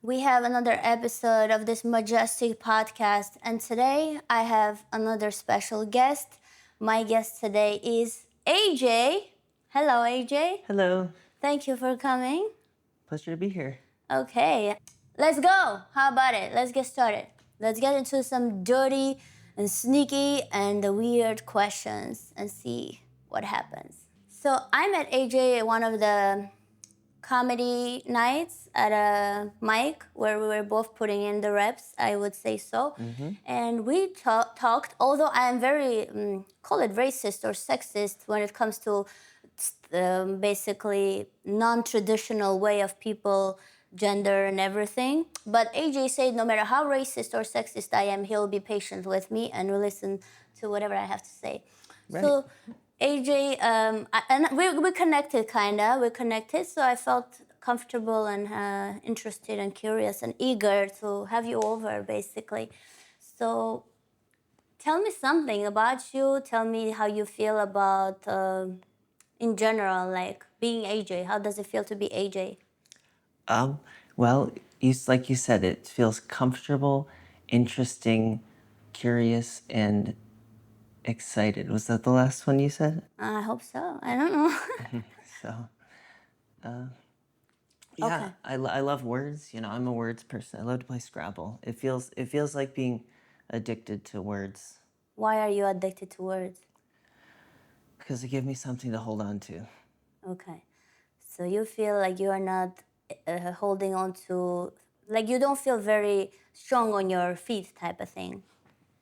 We have another episode of this majestic podcast, and today I have another special guest. My guest today is AJ. Hello, AJ. Hello. Thank you for coming. Pleasure to be here. Okay, let's go. How about it? Let's get started. Let's get into some dirty and sneaky and weird questions and see what happens. So I met AJ at one of the comedy nights at a mic where we were both putting in the reps, I would say so. And we talked, although I am very, call it racist or sexist when it comes to basically non-traditional way of people, gender and everything. But AJ said no matter how racist or sexist I am, he'll be patient with me and will listen to whatever I have to say. Right. So AJ, and we connected kinda. We connected, so I felt comfortable and interested and curious and eager to have you over, basically. So, tell me something about you. Tell me how you feel about, in general, like being AJ. How does it feel to be AJ? Um, well, like you said, it feels comfortable, interesting, curious, and excited. Was that the last one you said? I hope so. I don't know. So, yeah, Okay. I love words. I'm a words person. I love to play Scrabble. It feels like being addicted to words Why are you addicted to words? because they give me something to hold on to. Okay. So you feel like you are not holding on to, like you don't feel very strong on your feet type of thing.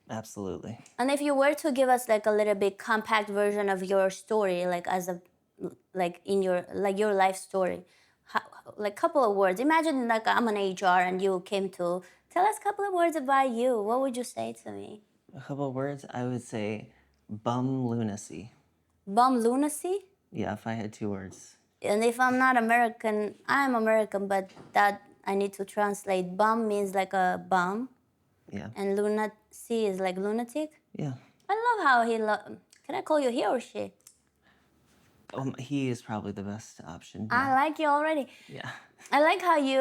Absolutely. And if you were to give us like a little bit compact version of your story, like as a, like in your, like your life story, how, like couple of words. Imagine like I'm an HR and you came to tell us a couple of words about you. What would you say to me? A couple of words, I would say bum lunacy. Bum lunacy? Yeah, if I had two words. And if I'm not American, I'm American, but that I need to translate. Bum means like a bum, Yeah. and lunacy is like lunatic. Yeah. I love how he. Can I call you he or she? He is probably the best option. I Yeah. like you already. Yeah. I like how you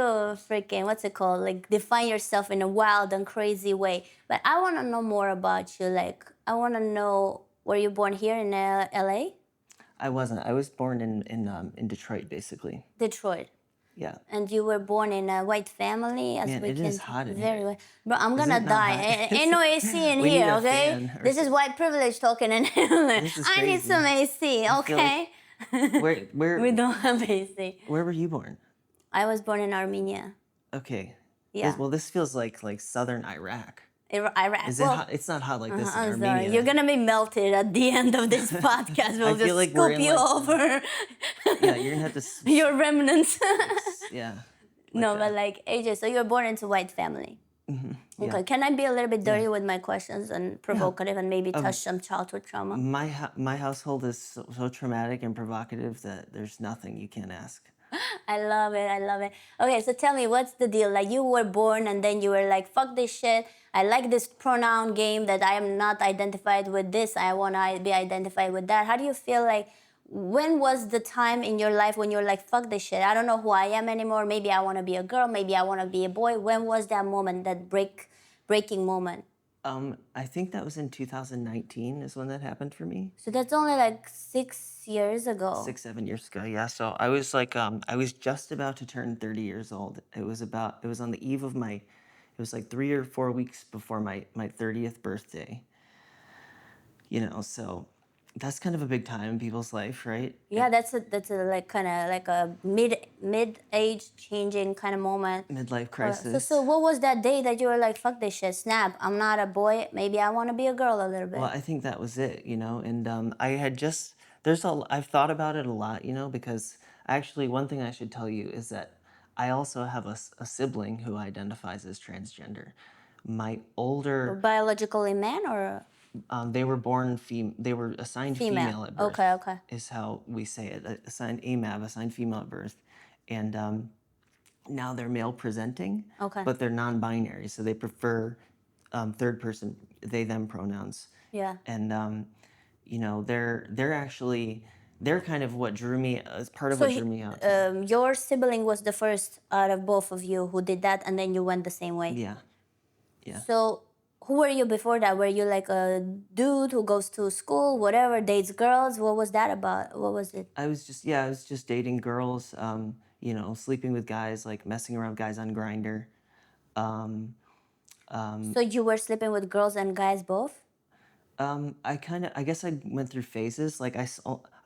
freaking what's it called? Like define yourself in a wild and crazy way. But I want to know more about you. Like I want to know, were you born here in L.A.? I wasn't. I was born in Detroit, basically. Detroit. Yeah. And you were born in a white family, as Man, we it can is hot in very here. well. Bro, I'm Is gonna it not die. hot? Ain't no AC in We need here, a okay? fan or This is white privilege talking, and This is I need crazy. some AC, I feel okay? Where We don't have AC. where were you born? I was born in Armenia. Okay. Yeah, This feels like southern Iraq. Iraq. Is it Well, hot? It's not hot like this in I'm Armenia. sorry. You're gonna be melted at the end of this podcast. We'll feel just like we're scoop in, you like, over. Yeah, you're gonna have to. Your remnants. Yeah. No, that. but like AJ, so you're born into white family. Yeah. Okay, can I be a little bit dirty with my questions and provocative and maybe touch some childhood trauma? My household is so traumatic and provocative that there's nothing you can't ask. I love it. I love it. Okay, so tell me, what's the deal? Like, you were born and then you were like, fuck this shit. I like this pronoun game that I am not identified with this. I want to be identified with that. How do you feel like, when was the time in your life when you're like, fuck this shit? I don't know who I am anymore. Maybe I want to be a girl. Maybe I want to be a boy. When was that moment, that breaking moment? I think that was in 2019 is when that happened for me. So that's only like 6 years ago. 6, 7 years ago, yeah. So I was like, I was just about to turn 30 years old. It was on the eve of it was like 3 or 4 weeks before my 30th birthday. So that's kind of a big time in people's life, right? Yeah, that's a like kind of like a mid age changing kind of moment. Midlife So crisis. so what was that day that you were like, fuck this shit, snap, I'm not a boy, maybe I want to be a girl a little bit. Well, I think that was it, and I had just I've thought about it a lot, because actually one thing I should tell you is that I also have a sibling who identifies as transgender. My older, Biologically man or they were born they were assigned female at birth. Okay. Is how we say it. Assigned AMAB, assigned female at birth, and now they're male presenting. Okay. But they're non-binary, so they prefer third person they them pronouns. Yeah. And they're actually they're kind of what drew me, part of So what drew me out to it. your sibling was the first out of both of you who did that, and then you went the same way. Yeah, yeah. So who were you before that? Were you like a dude who goes to school, whatever, dates girls? What was that about? What was it? I was just dating girls, you know, sleeping with guys, like messing around with guys on Grinder. Um, So you were sleeping with girls and guys both? I guess I went through phases. Like I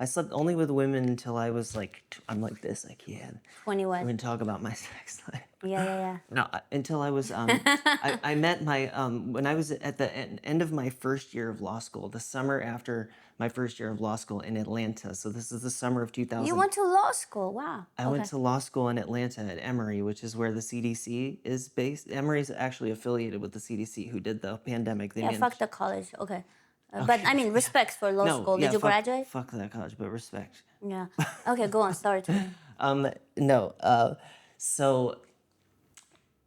slept only with women until I was like, I'm like this, like, yeah, 20 we're what? gonna talk about my sex life. Yeah. No, until I was, I met my, when I was at the end of my first year of law school, the summer after my first year of law school in Atlanta. So this is the summer of You 2000. went to law school. Wow. I went to law school in Atlanta at Emory, which is where the CDC is based. Emory is actually affiliated with the CDC, who did the pandemic. They Yeah, managed. fuck the college. Okay. But I mean, respect for law No, school. yeah, Did you graduate? fuck that college, but respect. Yeah. Okay, go on. Sorry to me. No. So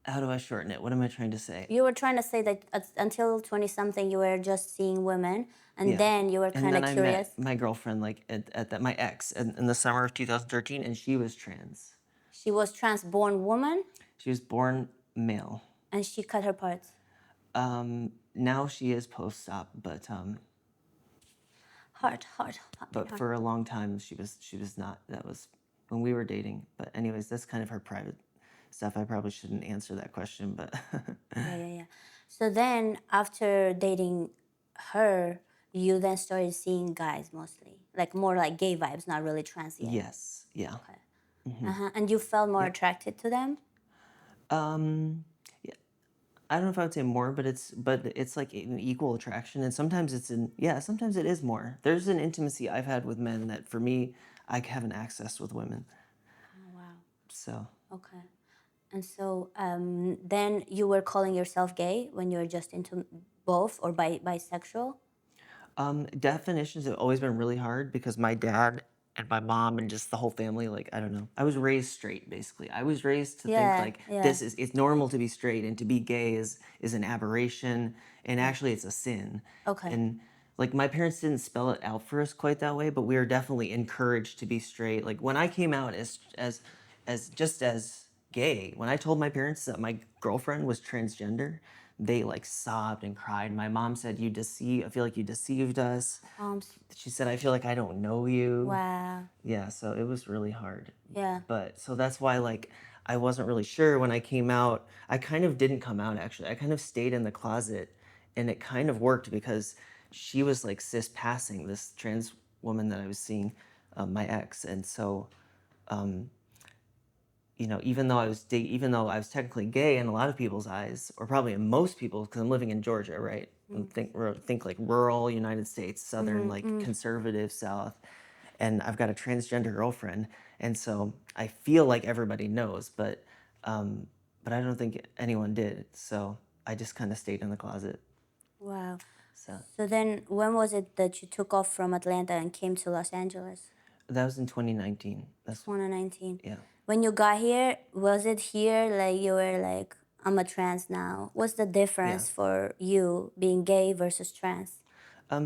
how do I shorten it? What am I trying to say? You were trying to say that until 20 something, you were just seeing women, and Yeah. then you were And kind then of I curious. met my girlfriend, like at that my ex in the summer of 2013, and she was trans. She was trans born woman, She was born male. and she cut her parts. Now she is post-op, Hard. but for a long time she was not. That was when we were dating. But anyways, that's kind of her private stuff. I probably shouldn't answer that question, but Yeah. So then, after dating her, you then started seeing guys mostly, like more like gay vibes, not really trans yet. yes, yeah. And you felt more attracted to them. Yeah, I don't know if I would say more, but it's like an equal attraction, and sometimes sometimes it is more. There's an intimacy I've had with men that for me I haven't accessed with women. Oh, wow. So Okay. And so then you were calling yourself gay when you were just into both or bisexual? definitions have always been really hard because my dad and my mom and just the whole family, like I don't know, I was raised straight basically. I was raised to think like Yeah. it's normal to be straight, and to be gay is an aberration, and actually it's a sin. Okay. And like my parents didn't spell it out for us quite that way, but we were definitely encouraged to be straight. Like when I came out as gay, when I told my parents that my girlfriend was transgender, they like sobbed and cried. My mom said, I feel like you deceived us. She said, I feel like I don't know you. Wow. Yeah, so it was really hard. Yeah. But so that's why like I wasn't really sure when I came out. I kind of didn't come out actually. I kind of stayed in the closet, and it kind of worked because she was like cis passing, this trans woman that I was seeing, my ex. And so you know, even though I was technically gay in a lot of people's eyes, or probably in most people, because I'm living in Georgia, right? And think like rural United States, southern, like conservative South, and I've got a transgender girlfriend, and so I feel like everybody knows, but I don't think anyone did. So I just kind of stayed in the closet. Wow. So So then when was it that you took off from Atlanta and came to Los Angeles? that was in 2019. That's 2019. yeah. When you got here, was it here like you were like, I'm a trans now? What's the difference for you being gay versus trans?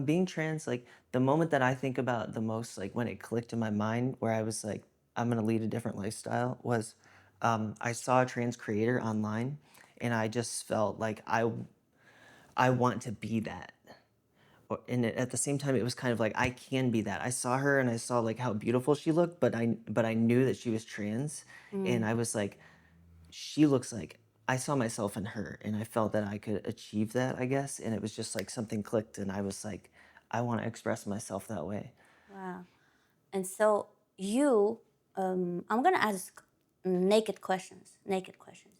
Being trans, like the moment that I think about the most, like when it clicked in my mind, where I was like, I'm gonna lead a different lifestyle, was I saw a trans creator online, and I just felt like I want to be that. And at the same time, it was kind of like I can be that. I saw her and I saw like how beautiful she looked, but I knew that she was trans, and I was like, she looks like, I saw myself in her, and I felt that I could achieve that, I guess. And it was just like something clicked, and I was like, I want to express myself that way. Wow. And so you, I'm gonna ask naked questions. Naked questions.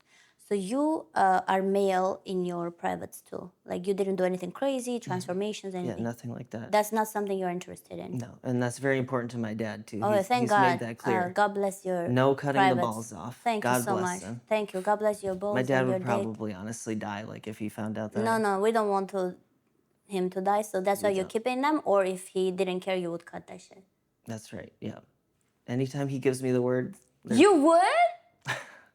So you are male in your privates too. Like you didn't do anything crazy, transformations, Yeah, anything. nothing like that. That's not something you're interested in. No, and that's very important to my dad too. Oh, thank he's God. made that clear. God bless your No cutting the privates. balls off. Thank you God so bless much. them. Thank you. God bless your balls My dad and your would date. probably honestly die, like if he found out that. No, we don't want him to die, so that's why you're keeping them. Or if he didn't care, you would cut that shit. That's right. Yeah. Anytime he gives me the word, You would?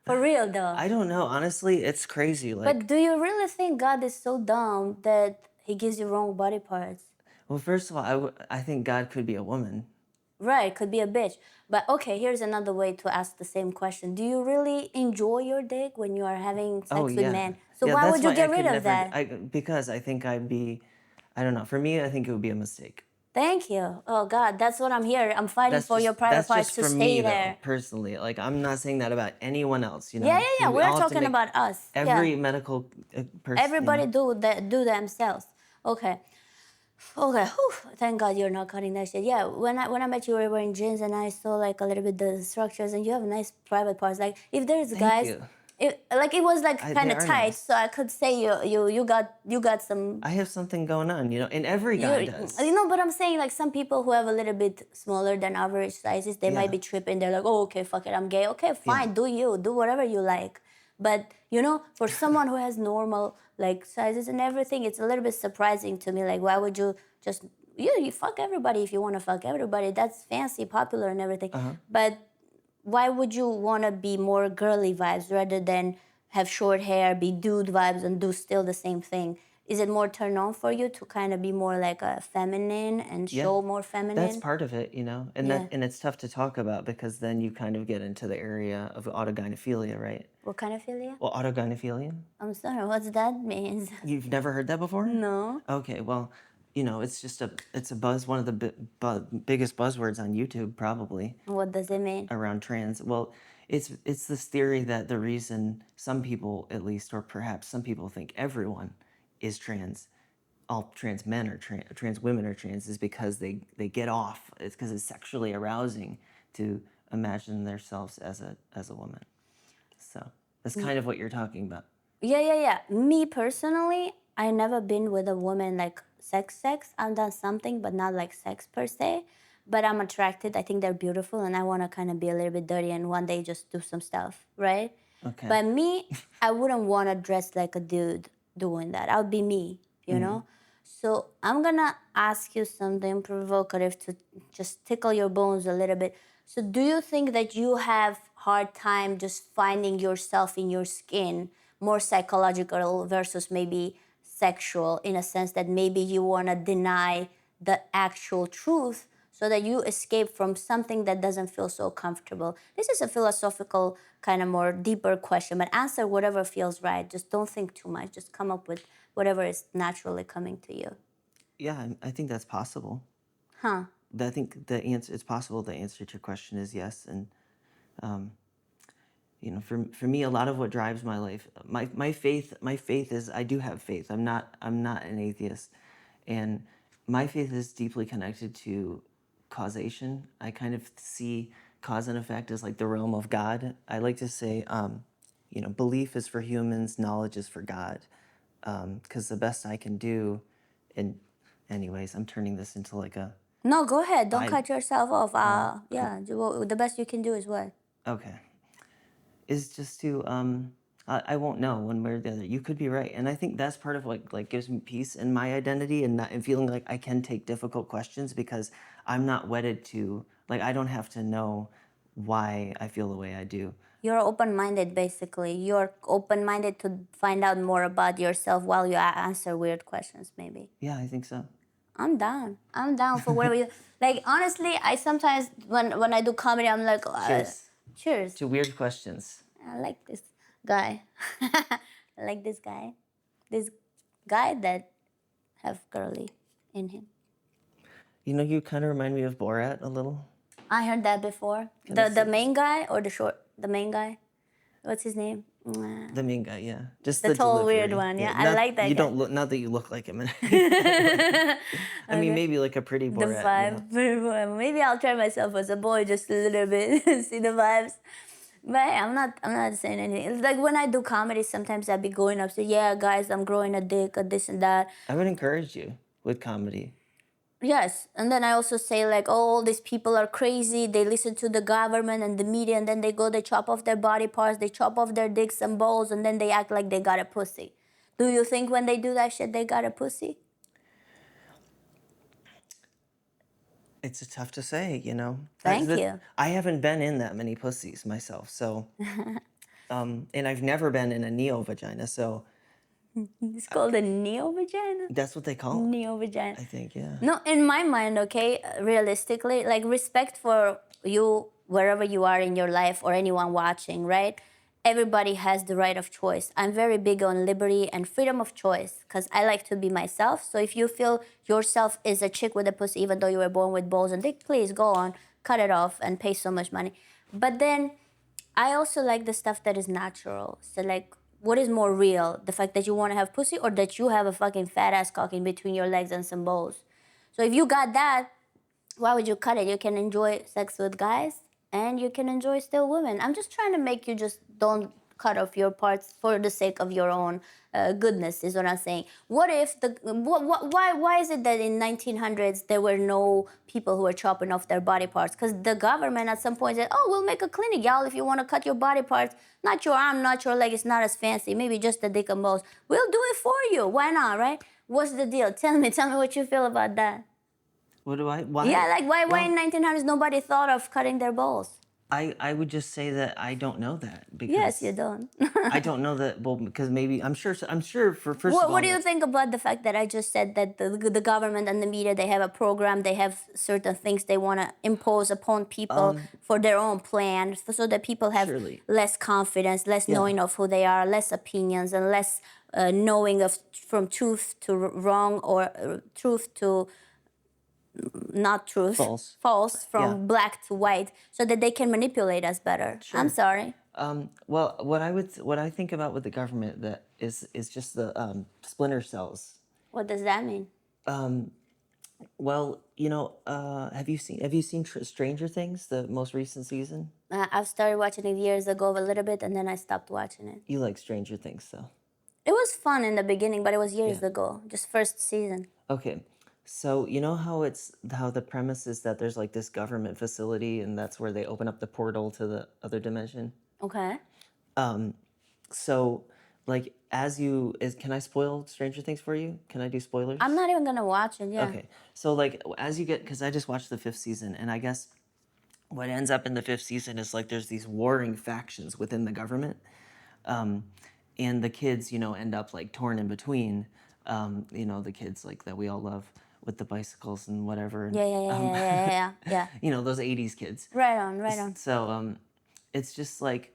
For real though. I don't know. Honestly, it's crazy. Like, But do you really think God is so dumb that he gives you wrong body parts? well, first of all, I think God could be a woman. Right, could be a bitch. But okay, here's another way to ask the same question. Do you really enjoy your dick when you are having Oh sex with yeah, men? So yeah. why That's would you why I get could rid of never. that? Because I think I'd be. I don't know. For me, I think it would be a mistake. Thank you. Oh God, that's what I'm here. I'm fighting That's for your just private that's parts just to for stay me though, there. personally. Like I'm not saying that about anyone else. Yeah, yeah, yeah. Because we We're all have to talking make about us. Yeah. every medical person. Everybody do that, do themselves. Okay. Okay. Whew. Thank God you're not cutting that shit. Yeah. When I met you, we were wearing jeans, and I saw like a little bit the structures, and you have nice private parts. Like if there's Thank guys, you. it was like They kind of are tight, nice. so I could say you got some. I have something going on, and every guy You does. know, but I'm saying like some people who have a little bit smaller than average sizes, they might Yeah, be tripping. They're like, oh, okay, fuck it, I'm gay. Okay, yeah, fine, do whatever you like. But for someone who has normal like sizes and everything, it's a little bit surprising to me. Like, why would you just you fuck everybody if you want to fuck everybody? That's fancy, popular, and everything. But why would you want to be more girly vibes rather than have short hair, be dude vibes, and do still the same thing? Is it more turn on for you to kind of be more like a feminine and yeah. show more That's feminine? part of it, and Yeah. it's tough to talk about because then you kind of get into the area of autogynephilia, right? What kind of philia? Well, autogynephilia. I'm sorry, what's that means? You've never heard that before? No. Okay, well, it's just it's a buzz, one of the biggest buzzwords on YouTube, probably What does it mean? around trans. Well, it's this theory that the reason some people, at least, or perhaps some people think everyone is trans, all trans men are trans women are trans, is because they get off. It's because it's sexually arousing to imagine themselves as a woman. So that's kind of what you're talking about. Yeah, yeah, yeah. Me personally, I never been with a woman like sex. I've done something, but not like sex per se. But I'm attracted. I think they're beautiful, and I want to kind of be a little bit dirty and one day just do some stuff, right? Okay. But me, I wouldn't want to dress like a dude doing that. I would be me, you know? So I'm gonna ask you something provocative to just tickle your bones a little bit. So do you think that you have hard time just finding yourself in your skin, more psychological versus maybe sexual, in a sense that maybe you wanna deny the actual truth so that you escape from something that doesn't feel so comfortable? This is a philosophical, kind of more deeper question, but answer whatever feels right. Just don't think too much. Just come up with whatever is naturally coming to you. Yeah, I think that's possible. Huh. I think the answer it's possible the answer to your question is yes, and for me, a lot of what drives my life, my faith is I do have faith. I'm not an atheist, and my faith is deeply connected to causation. I kind of see cause and effect as like the realm of God. I like to say, belief is for humans, knowledge is for God, because the best I can do, and anyways, I'm turning this into like a No, go ahead. Don't I cut yourself off. Yeah, the best you can do is what? okay. Is just to I won't know one way or the other. You could be right, and I think that's part of what like gives me peace in my identity and feeling like I can take difficult questions because I'm not wedded to like I don't have to know why I feel the way I do. You're open-minded, basically. You're open-minded to find out more about yourself while you answer weird questions, maybe. Yeah, I think so. I'm down. I'm down for whatever you like. Honestly, I sometimes when I do comedy, I'm like, Cheers cheers. to weird questions. I like this guy. I like this guy. This guy that have girly in him. You kind of remind me of Borat a little. I heard that before. Kinda The see main guy or the main guy? What's his name? the main guy, yeah. Just The the tall weird delivery. one. Yeah, Yeah, I not like that you guy. don't look. Not that you look like him. I mean, Okay. maybe like a pretty The Borat. vibe. Maybe I'll try myself as a boy just a little bit, see the vibes. But hey, I'm not saying anything. It's like when I do comedy, sometimes I'd be going up, say, yeah, guys, I'm growing a dick or this and that. I would encourage you with comedy. Yes, and then I also say like, oh, all these people are crazy. They listen to the government and the media, and then they chop off their body parts, they chop off their dicks and balls, and then they act like they got a pussy. Do you think when they do that shit, they got a pussy? It's tough to say. Thank you. I haven't been in that many pussies myself, so and I've never been in a neo vagina, so It's called a neo vagina. That's what they call it, Neo vagina. I think, yeah. No, in my mind, okay, realistically, like respect for you wherever you are in your life or anyone watching, right? Everybody has the right of choice. I'm very big on liberty and freedom of choice because I like to be myself. So if you feel yourself is a chick with a pussy, even though you were born with balls and dick, please go on, cut it off and pay so much money. But then I also like the stuff that is natural. So like, what is more real? The fact that you want to have pussy or that you have a fucking fat ass cock in between your legs and some balls? So if you got that, why would you cut it? You can enjoy sex with guys and you can enjoy still women. I'm just trying to make you just don't cut off your parts for the sake of your own goodness is what I'm saying. What if why is it that in 1900s there were no people who were chopping off their body parts? Because the government at some point said, oh, we'll make a clinic, y'all, if you want to cut your body parts, not your arm, not your leg, it's not as fancy, maybe just the dick and balls, we'll do it for you, why not, right? What's the deal? Tell me what you feel about that. What do I? Yeah, Why? like why Well, in 1900s nobody thought of cutting their balls? I would just say that I don't know that Yes, you because don't. I don't know that. Well, because maybe I'm sure for first of What all, do you think about the fact that I just said that the government and the media, they have a program, they have certain things they want to impose upon people for their own plan, so that people have surely, less confidence, less yeah, knowing of who they are, less opinions, and less knowing of from truth to wrong or truth to not truth, false, false, yeah, from black to white, so that they can manipulate us better. I'm sure. sorry. Well, what I think about with the government that is just the splinter cells. What does that mean? Well, have you seen Stranger Things, the most recent season? I've started watching it years ago a little bit, and then I stopped watching it. You like Stranger Things, so It was fun in the beginning, but it was yeah. years ago, just first season. Okay. So you know how the premise is that there's like this government facility and that's where they open up the portal to the other dimension. Okay. So like as you is can I spoil Stranger Things for you? Can I do spoilers? I'm not even gonna watch it. Yeah. Okay. So like as you get because I just watched the fifth season and I guess what ends up in the fifth season is like there's these warring factions within the government. And the kids, end up like torn in between. The kids like that we all love with the bicycles and whatever. Yeah, yeah, yeah, yeah, yeah, yeah, yeah. Those '80s kids. Right on, right on. So it's just like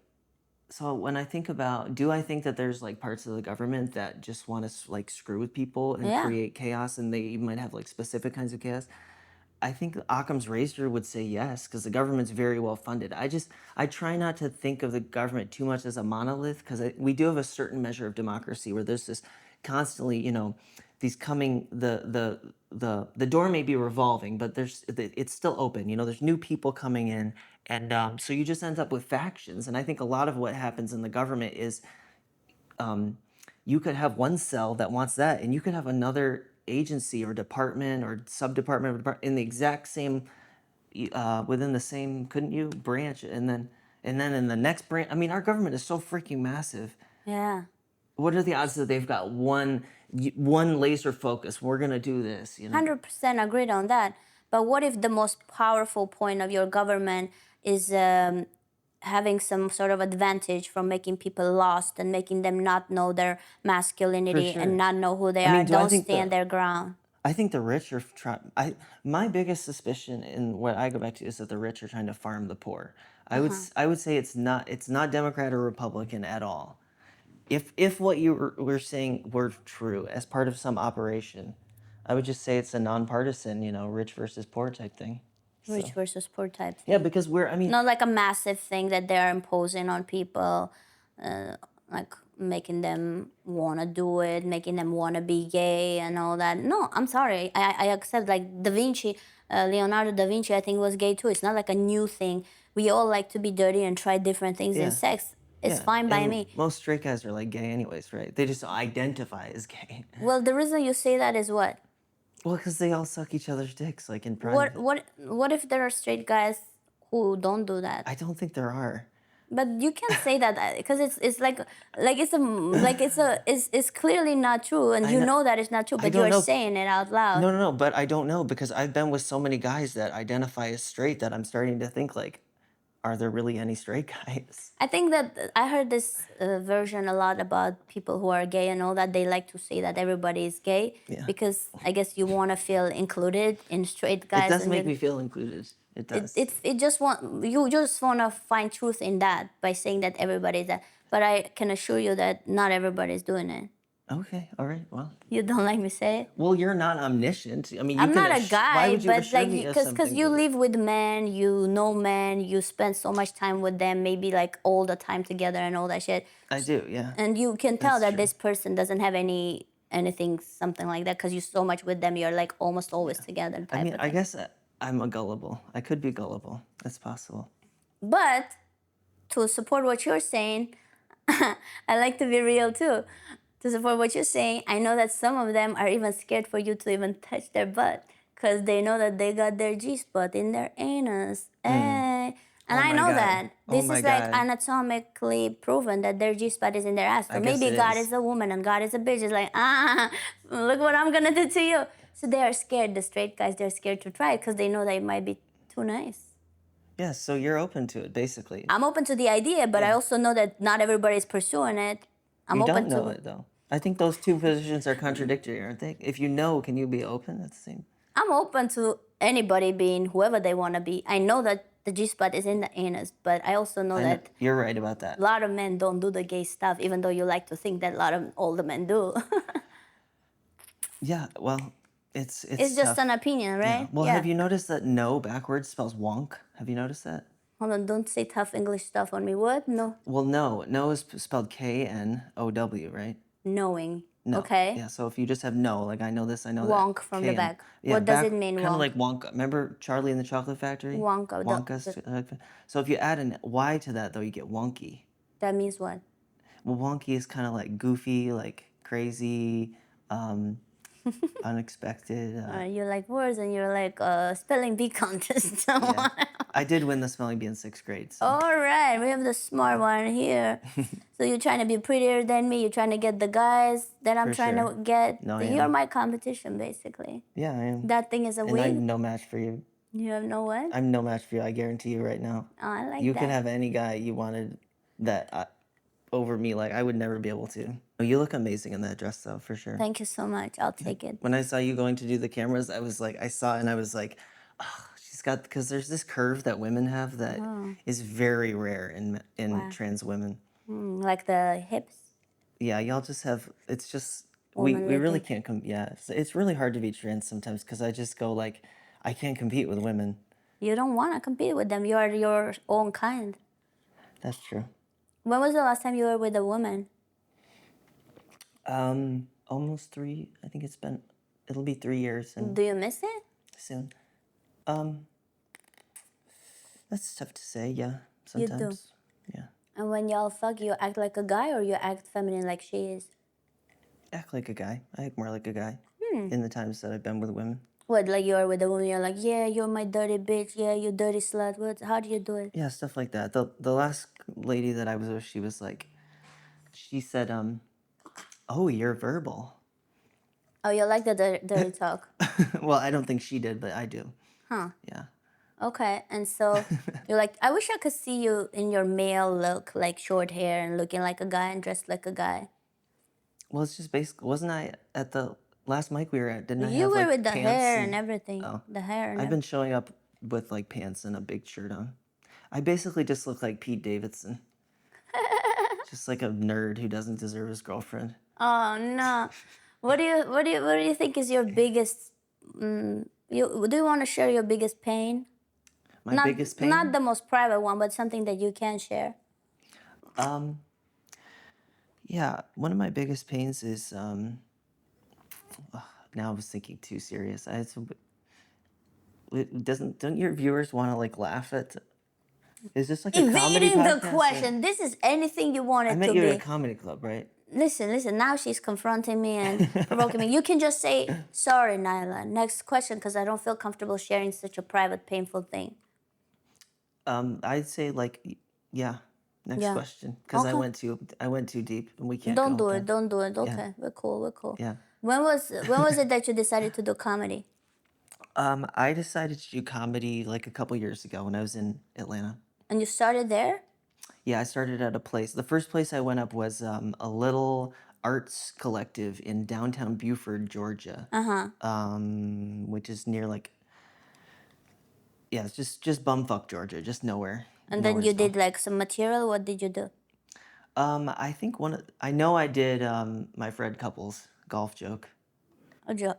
so when I think about, do I think that there's like parts of the government that just want to like screw with people and Yeah. create chaos, and they even might have like specific kinds of chaos? I think Occam's razor would say yes, because the government's very well funded. I try not to think of the government too much as a monolith, because we do have a certain measure of democracy where there's this constantly, these coming the door may be revolving, but it's still open. There's new people coming in, and so you just end up with factions. And I think a lot of what happens in the government is you could have one cell that wants that, and you could have another agency or department or sub-department in the exact same within the same, couldn't you, branch, and then in the next branch. I mean, our government is so freaking massive. Yeah. What are the odds that they've got one laser focus? We're gonna do this, 100% agreed on that. But what if the most powerful point of your government is having some sort of advantage from making people lost and making them not know their For masculinity sure. and not know who they I are, mean, do I don't think stand their ground? I think the rich are trying. My biggest suspicion in what I go back to is that the rich are trying to farm the poor. I would say it's not Democrat or Republican at all. If what you were saying were true as part of some operation, I would just say it's a nonpartisan, rich versus poor type thing. Rich So versus poor type yeah, thing. because I mean, Not like a massive thing that they're imposing on people, like making them want to do it, making them want to be gay and all that. No, I'm sorry. I accept, like Da Vinci, Leonardo da Vinci, I think was gay too. It's not like a new thing. We all like to be dirty and try different things in yeah, sex. It's yeah, fine by and me. most straight guys are like gay anyways, right? They just identify as gay. Well, the reason you say that is what? Well, because they all suck each other's dicks, like in What private. what what if there are straight guys who don't do that? I don't think there are. But you can't say that because it's like it's clearly not true, and I you know. know that it's not true, I but you don't are know. saying it out loud. No, no, no. But I don't know because I've been with so many guys that identify as straight that I'm starting to think like are there really any straight guys? I think that I heard this version a lot about people who are gay and all that. They like to say that everybody is gay Yeah. because I guess you want to feel included in straight It guys, does and make me feel included. It does. it just want you just want to find truth in that by saying that everybody is that. But I can assure you that not everybody is doing it. Okay, all right. Well, You don't like me say it? well, you're not omniscient. I mean, you I'm can. not a Why guy, would you but assure like, me of cause something you that? live with men, you know men, you spend so much time with them, maybe like all the time together and all that shit, I do, yeah. and you can tell That's that true. this person doesn't have anything something like that because you're so much with them, you're like almost always together I type mean, of I thing. guess I'm a gullible. I could be gullible. That's possible. But to support what you're saying, I like to be real too. To support what you're saying, I know that some of them are even scared for you to even touch their butt because they know that they got their G spot in their anus. Eh. And Oh I my know God. that. Oh This my is like God. anatomically proven that their G spot is in their ass. So I guess maybe it God is. is a woman and God is a bitch. It's like, look what I'm gonna do to you. So they are scared. The straight guys, they're scared to try it because they know that it might be too nice. Yeah, so you're open to it, basically. I'm open to the idea, but I Yeah. also know that not everybody is pursuing it. I'm You open don't know to. it, though. I think those two positions are contradictory, aren't they? If you know, can you be open? That's the same. I'm open to anybody being whoever they want to be. I know that the G spot is in the anus, but I also know I know, that you're right about a that. lot of men don't do the gay stuff, even though you like to think that a lot of all the men do. Yeah, well, it's It's just tough. an opinion, Yeah. right? Well, have you noticed that no backwards spells wonk? Have you noticed that? Hold on, don't say tough English stuff on me. What? No. Well, no is spelled K-N-O-W, right? Knowing. No. Okay. Yeah, so if you just have no, like I know this, I know that. Wonk from the K-N. back. Yeah, What does back, it mean, kind of wonk? like Wonka. Remember Charlie and the Chocolate Factory? Wonka. Wonka's. So if you add an Y to that, though, you get wonky. That means what? Well, wonky is kind of like goofy, like crazy, unexpected. You like words and you're like spelling bee contest. Yeah. I did win the spelling bee in 6th grade. So. All right, we have the smart one here. So you're trying to be prettier than me. You're trying to get the guys that I'm For trying sure. to get. No, I You're am. my competition, basically. Yeah, I am. That thing is a And wig. I'm no match for you. You have no what? I'm no match for you. I guarantee you right now. Oh, I like You that. can have any guy you wanted that over me. Like I would never be able to. Oh, you look amazing in that dress, though, for sure. Thank you so much. I'll take it. When I saw you going to do the cameras, I was like, I saw it and I was like, oh, she's got, because there's this curve that women have that is very rare in trans women. Like the hips. Yeah, y'all just have, it's just, we Woman really looking. can't come, yeah. It's really hard to be trans sometimes because I just go like, I can't compete with women. You don't want to compete with them. You are your own kind. That's true. When was the last time you were with a woman? Almost 3, I think it'll be 3 years and Do you miss it? soon. That's tough to say, yeah, You do. sometimes. Yeah. And when y'all fuck, you act like a guy or you act feminine like she is? Act like a guy. I act more like a guy in the times that I've been with women. What, like you're with a woman, you're like, yeah, you're my dirty bitch, yeah, you dirty slut. What? How do you do it? Yeah, stuff like that. The last lady that I was with, she was like, she said, oh, you're verbal. Oh, you like the dirty talk. Well, I don't think she did, but I do. Huh. Yeah. Okay, and so you're like, I wish I could see you in your male look, like short hair and looking like a guy and dressed like a guy. Well, it's just basically, wasn't I at the last mic we were at? Didn't I You have were like with the pants hair and everything. Oh. The hair and I've been showing up with like pants and a big shirt on. I basically just look like Pete Davidson. Just like a nerd who doesn't deserve his girlfriend. Oh no. What do you think is your biggest do you want to share your biggest pain? My biggest pain? Not the most private one, but something that you can share. Yeah, one of my biggest pains is now I was thinking too serious. I had some, don't your viewers want to like laugh at? Is this like a comedy Evading the podcast, or- question. This is anything you want I it met to you at be. a comedy club, right? Listen. Now she's confronting me and provoking me. You can just say, sorry, Naila. Next question, because I don't feel comfortable sharing such a private, painful thing. I'd say like, yeah. Next Yeah. question, because Okay. I went too deep, and we can't. Don't go do with it. that. Don't do it. Okay, we're cool. Yeah. When was it that you decided to do comedy? I decided to do comedy like a couple years ago when I was in Atlanta. And you started there? Yeah, I started at a place. The first place I went up was a little arts collective in downtown Buford, Georgia, which is near like, yeah, it's just bumfuck Georgia, just nowhere, And then nowhere you to go. did like some material. What did you do? I think I know I did my Fred Couples golf joke.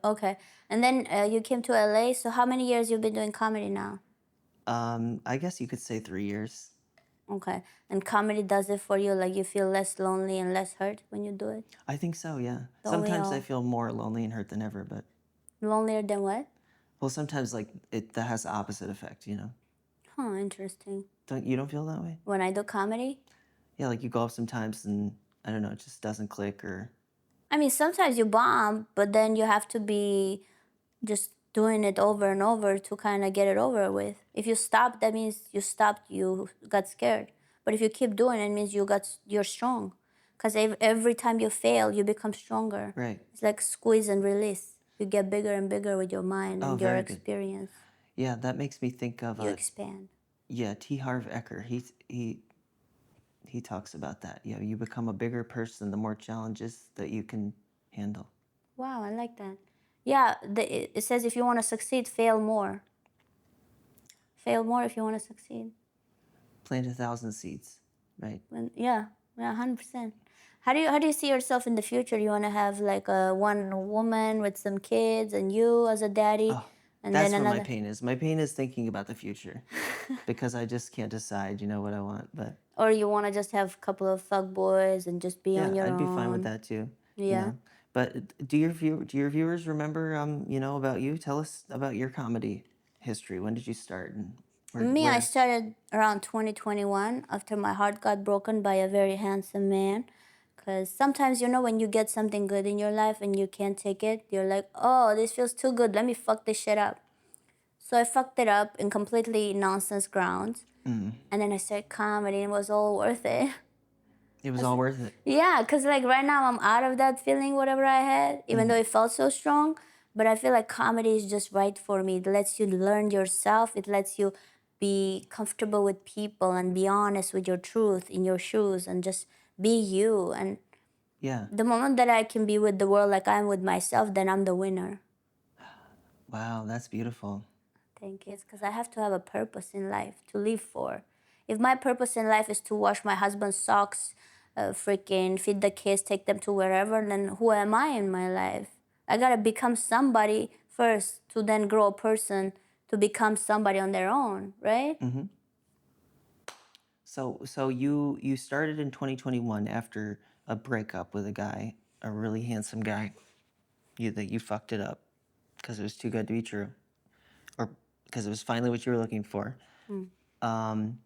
Okay. And then you came to LA. So how many years you've been doing comedy now? I guess you could say 3 years. Okay. And comedy does it for you? Like you feel less lonely and less hurt when you do it? I think so, yeah. Don't we Sometimes I all? feel more lonely and hurt than ever, but Lonelier than what? well, sometimes like that has the opposite effect, you know. Huh, interesting. You don't feel that way? When I do comedy? Yeah, like you go up sometimes and I don't know, it just doesn't click or I mean, sometimes you bomb, but then you have to be just doing it over and over to kind of get it over with. If you stop, that means you stopped, you got scared. But if you keep doing it, it means you're strong. Because every time you fail, you become stronger. right. It's like squeeze and release. You get bigger and bigger with your mind Oh, and your very good. experience. Yeah, that makes me think of You expand. yeah, T. Harv Eker. He talks about that. Yeah, you become a bigger person the more challenges that you can handle. Wow, I like that. Yeah, it says if you want to succeed, fail more. Fail more if you want to succeed. Plant 1,000 seeds, right? And yeah, 100%. How do you see yourself in the future? You want to have like a one woman with some kids and you as a daddy, Oh, and then that's where my another, pain is. My pain is thinking about the future because I just can't decide, what I want. But or you want to just have a couple of fuck boys and just be on yeah, your I'd be fine with own. that too, Yeah. But do your viewers remember about you? Tell us about your comedy history. When did you start and Me, I where? started around 2021 after my heart got broken by a very handsome man. Because sometimes, when you get something good in your life and you can't take it, you're like, oh, this feels too good. Let me fuck this shit up. So I fucked it up in completely nonsense grounds. And then I started comedy and it was all worth it. It was all worth it. Yeah, because like right now I'm out of that feeling, whatever I had, even though it felt so strong. But I feel like comedy is just right for me. It lets you learn yourself, it lets you be comfortable with people and be honest with your truth in your shoes and just be you. And Yeah. the moment that I can be with the world like I'm with myself, then I'm the winner. Wow, that's beautiful. Thank you. It's because I have to have a purpose in life to live for. If my purpose in life is to wash my husband's socks, freaking feed the kids, take them to wherever, then who am I in my life? I gotta become somebody first to then grow a person to become somebody on their own, right? So you started in 2021 after a breakup with a guy, a really handsome guy. You fucked it up because it was too good to be true, or because it was finally what you were looking for. Um,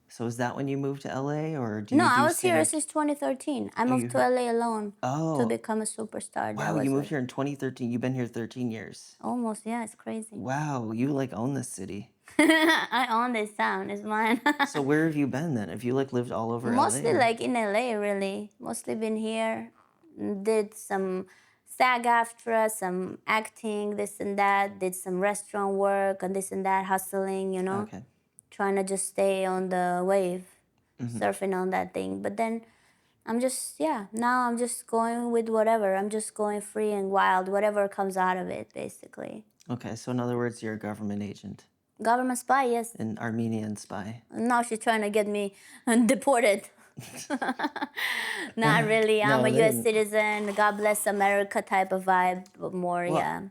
so is that when you moved to LA, or do No, you I do was here stand-up? since 2013. I Oh, moved to LA alone to oh, become a superstar. That wow, you was moved like here in 2013. You've been here 13 years. almost, yeah, it's crazy. Wow, you like own this city. I own this town, it's mine. So where have you been then? Have you like lived all over LA Mostly or? like in LA, really. Mostly been here. Did some SAG-AFTRA, some acting, this and that. Did some restaurant work and this and that, hustling. Okay. Trying to just stay on the wave, surfing on that thing. But then now I'm just going with whatever. I'm just going free and wild, whatever comes out of it, basically. Okay, so in other words, you're a government agent, Government spy, yes. an Armenian spy. Now she's trying to get me deported. Not really. I'm No, a they U.S. wouldn't. citizen. God bless America type of vibe, but more, Well, yeah.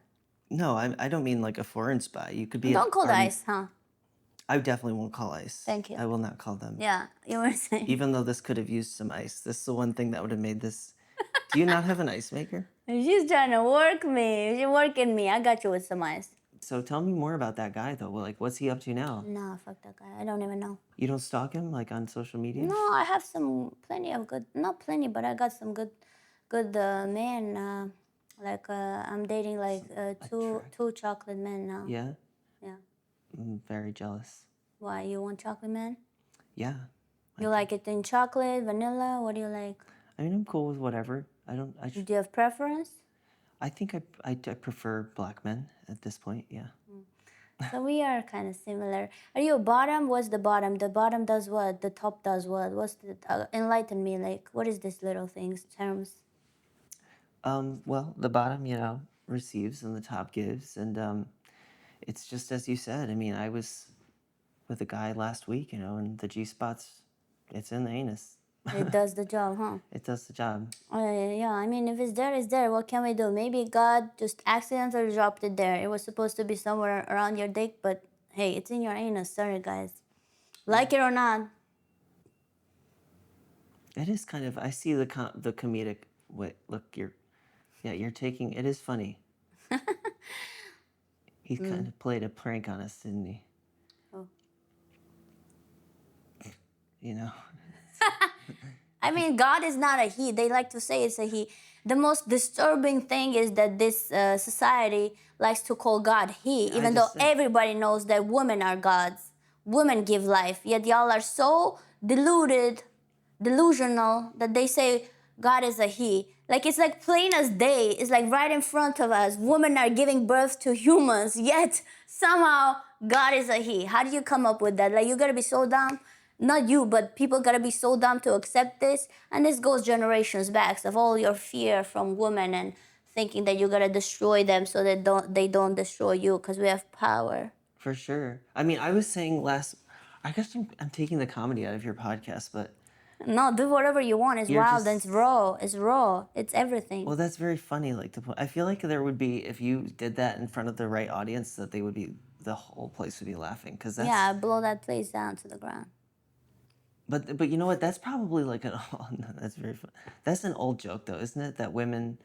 no, I don't mean like a foreign spy. You could be an Don't call the arm. ICE, huh? I definitely won't call ICE. Thank you. I will not call them. Yeah, you were saying. Even though this could have used some ice. This is the one thing that would have made this. Do you not have an ice maker? She's trying to work me. She's working me. I got you with some ice. So tell me more about that guy though. Well, like, what's he up to now? No, fuck that guy. I don't even know. You don't stalk him like on social media? No, I have plenty of good, not plenty, but I got some good men. I'm dating like two chocolate men now. Yeah, Yeah. I'm very jealous. Why, you want chocolate man? Yeah, You like it in chocolate, vanilla? What do you like? I mean, I'm cool with whatever. I don't. Do you have preference? I think I prefer black men at this point. Yeah. So we are kind of similar. Are you a bottom? What's the bottom? The bottom does what? The top does what? What's the enlighten me? Like, what is this little things terms? Well, the bottom, receives and the top gives, and it's just as you said. I mean, I was with a guy last week, and the G spot's it's in the anus. It does the job, huh? It does the job. Yeah, I mean, if it's there, it's there. What can we do? Maybe God just accidentally dropped it there. It was supposed to be somewhere around your dick, but hey, it's in your anus. Sorry, guys. Like it or not. It is kind of. I see the comedic. Wait, look, you're taking. It is funny. He kind of played a prank on us, didn't he? Oh. You know. I mean, God is not a he. They like to say it's a he. The most disturbing thing is that this society likes to call God he, even though everybody knows that women are gods. Women give life. Yet y'all are so delusional that they say God is a he. Like it's like plain as day. It's like right in front of us. Women are giving birth to humans, yet somehow God is a he. How do you come up with that? Like you gotta be so dumb. Not you, but people gotta be so dumb to accept this. And this goes generations back of all your fear from women and thinking that you gotta destroy them so that they don't destroy you because we have power. For sure. I mean, I was saying last. I guess I'm taking the comedy out of your podcast, but No, do whatever you want. It's wild and it's raw. It's raw. It's everything. Well, that's very funny. Like I feel like there would be if you did that in front of the right audience, that the whole place would be laughing because that's. Yeah, blow that place down to the ground. But you know what? That's probably like an. Oh, no, that's very fun. That's an old joke though, isn't it? That women.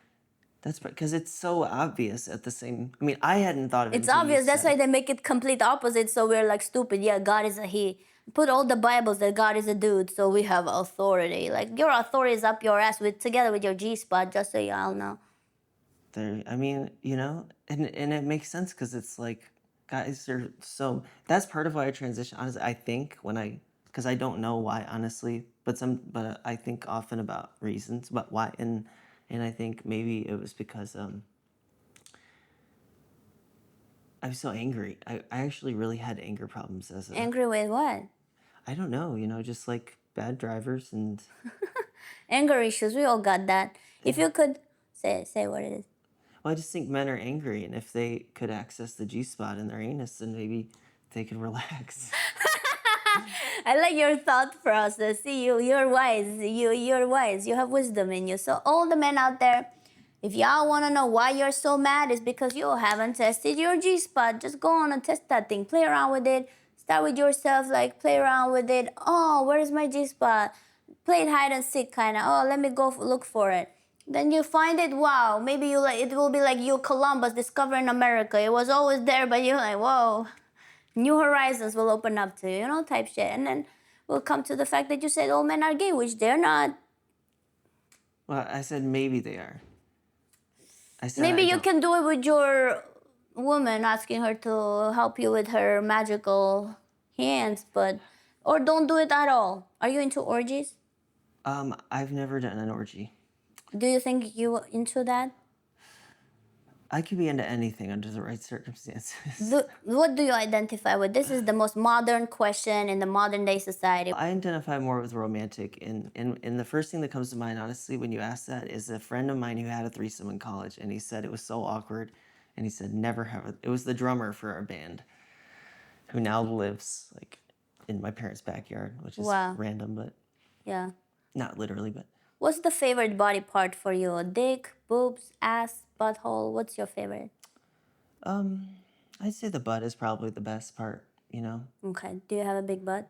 That's because it's so obvious at the same. I mean, I hadn't thought of it. It's obvious. That's why they make it complete opposite. So we're like stupid. Yeah, God is a he. Put all the Bibles that God is a dude. So we have authority. Like your authority is up your ass with together with your G spot. Just so y'all know. There. I mean, and it makes sense because it's like guys are so. That's part of why I transition. Honestly, I think because I don't know why honestly, but I think often about reasons, but why and I think maybe it was because I was so angry. I actually really had anger problems as a. Angry with what? I don't know, just like bad drivers and. Anger issues. We all got that. If you could say what it is. Well, I just think men are angry, and if they could access the G spot in their anus, then maybe they could relax. I like your thought process. See, you're wise. You're wise. You have wisdom in you. So all the men out there, if y'all want to know why you're so mad, it's because you haven't tested your G spot. Just go on and test that thing. Play around with it. Start with yourself. Like play around with it. Oh, where's my G spot? Play it hide and seek, kind of. Oh, let me go look for it. Then you find it. Wow. Maybe you like it will be like you Columbus discovering America. It was always there, but you're like, whoa. New horizons will open up to you, type shit. And then we'll come to the fact that you said all men are gay, which they're not. Well, I said maybe they are. I said maybe you can do it with your woman, asking her to help you with her magical hands, or don't do it at all. Are you into orgies? I've never done an orgy. Do you think you into that? I could be into anything under the right circumstances. What do you identify with? This is the most modern question in the modern day society. I identify more with romantic, and the first thing that comes to mind, honestly, when you ask that, is a friend of mine who had a threesome in college, and he said it was so awkward, and he said never have it. It was the drummer for our band, who now lives like in my parents' backyard, which is random, but yeah, not literally, but. What's the favorite body part for you? A dick, boobs, ass, butthole? What's your favorite? I'd say the butt is probably the best part, Okay. Do you have a big butt?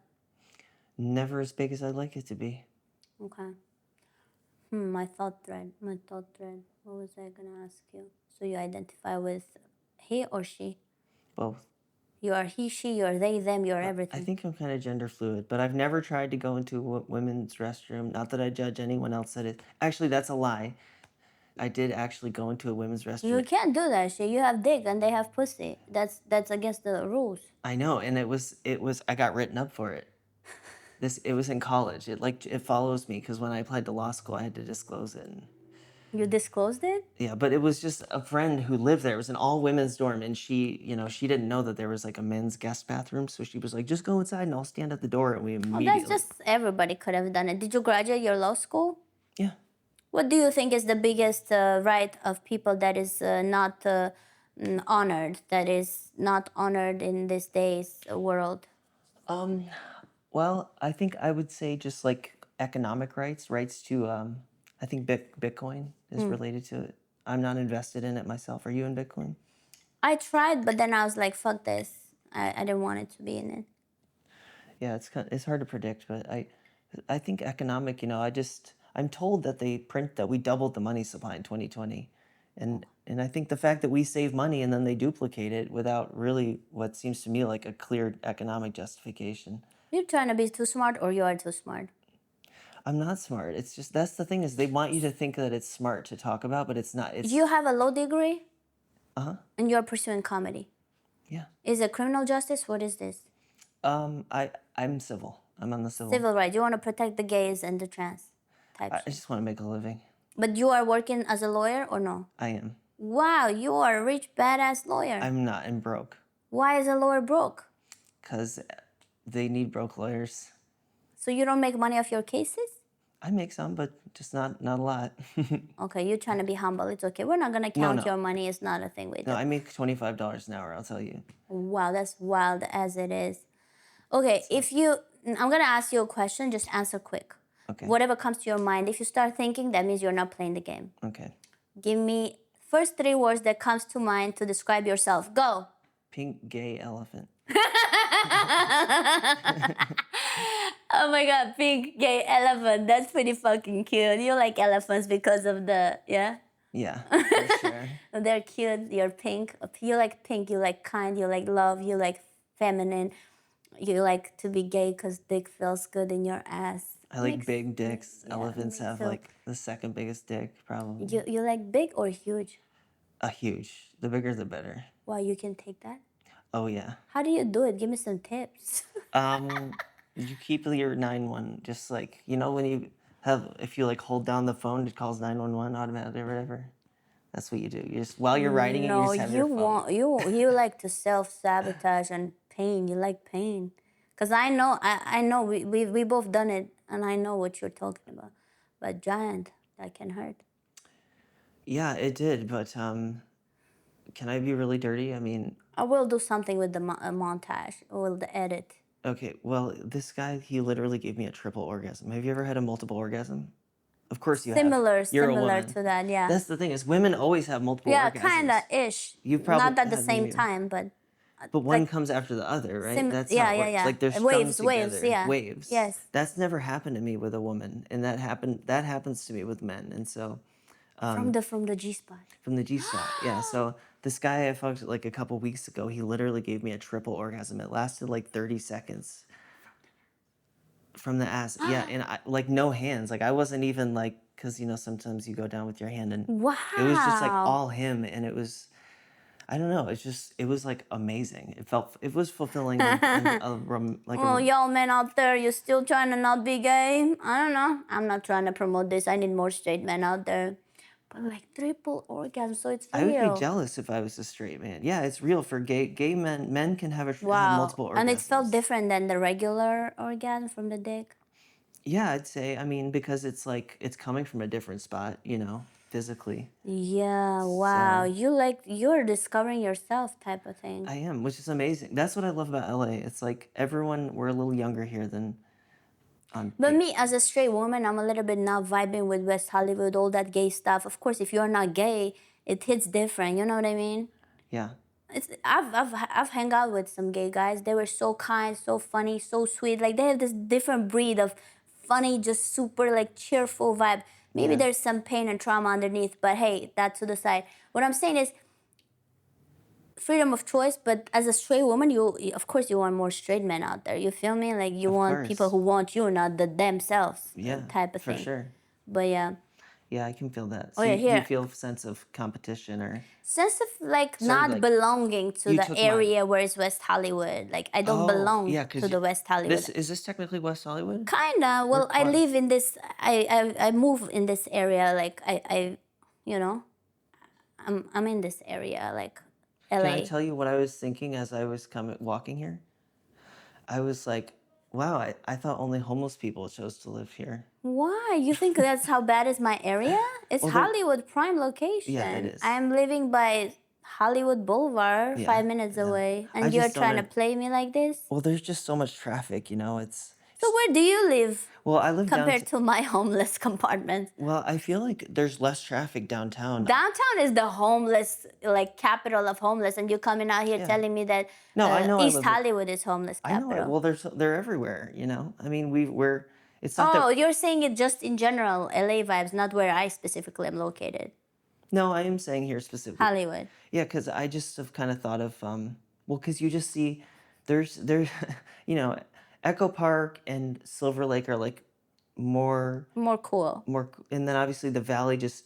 Never as big as I'd like it to be. Okay. My thought thread. What was I gonna ask you? So you identify with he or she? Both. You are he, she, you're they, them, you're everything. I think I'm kind of gender fluid, but I've never tried to go into a women's restroom. Not that I judge anyone else that it. Actually, that's a lie. I did actually go into a women's restroom. You can't do that shit. You have dick and they have pussy. That's against the rules. I know, and it was. I got written up for it. It was in college. It follows me because when I applied to law school, I had to disclose it. You disclosed it? Yeah, but it was just a friend who lived there. It was an all women's dorm, and she didn't know that there was like a men's guest bathroom. So she was like, "Just go inside, and I'll stand at the door." And we Oh, that's immediately, just everybody could have done it. Did you graduate your law school? yeah. What do you think is the biggest right of people that is not honored, that is not honored in this day's world? Um, well, I think I would say just like economic rights to I think Bitcoin is related to it. I'm not invested in it myself. Are you in Bitcoin? I tried, but then I was like, fuck this. I didn't want it to be in it. Yeah, it's hard to predict, but I think economic, I'm told that we doubled the money supply in 2020. And I think the fact that we save money and then they duplicate it without really what seems to me like a clear economic justification. You're trying to be too smart or you are too smart. I'm not smart. It's just that's the thing is they want you to think that it's smart to talk about, but it's not. It's You have a law degree uh-huh. and you're pursuing comedy. Yeah. Is it criminal justice? What is this? I'm civil. I'm on the civil. Civil rights. You want to protect the gays and the trans type I shit. just want to make a living. But you are working as a lawyer or no? I am. Wow, you are a rich, badass lawyer. I'm not. I'm broke. Why is a lawyer broke? Because they need broke lawyers. So you don't make money off your cases? I make some, but just not a lot. Okay, you're trying to be humble. It's okay. We're not gonna count no. your money. It's not a thing we do. No, I make $25 an hour. I'll tell you. Wow, that's wild as it is. Okay, I'm gonna ask you a question. Just answer quick. Okay. Whatever comes to your mind. If you start thinking, that means you're not playing the game. Okay. Give me first 3 words that comes to mind to describe yourself. Go. Pink gay elephant. Oh my god, pink gay elephant. That's pretty fucking cute. You like elephants because of the, yeah? Yeah, for sure. They're cute. You're pink. You like pink. You like kind. You like love. You like feminine. You like to be gay because dick feels good in your ass. I like big dicks. Yeah, Elephants me have too. like the second biggest dick, probably. You like big or huge? A huge. The bigger the better. Wow, you can take that? Oh yeah. How do you do it? Give me some tips. You keep your 911 just like when if you like hold down the phone, it calls 911 automatically or whatever. That's what you do. You just while you're writing it, you No, just have you your phone. want you like to self-sabotage and pain. You like pain. Cause I know we both done it and I know what you're talking about. But giant, that can hurt. Yeah, it did, but can I be really dirty? I mean, I will do something with the montage or the edit. okay, well, this guy, he literally gave me a triple orgasm. Have you ever had a multiple orgasm? Of course you have. Similar You're a similar woman. to that, yeah. That's the thing is women always have multiple Yeah, orgasms. kinda ish. You've probably Not at the had same maybe- time, but But one comes after the other, right? That's yeah, how it yeah, works. yeah. Like they're Waves, strung waves, together. yeah. Waves. Yes. That's never happened to me with a woman, and that happens to me with men, and so from the G spot. from the G spot, yeah. So this guy I fucked like a couple weeks ago, he literally gave me a triple orgasm. It lasted like 30 seconds. From the ass, yeah, and I like no hands. Like I wasn't even like, cause sometimes you go down with your hand, and Wow. it was just like all him, and it was. I don't know. It was like amazing. It was fulfilling. Oh, y'all men out there, you still trying to not be gay? I don't know. I'm not trying to promote this. I need more straight men out there. But like triple orgasm, so it's real. I would be jealous if I was a straight man. Yeah, it's real for gay men. Men can have have Wow. multiple orgasms. And it felt different than the regular orgasm from the dick? Yeah, I'd say. I mean, because it's like it's coming from a different spot, physically. Yeah, wow. You're discovering yourself type of thing. I am, which is amazing. That's what I love about LA. It's like we're a little younger here than on. But me, as a straight woman, I'm a little bit not vibing with West Hollywood, all that gay stuff. Of course, if you're not gay, it hits different. You know what I mean? Yeah. I've hung out with some gay guys. They were so kind, so funny, so sweet. Like they have this different breed of funny, just super like cheerful vibe. Maybe there's some pain and trauma underneath, but hey, that to the side. What I'm saying is freedom of choice, but as a straight woman, of course you want more straight men out there. You feel me? Like you want people who want you, not themselves. Yeah. Type of for thing. sure. But yeah. Yeah, I can feel that. Oh, So yeah, do you here. feel a sense of competition or? Sense of like Sort of not like belonging to you the took area where it's West Hollywood. Like I don't belong yeah, 'cause to the West Hollywood. Is this technically West Hollywood? Kinda. Well, I quite- live in this. I move in this area. Like I you know, I'm in this area, like Can I LA. tell you what I was thinking as I was walking here? I was like, wow, I thought only homeless people chose to live here. Why? You think that's how bad is my area? It's Well, Hollywood prime yeah, it location. is. I'm living by Hollywood Boulevard, Yeah, 5 minutes I know. away, I and you're just don't trying to know. play me like this? Well, there's just so much traffic, you know. So where do you live Well, I live compared to my homeless compartment? Well, I feel like there's less traffic downtown. Downtown is the homeless, like capital of homeless, and you're coming out here Yeah. telling me that No, I know I East live in. Hollywood is homeless I know it. capital. Well, they're everywhere, you know. I mean, we're. It's not Oh, that. you're saying it just in general, LA vibes, not where I specifically am located. No, I am saying here specifically. Hollywood. Yeah, because I just have kind of thought of well, because you just see there's you know, Echo Park and Silver Lake are like more More cool. and then obviously the valley just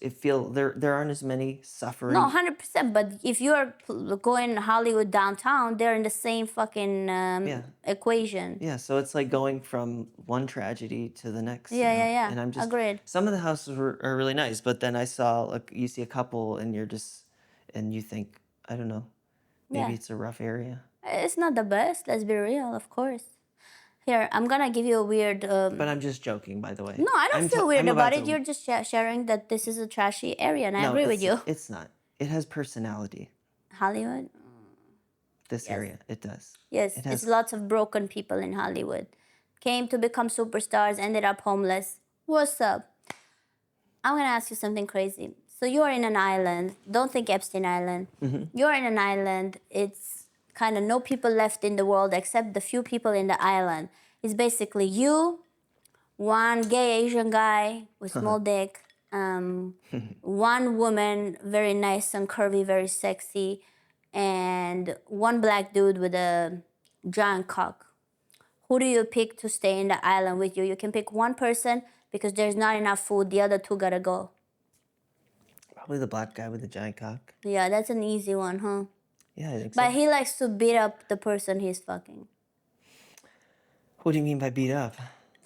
there aren't as many suffering. No, 100%. But if you're going Hollywood downtown, they're in the same fucking Yeah. equation. Yeah, so it's like going from one tragedy to the next, you Yeah, know. yeah, yeah. And I'm just Agreed. some of the houses are really nice, but then I saw like you see a couple and you're just and you think, I don't know, maybe Yeah. it's a rough area. It's not the best, let's be real, of course. Here, I'm gonna give you a weird. But I'm just joking, by the way. No, I don't feel weird I'm about about it. to. You're just sharing that this is a trashy area, and I No, agree with you. it's not. It has personality. Hollywood? This Yes. area, it does. Yes, It it's has. lots of broken people in Hollywood. Came to become superstars, ended up homeless. What's up? I'm gonna ask you something crazy. So you are in an island. Don't think Epstein Island. You're in an island. It's kind of no people left in the world except the few people in the island. It's basically you, one gay Asian guy with small dick, one woman, very nice and curvy, very sexy, and one black dude with a giant cock. Who do you pick to stay in the island with you? You can pick one person because there's not enough food. The other two gotta go. Probably the black guy with the giant cock. Yeah, that's an easy one, huh? Yeah, I think But so. he likes to beat up the person he's fucking. What do you mean by beat up?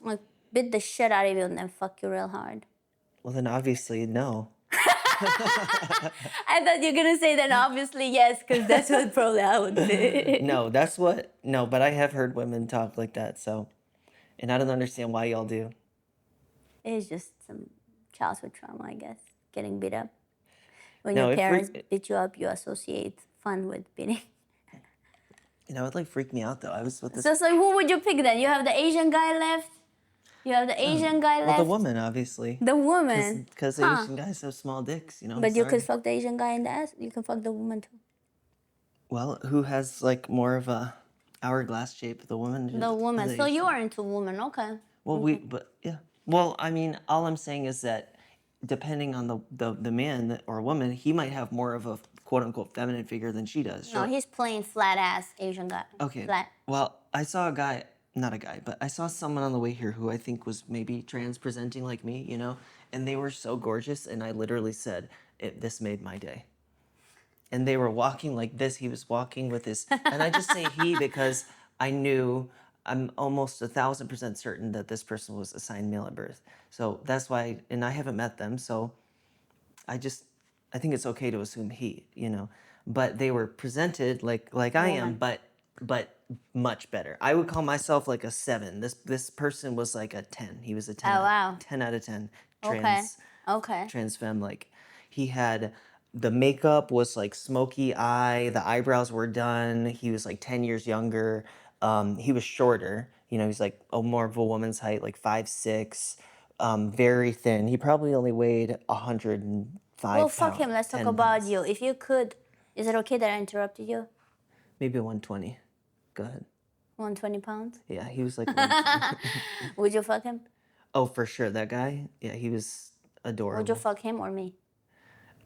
Like, beat the shit out of you and then fuck you real hard. Well, then obviously no. I thought you were gonna say that obviously yes, because that's what probably I would say. No, but I have heard women talk like that, so, and I don't understand why y'all do. It's just some childhood trauma, I guess. Getting beat up. When No, your it parents freak- beat you up, you associate fun with beating. You know, it like freaked me out though. I was with this. So who would you pick then? You have the Asian guy left? You have the Asian guy Well, left? the woman, obviously. The woman. Because Asian guys have small dicks, you know. But I'm you could sorry. fuck the Asian guy in the ass. You can fuck the woman too. Well, who has like more of a hourglass shape? The woman. The or woman. the So Asian? you are into women, okay. Well, but yeah. Well, I mean, all I'm saying is that depending on the man or woman, he might have more of a quote unquote feminine figure than she does. No, he's plain flat ass Asian guy. Okay. Flat. Well, I saw a guy, not a guy, but I saw someone on the way here who I think was maybe trans presenting like me, you know, and they were so gorgeous, and I literally said, "This made my day." And they were walking like this. He was walking with his, and I just say he because I knew I'm almost 1,000% certain that this person was assigned male at birth. So that's why, and I haven't met them, so I think it's okay to assume he, you know. But they were presented like I am, but much better. I would call myself like a 7. This person was like a 10. He was a 10. Oh, wow. 10 out of 10. Okay. Trans femme. Like he had the makeup was like smoky eye. The eyebrows were done. He was like 10 years younger. He was shorter. You know, he's like more of a woman's height, like 5'6". Very thin. He probably only weighed 105 Well, fuck him. Let's talk 10 about pounds. you. If you could, is it okay that I interrupted you? Maybe 120. Go ahead. 120 pounds? Yeah, he was like 120. Would you fuck him? Oh, for sure. That guy, yeah, he was Would adorable. you fuck him or me?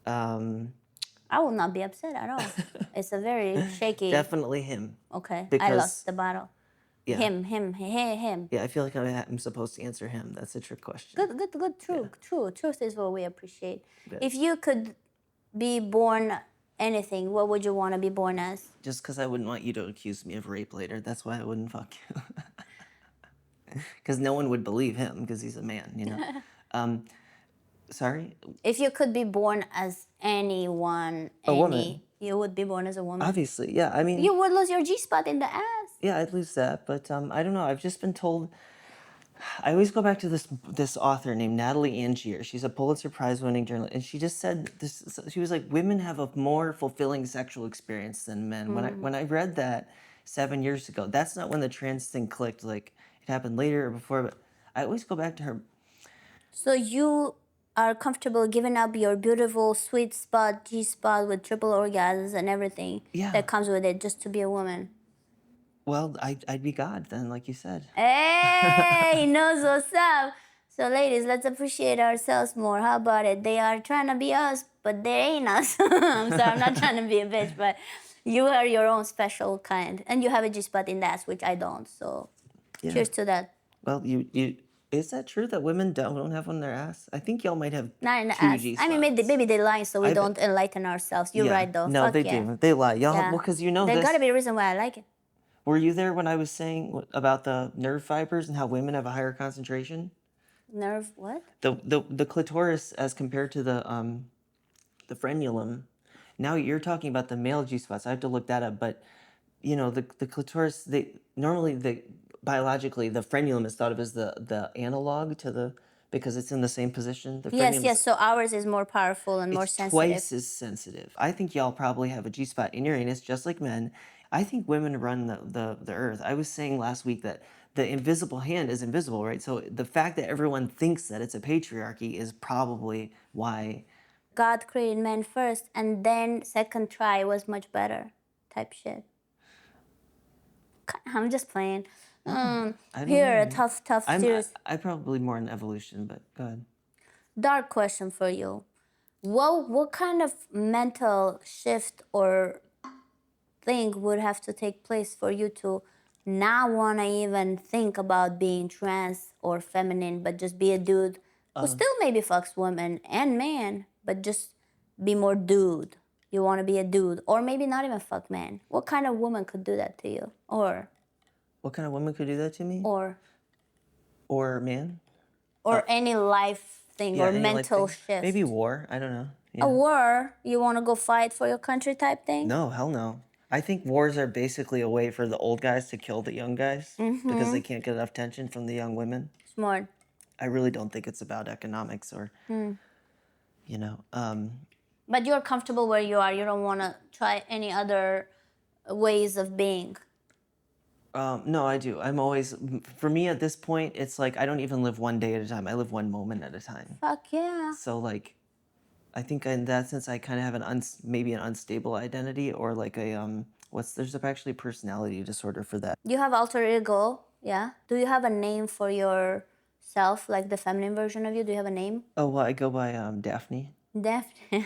I will not be upset at all. It's a very shaky. Definitely him. Okay, I because- lost the battle. Yeah. Him. Yeah, I feel like I'm supposed to answer him. That's a trick question. Good. True. Truth is what we appreciate. Yeah. If you could be born anything, what would you want to be born as? Just because I wouldn't want you to accuse me of rape later. That's why I wouldn't fuck you. Because no one would believe him because he's a man, you know. Sorry, If you could be born as anyone, a woman. you would be born as a woman. Obviously, yeah. I mean, You would lose your G spot in the ass. yeah, I'd lose that, but I don't know. I've just been told. I always go back to this author named Natalie Angier. She's a Pulitzer Prize winning journalist, and she just said this. She was like, "Women have a more fulfilling sexual experience than men." When I read that 7 years ago, that's not when the trans thing clicked. Like it happened later or before, but I always go back to her. So you are comfortable giving up your beautiful sweet spot, G spot with triple orgasms and everything Yeah. that comes with it just to be a woman. Well, I'd be God then, like you said. Hey, he knows what's up. So ladies, let's appreciate ourselves more. How about it? They are trying to be us, but they ain't us. I'm sorry, I'm not trying to be a bitch, but you are your own special kind. And you have a G spot in the ass, which I don't. So Yeah. cheers to that. Well, you is that true that women don't have one in their ass? I think y'all might have Not in the two ass. G I mean, spots. maybe they lie so we I bet- don't enlighten ourselves. You're Yeah. right, though. No, Fuck they yeah. do. They lie. Y'all, Yeah. well, because you know There this. gotta be a reason why I like it. Were you there when I was saying about the nerve fibers and how women have a higher concentration? Nerve what? The clitoris as compared to the frenulum. Now you're talking about the male G spots. I have to look that up, but you know the clitoris. They normally biologically the frenulum is thought of as the analog to the because it's in the same position. The Yes, frenulum yes. So ours is more powerful and more it's sensitive. twice as sensitive. I think y'all probably have a G spot in your anus just like men. I think women run the earth. I was saying last week that the invisible hand is invisible, right? So the fact that everyone thinks that it's a patriarchy is probably why. God created men first, and then second try was much better, type shit. I'm just playing. I don't Here, know. a tough, I'm serious, I probably more in evolution, but go ahead. dark question for you. What kind of mental shift or thing would have to take place for you to not want to even think about being trans or feminine, but just be a dude who still maybe fucks women and man, but just be more dude? You want to be a dude, or maybe not even fuck man. What kind of woman could do that to you, What kind of woman could do that to me? or Man? any life thing Yeah, or any like mental thing. shift? Maybe war. I don't know. A Yeah. war, you want to go fight for your country type thing? No, hell no. I think wars are basically a way for the old guys to kill the young guys because they can't get enough attention from the young women. Smart. I really don't think it's about economics or, you know, But you're comfortable where you are. You don't want to try any other ways of being. no, I do. I'm always, for me at this point, it's like I don't even live one day at a time. I live one moment at a time. Fuck yeah. So like, I think in that sense, I kind of have maybe an unstable identity or like there's actually a personality disorder for that. You have alter ego, yeah? Do you have a name for yourself, like the feminine version of you? Do you have a name? Oh, well, I go by Daphne Daphne.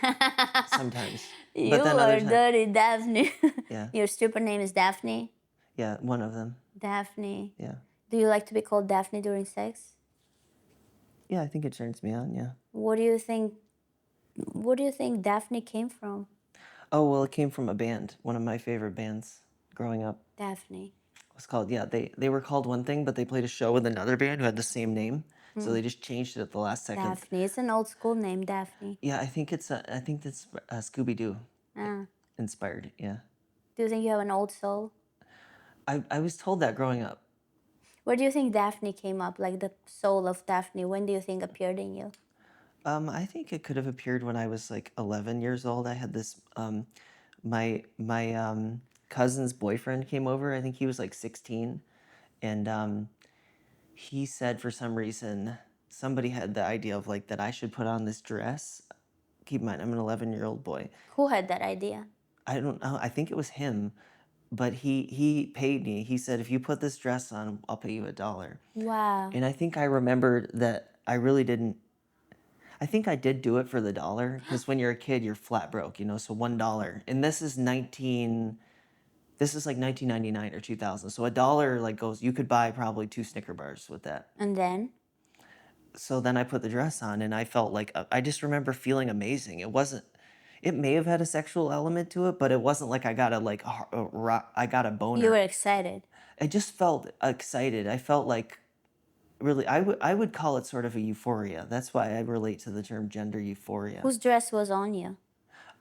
sometimes. You But then are other times, dirty, Daphne. yeah, Your stripper name is Daphne? yeah, one of them. Daphne. Yeah. Do you like to be called Daphne during sex? Yeah, I think it turns me on, yeah. What do you think? What do you think Daphne came from? Oh, well, it came from a band, one of my favorite bands growing up. Daphne. It was called, yeah, they were called one thing, but they played a show with another band who had the same name. So they just changed it at the last second. Daphne. It's an old school name, Daphne. Yeah, I think that's Scooby-Doo Ah. inspired, yeah. Do you think you have an old soul? I was told that growing up. Where do you think Daphne came up? Like the soul of Daphne, when do you think appeared in you? I think it could have appeared when I was like 11 years old. I had this, my cousin's boyfriend came over. I think he was like 16. And he said for some reason, somebody had the idea of like that I should put on this dress. Keep in mind, I'm an 11-year-old boy. Who had that idea? I don't know. I think it was him, but he paid me. He said, if you put this dress on, I'll pay you $1. Wow. And I think I remembered that I really didn't. I think I did do it for the dollar because when you're a kid, you're flat broke, you know. So $1, and this is like 1999 or 2000. So $1 like goes. You could buy probably 2 Snicker bars with that. And then? So then I put the dress on, and I felt like I just remember feeling amazing. It wasn't. It may have had a sexual element to it, but it wasn't like I got I got a boner. You were excited. I just felt excited. I felt like really, I would call it sort of a euphoria. That's why I relate to the term gender euphoria. Whose dress was on you?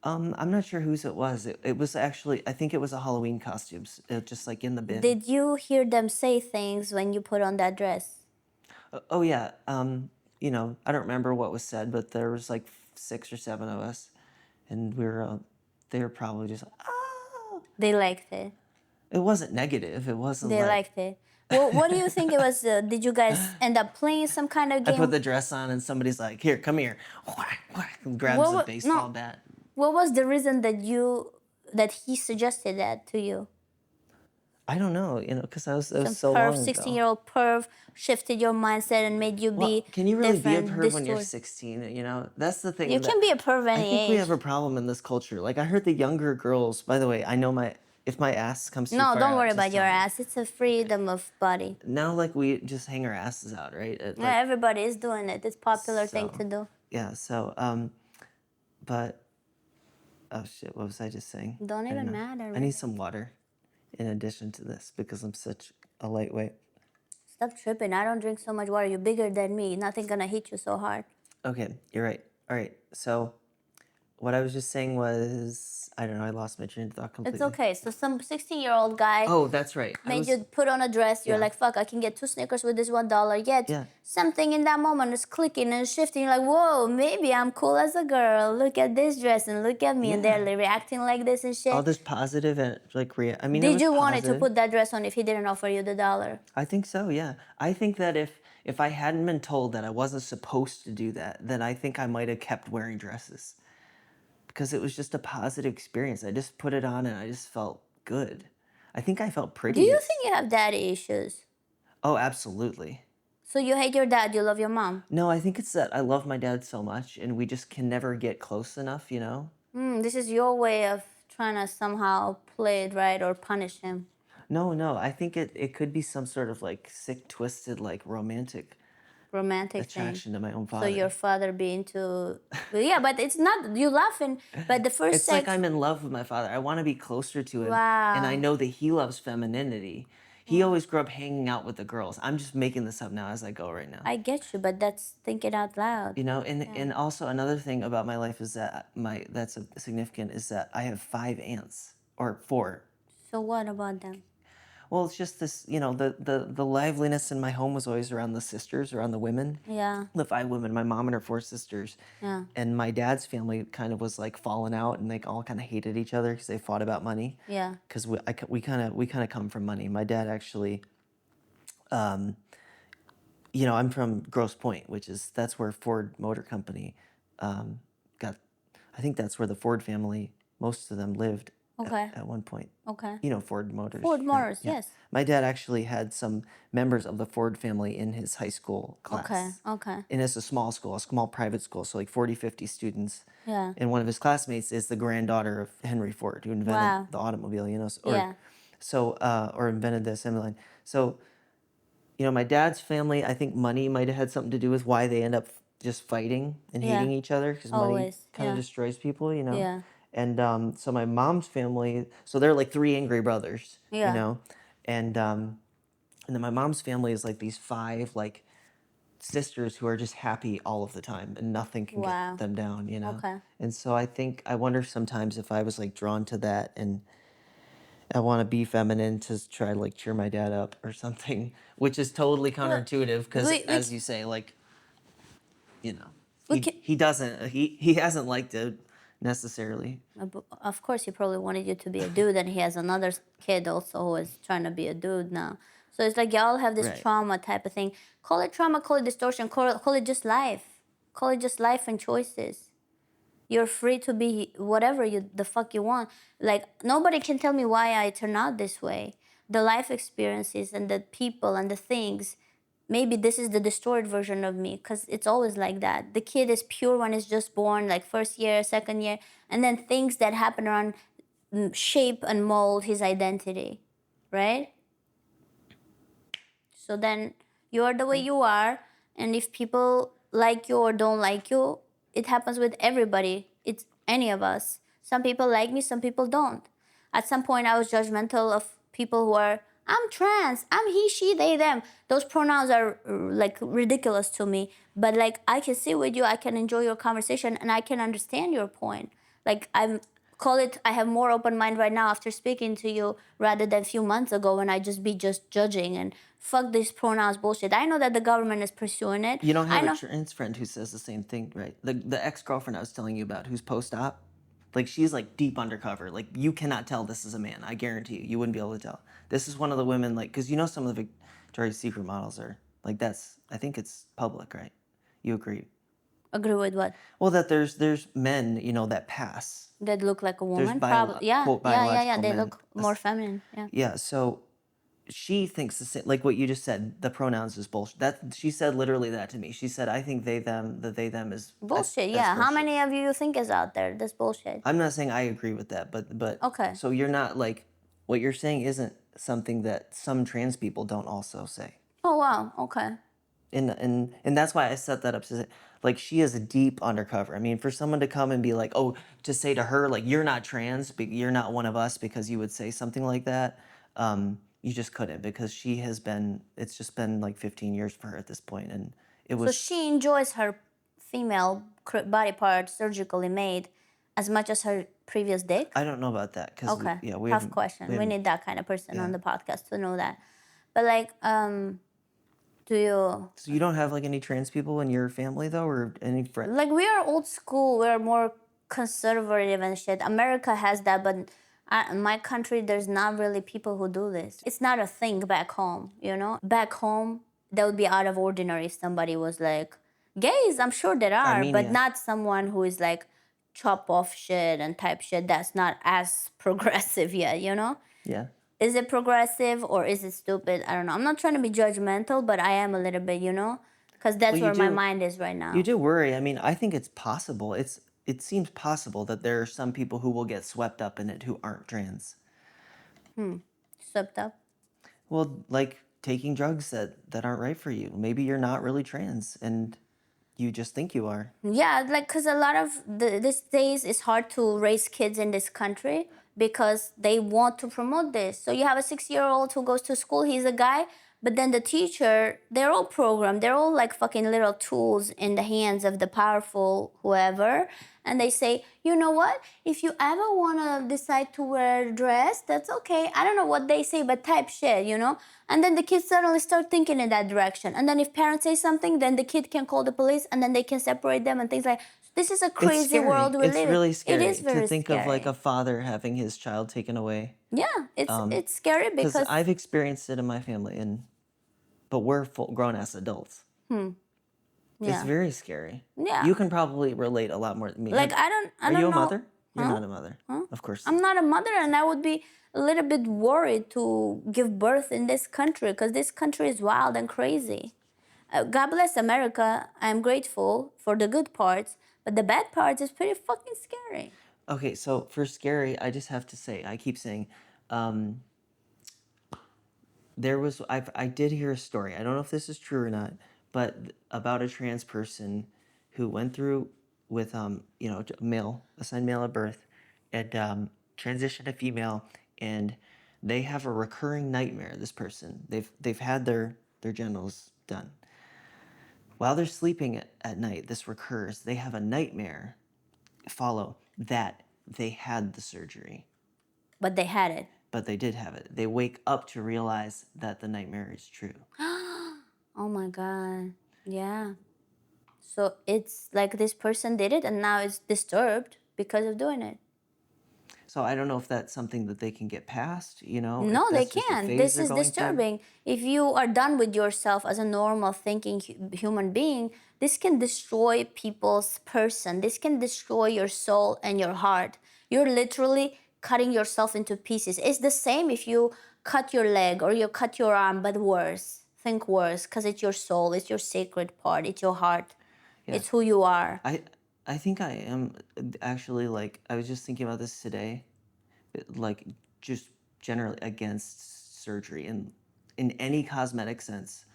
I'm not sure whose it was. It was actually, I think it was a Halloween costumes, just like in the bin. Did you hear them say things when you put on that dress? Oh yeah. I don't remember what was said, but there was like 6 or 7 of us, and they were probably just, oh. They liked it. It wasn't negative. It wasn't They like liked it. Well, what do you think it was? Did you guys end up playing some kind of I put game? the dress on and somebody's like, "Here, come here," whack, whack, and grabs What the wa- baseball no. bat. What was the reason that he suggested that to you? I don't know, because it was Some so perv, long ago. 16-year-old perv shifted your mindset and made you Well, be can you really be a different, perv when you're distort. 16? That's the You thing can that be a perv I any think we age. have a problem in this culture. Like I heard the younger girls. By the way, I know if my ass comes too No, far don't out, worry just about your tell me. ass. It's a freedom of body. Now, like we just hang our asses out, right? Yeah, everybody is doing it. It's a popular thing So to do. yeah. So but oh shit, what was I just saying? Don't I don't even know. matter, I man. need some water in addition to this because I'm such a lightweight. Stop tripping. I don't drink so much water. You're bigger than me. Nothing gonna hit you so hard. Okay, you're right. All right. So what I was just saying was, I don't know, I lost my train of thought It's completely. okay. So some 16-year-old guy Oh, that's right. made you put on a dress. You're Yeah. like, fuck, I can get 2 Snickers with this $1. Yet Yeah. something in that moment is clicking and shifting. You're like, whoa, maybe I'm cool as a girl. Look at this dress and look at me. And they're Yeah. like, reacting like this and All shit. this positive and like I mean, it Did was you want it to positive. put that dress on if he didn't offer you the $1? I think so, yeah. I think that if I hadn't been told that I wasn't supposed to do that, then I think I might have kept wearing dresses because it was just a positive experience. I just put it on and I just felt good. I think I felt Do you prettiest. think you have daddy issues? Oh, absolutely. So you hate your dad, you love your mom. No, I think it's that I love my dad so much and we just can never get close enough, you know? This is your way of trying to somehow play it right or punish him. No, no, I think it could be some sort of like sick, twisted, like romantic Romantic thing. attraction to my own So father. your father being too, yeah, but it's not you laughing. But the first It's like sex, I'm in love with my father. I want to be closer to him. And I wow. know that he loves femininity. He always grew up hanging out with the girls. I'm just making this up now as I go right now. I get you, but that's thinking out loud. And also another thing about my life is that that's significant is that I have 5 aunts or 4. So what about them? Well, it's just this, the liveliness in my home was always around the sisters, around the women. Yeah, The 5 women, my mom and her 4 sisters. yeah, And my dad's family kind of was like falling out and they all kind of hated each other because they fought about money. yeah. Because we kind of come from money. My dad actually, I'm from Grosse Pointe, that's where Ford Motor Company got. I think that's where the Ford family, most of them lived Okay, at one point. okay. You know Ford Motors. Ford right? Motors, Yeah. yes. My dad actually had some members of the Ford family in his high school class. Okay, okay. And it's a small school, a small private school, so like 40, 50 students. Yeah, And one of his classmates is the granddaughter of Henry Ford, who invented wow. the automobile, Yeah, or invented the assembly line. So, my dad's family, I think money might have had something to do with why they end up just fighting and yeah. hating each other because money Always, kind of yeah, destroys people. yeah, And so my mom's family, so they're like 3 angry brothers, yeah. and then my mom's family is like these 5 like sisters who are just happy all of the time and nothing can Wow. get them down. Okay. And so I wonder sometimes if I was like drawn to that and I want to be feminine to try to like cheer my dad up or something, which is totally Well, counterintuitive because we as you say, like, you know, we can. he hasn't liked it necessarily. Of course, he probably wanted you to be a dude, and he has another kid also who is trying to be a dude now. So it's like y'all have this Right. trauma type of thing. Call it trauma, call it distortion, call it just life. Call it just life and choices. You're free to be whatever the fuck you want. Like nobody can tell me why I turn out this way. The life experiences and the people and the things. Maybe this is the distorted version of me because it's always like that. The kid is pure when it's just born, like first year, second year, and then things that happen around shape and mold his identity, right? So then you are the way you are, and if people like you or don't like you, it happens with everybody. It's any of us. Some people like me, some people don't. At some point, I was judgmental of people who are I'm trans. I'm he, she, they, them. Those pronouns are like ridiculous to me. But like I can sit with you, I can enjoy your conversation, and I can understand your point. Like I'm call it. I have more open mind right now after speaking to you rather than a few months ago when I just judging and fuck this pronouns bullshit. I know that the government is pursuing it. You don't I have a know. trans friend who says the same thing, right? The ex girlfriend I was telling you about, who's post op, like she's like deep undercover. Like you cannot tell this is a man. I guarantee you, you wouldn't be able to tell. This is one of the women, like, because you know some of the Victoria's Secret models are like that's. I think it's public, right? You agree? Agree with what? Well, that there's men, you know, that pass. That look like a There's woman? Probably. Yeah, quote yeah, yeah, yeah. biological They men. look more feminine. Yeah. Yeah, so she thinks the same, like what you just said. The pronouns is bullshit. That she said literally that to me. She said, "I think they them. The they them is Bullshit. that's Yeah. How bullshit." many of you think is out there? That's bullshit. I'm not saying I agree with that, but Okay. so you're not like what you're saying isn't something that some trans people don't also say. Oh wow. Okay. And that's why I set that up to say, like she is a deep undercover. I mean, for someone to come and be like, oh, to say to her like you're not trans, you're not one of us because you would say something like that, you just couldn't because she has been. It's just been like 15 years for her at this point, and it So was. she enjoys her female body part surgically made as much as her previous dick? I don't know about that because Okay. we Tough haven't. question. We haven't- need that kind of person on Yeah. the podcast to know that. But like, do you So you don't have like any trans people in your family though, or any friends? like we are old school, we're more conservative and shit. America has that, but in my country there's not really people who do this. It's not a thing back home, you know. Back home that would be out of ordinary if somebody was like gays. I'm sure there are, but Armenia. not someone who is like chop off shit and type shit. That's not as progressive yet, you know. Yeah. Is it progressive or is it stupid? I don't know. I'm not trying to be judgmental, but I am a little bit, you know, because that's Well, you where my do. mind is right now. You do worry. I mean, I think it's possible. It seems possible that there are some people who will get swept up in it who aren't trans. Swept up. Well, like taking drugs that aren't right for you. Maybe you're not really trans and you just think you are. Yeah, like because a lot of these days it's hard to raise kids in this country because they want to promote this. So you have a 6-year-old who goes to school, he's a guy, but then the teacher, they're all programmed, they're all like fucking little tools in the hands of the powerful whoever. And they say, you know what? If you ever want to decide to wear a dress, that's okay. I don't know what they say, but type shit, you know? And then the kids suddenly start thinking in that direction. And then if parents say something, then the kid can call the police and then they can separate them and things like this is a It's crazy scary. world we It's live in. really scary It is very to think scary. of like a father having his child taken away. Yeah, it's scary Because because I've experienced it in my family, but we're full grown ass adults. It's yeah. very scary. Yeah. You can probably relate a lot more than me. Like I Are don't you a know. mother? You're not a mother. Of course. I'm not a mother, and I would be a little bit worried to give birth in this country because this country is wild and crazy. God bless America. I'm grateful for the good parts, but the bad parts is pretty fucking scary. Okay, so for scary, I just have to say, I keep saying, I did hear a story. I don't know if this is true or not, but about a trans person who went through with assigned male at birth, and transitioned to female, and they have a recurring nightmare. This person, they've had their genitals done. While they're sleeping at night, this recurs. They have a nightmare follow that they had the surgery, But they had it. but they did have it. They wake up to realize that the nightmare is true. Oh my God. Yeah. So it's like this person did it and now it's disturbed because of doing it. So I don't know if that's something that they can get past, you know? No, if they that's just a can't. phase This they're is going through. disturbing. If you are done with yourself as a normal thinking human being, this can destroy people's person. This can destroy your soul and your heart. You're literally cutting yourself into pieces. It's the same if you cut your leg or you cut your arm, but worse. Think worse, because it's your soul, it's your sacred part, it's your heart, it's who you are. I think I am actually like I was just thinking about this today, like just generally against surgery in any cosmetic sense.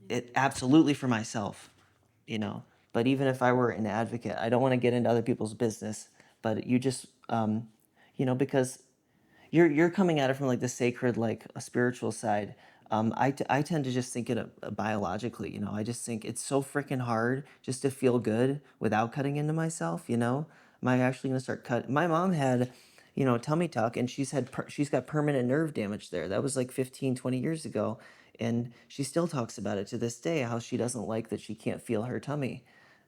It absolutely for myself, you know. But even if I were an advocate, I don't want to get into other people's business. But you just, because you're coming at it from like the sacred, like a spiritual side. I tend to just think it biologically. I just think it's so freaking hard just to feel good without cutting into myself. Am I actually gonna start cut? My mom had, tummy tuck, and she's got permanent nerve damage there. That was like 15, 20 years ago, and she still talks about it to this day. How she doesn't like that she can't feel her tummy,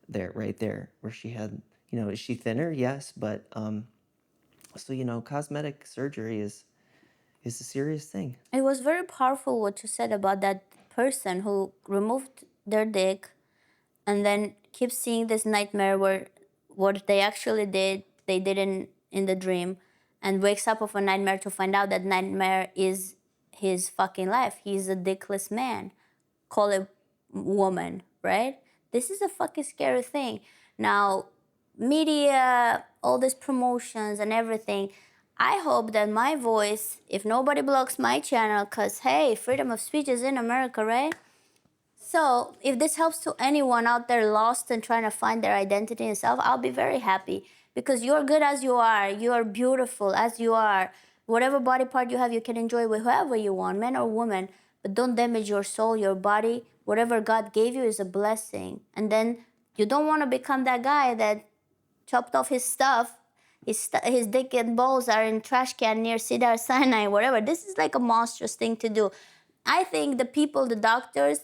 there, right there, where she had. Is she thinner? Yes, but so cosmetic surgery is a serious thing. It was very powerful what you said about that person who removed their dick and then keeps seeing this nightmare where what they actually did, they didn't in the dream, and wakes up of a nightmare to find out that nightmare is his fucking life. He's a dickless man. Call it woman, right? This is a fucking scary thing. Now, media, all these promotions and everything. I hope that my voice, if nobody blocks my channel, because hey, freedom of speech is in America, right? So, if this helps to anyone out there lost and trying to find their identity and self, I'll be very happy because you're good as you are. You are beautiful as you are. Whatever body part you have, you can enjoy with whoever you want, man or woman. But don't damage your soul, your body. Whatever God gave you is a blessing. And then you don't want to become that guy that chopped off his stuff. His dick and balls are in trash can near Cedar Sinai, whatever. This is like a monstrous thing to do. I think the people, the doctors,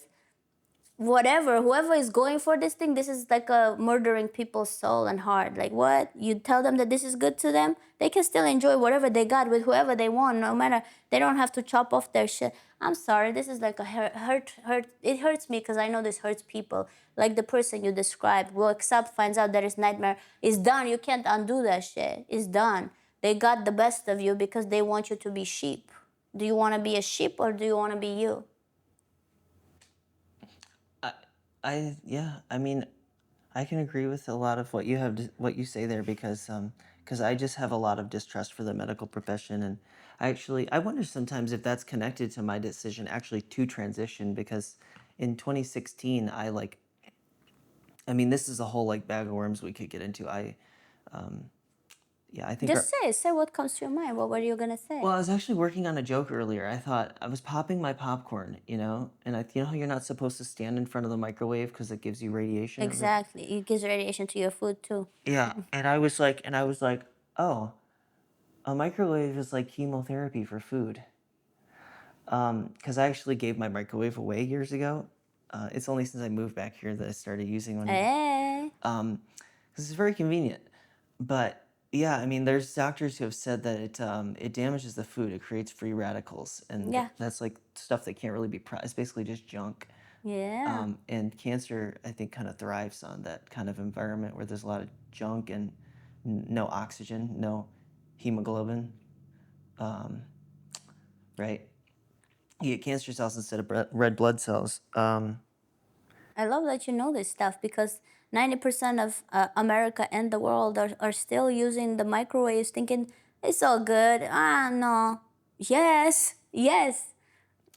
whatever, whoever is going for this thing, this is like a murdering people's soul and heart. Like what? You tell them that this is good to them, they can still enjoy whatever they got with whoever they want, no matter, they don't have to chop off their shit. I'm sorry, this is like a hurt. It hurts me because I know this hurts people. Like the person you described, wakes up, finds out that his nightmare is done. You can't undo that shit. It's done. They got the best of you because they want you to be sheep. Do you want to be a sheep or do you want to be you? Yeah, I mean, I can agree with a lot of what you say there because I just have a lot of distrust for the medical profession, and I wonder sometimes if that's connected to my decision actually to transition, because in 2016 I mean, this is a whole like bag of worms we could get into. Yeah, I think Just say what comes to your mind. What were you gonna say? well, I was actually working on a joke earlier. I thought I was popping my popcorn, and you know how you're not supposed to stand in front of the microwave because it gives you radiation. Exactly. It gives radiation to your food too. Yeah, and I was like, oh, a microwave is like chemotherapy for food. Because I actually gave my microwave away years ago. It's only since I moved back here that I started using one. Hey. Because it's very convenient. But yeah, I mean, there's doctors who have said that it damages the food. It creates free radicals, and Yeah. that's like stuff that can't really be. It's basically just junk. Yeah. And cancer, I think, kind of thrives on that kind of environment where there's a lot of junk and no oxygen, no hemoglobin, right? You get cancer cells instead of red blood cells. I love that you know this stuff because 90% of America and the world are still using the microwaves thinking it's all good. Ah, no. Yes. Yes.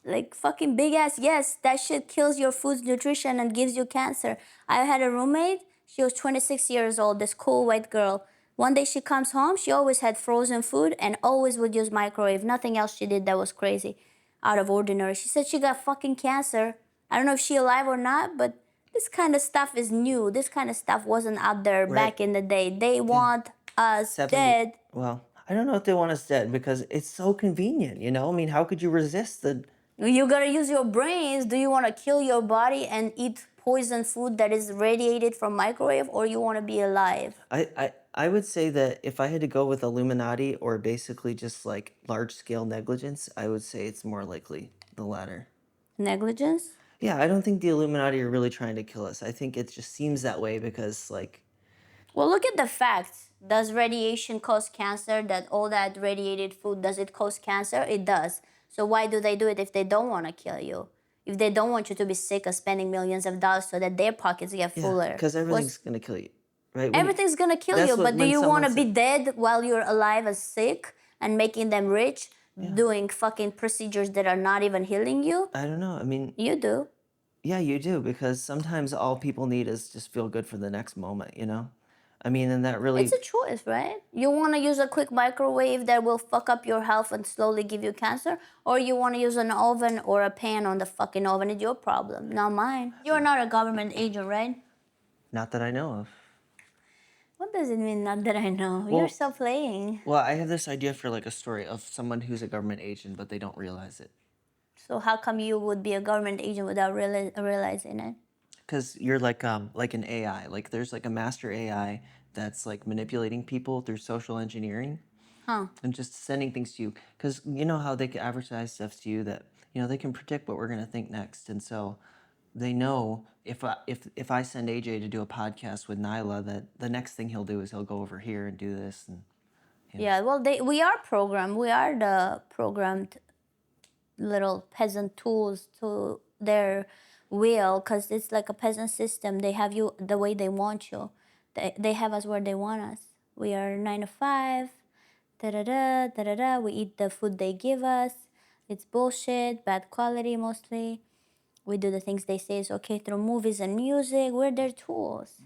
Like fucking big ass yes, that shit kills your food's nutrition and gives you cancer. I had a roommate, she was 26 years old, this cool white girl. One day she comes home, she always had frozen food and always would use microwave. Nothing else she did that was crazy, out of ordinary. She said she got fucking cancer. I don't know if she alive or not, but this kind of stuff is new. This kind of stuff wasn't out there back in the day. They want us 70 dead. Well, I don't know if they want us dead because it's so convenient, I mean, how could you resist the You gotta use your brains. Do you want to kill your body and eat poison food that is radiated from microwave, or you want to be alive? I would say that if I had to go with Illuminati or basically just like large scale negligence, I would say it's more likely the latter. Negligence? Yeah, I don't think the Illuminati are really trying to kill us. I think it just seems that way because Well, look at the facts. Does radiation cause cancer? That all that radiated food, does it cause cancer? It does. So why do they do it if they don't want to kill you? If they don't want you to be sick of spending millions of dollars so that their pockets get fuller? because everything's gonna kill you, right? Everything's gonna kill that's you, what but do when you want to someone be dead while you're alive and sick and making them rich, doing fucking procedures that are not even healing you? I don't know. I mean, You do. yeah, you do, because sometimes all people need is just feel good for the next moment, I mean, and that really, It's a choice, right? You want to use a quick microwave that will fuck up your health and slowly give you cancer, or you want to use an oven or a pan on the fucking oven. It's your problem, not mine. You're not a government agent, right? not that I know of. What does it mean, not that I know? You're Well, still playing. well, I have this idea for like a story of someone who's a government agent, but they don't realize it. So how come you would be a government agent without realizing it? Because you're like an AI. Like there's like a master AI that's like manipulating people through social engineering Huh. and just sending things to you. Because you know how they can advertise stuff to you that they can predict what we're gonna think next, and so they know if I send AJ to do a podcast with Naila, that the next thing he'll do is he'll go over here and do this, and Yeah, well, we are programmed. We are the programmed little peasant tools to their will, because it's like a peasant system. They have you the way they want you. They have us where they want us. We are 9 to 5, da da da da da da. We eat the food they give us. It's bullshit, bad quality mostly. We do the things they say is okay through movies and music. We're their tools.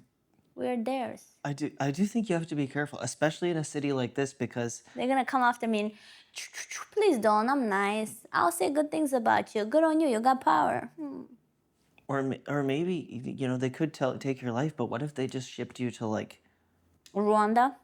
We're theirs. I do think you have to be careful, especially in a city like this, because They're gonna come after me and please don't. I'm nice. I'll say good things about you. Good on you. You got power. or maybe they could take your life, but what if they just shipped you to like Rwanda.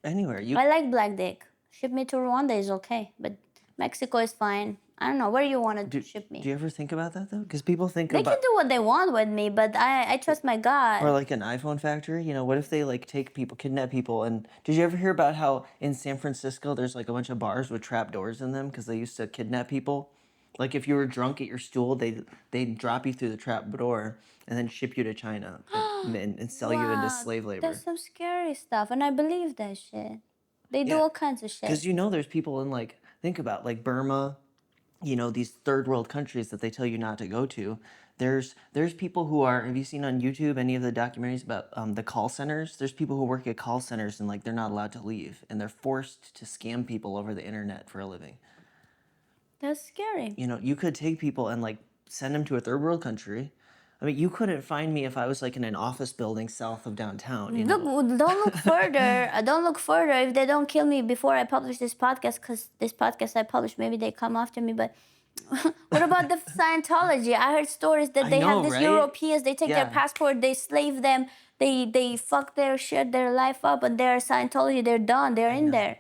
anywhere? I like black dick. Ship me to Rwanda is okay, but Mexico is fine. I don't know where you want to ship me. Do you ever think about that though? Because people think They can about, do what they want with me, but I trust my or God. like an iPhone factory. What if they like take people, kidnap people? And did you ever hear about how in San Francisco there's like a bunch of bars with trap doors in them because they used to kidnap people? Like if you were drunk at your stool, they'd drop you through the trap door and then ship you to China and sell you into Wow, slave labor. that's some scary stuff, and I believe that shit. They do all kinds of Because shit. there's people in like, think about like Burma, these third world countries that they tell you not to go to. There's people who are, have you seen on YouTube any of the documentaries about the call centers? There's people who work at call centers and like they're not allowed to leave and they're forced to scam people over the internet for a living. That's scary. You could take people and like send them to a third world country. I mean, you couldn't find me if I was like in an office building south of downtown. Look, don't look further. Don't look further. If they don't kill me before I publish this podcast, because this podcast I publish, maybe they come after me. But what about the Scientology? I heard stories that I they have know, these right? Europeans. They take their Yeah. passport, they slave them, they fuck their shit, their life up, and they're Scientology. They're done. They're in there.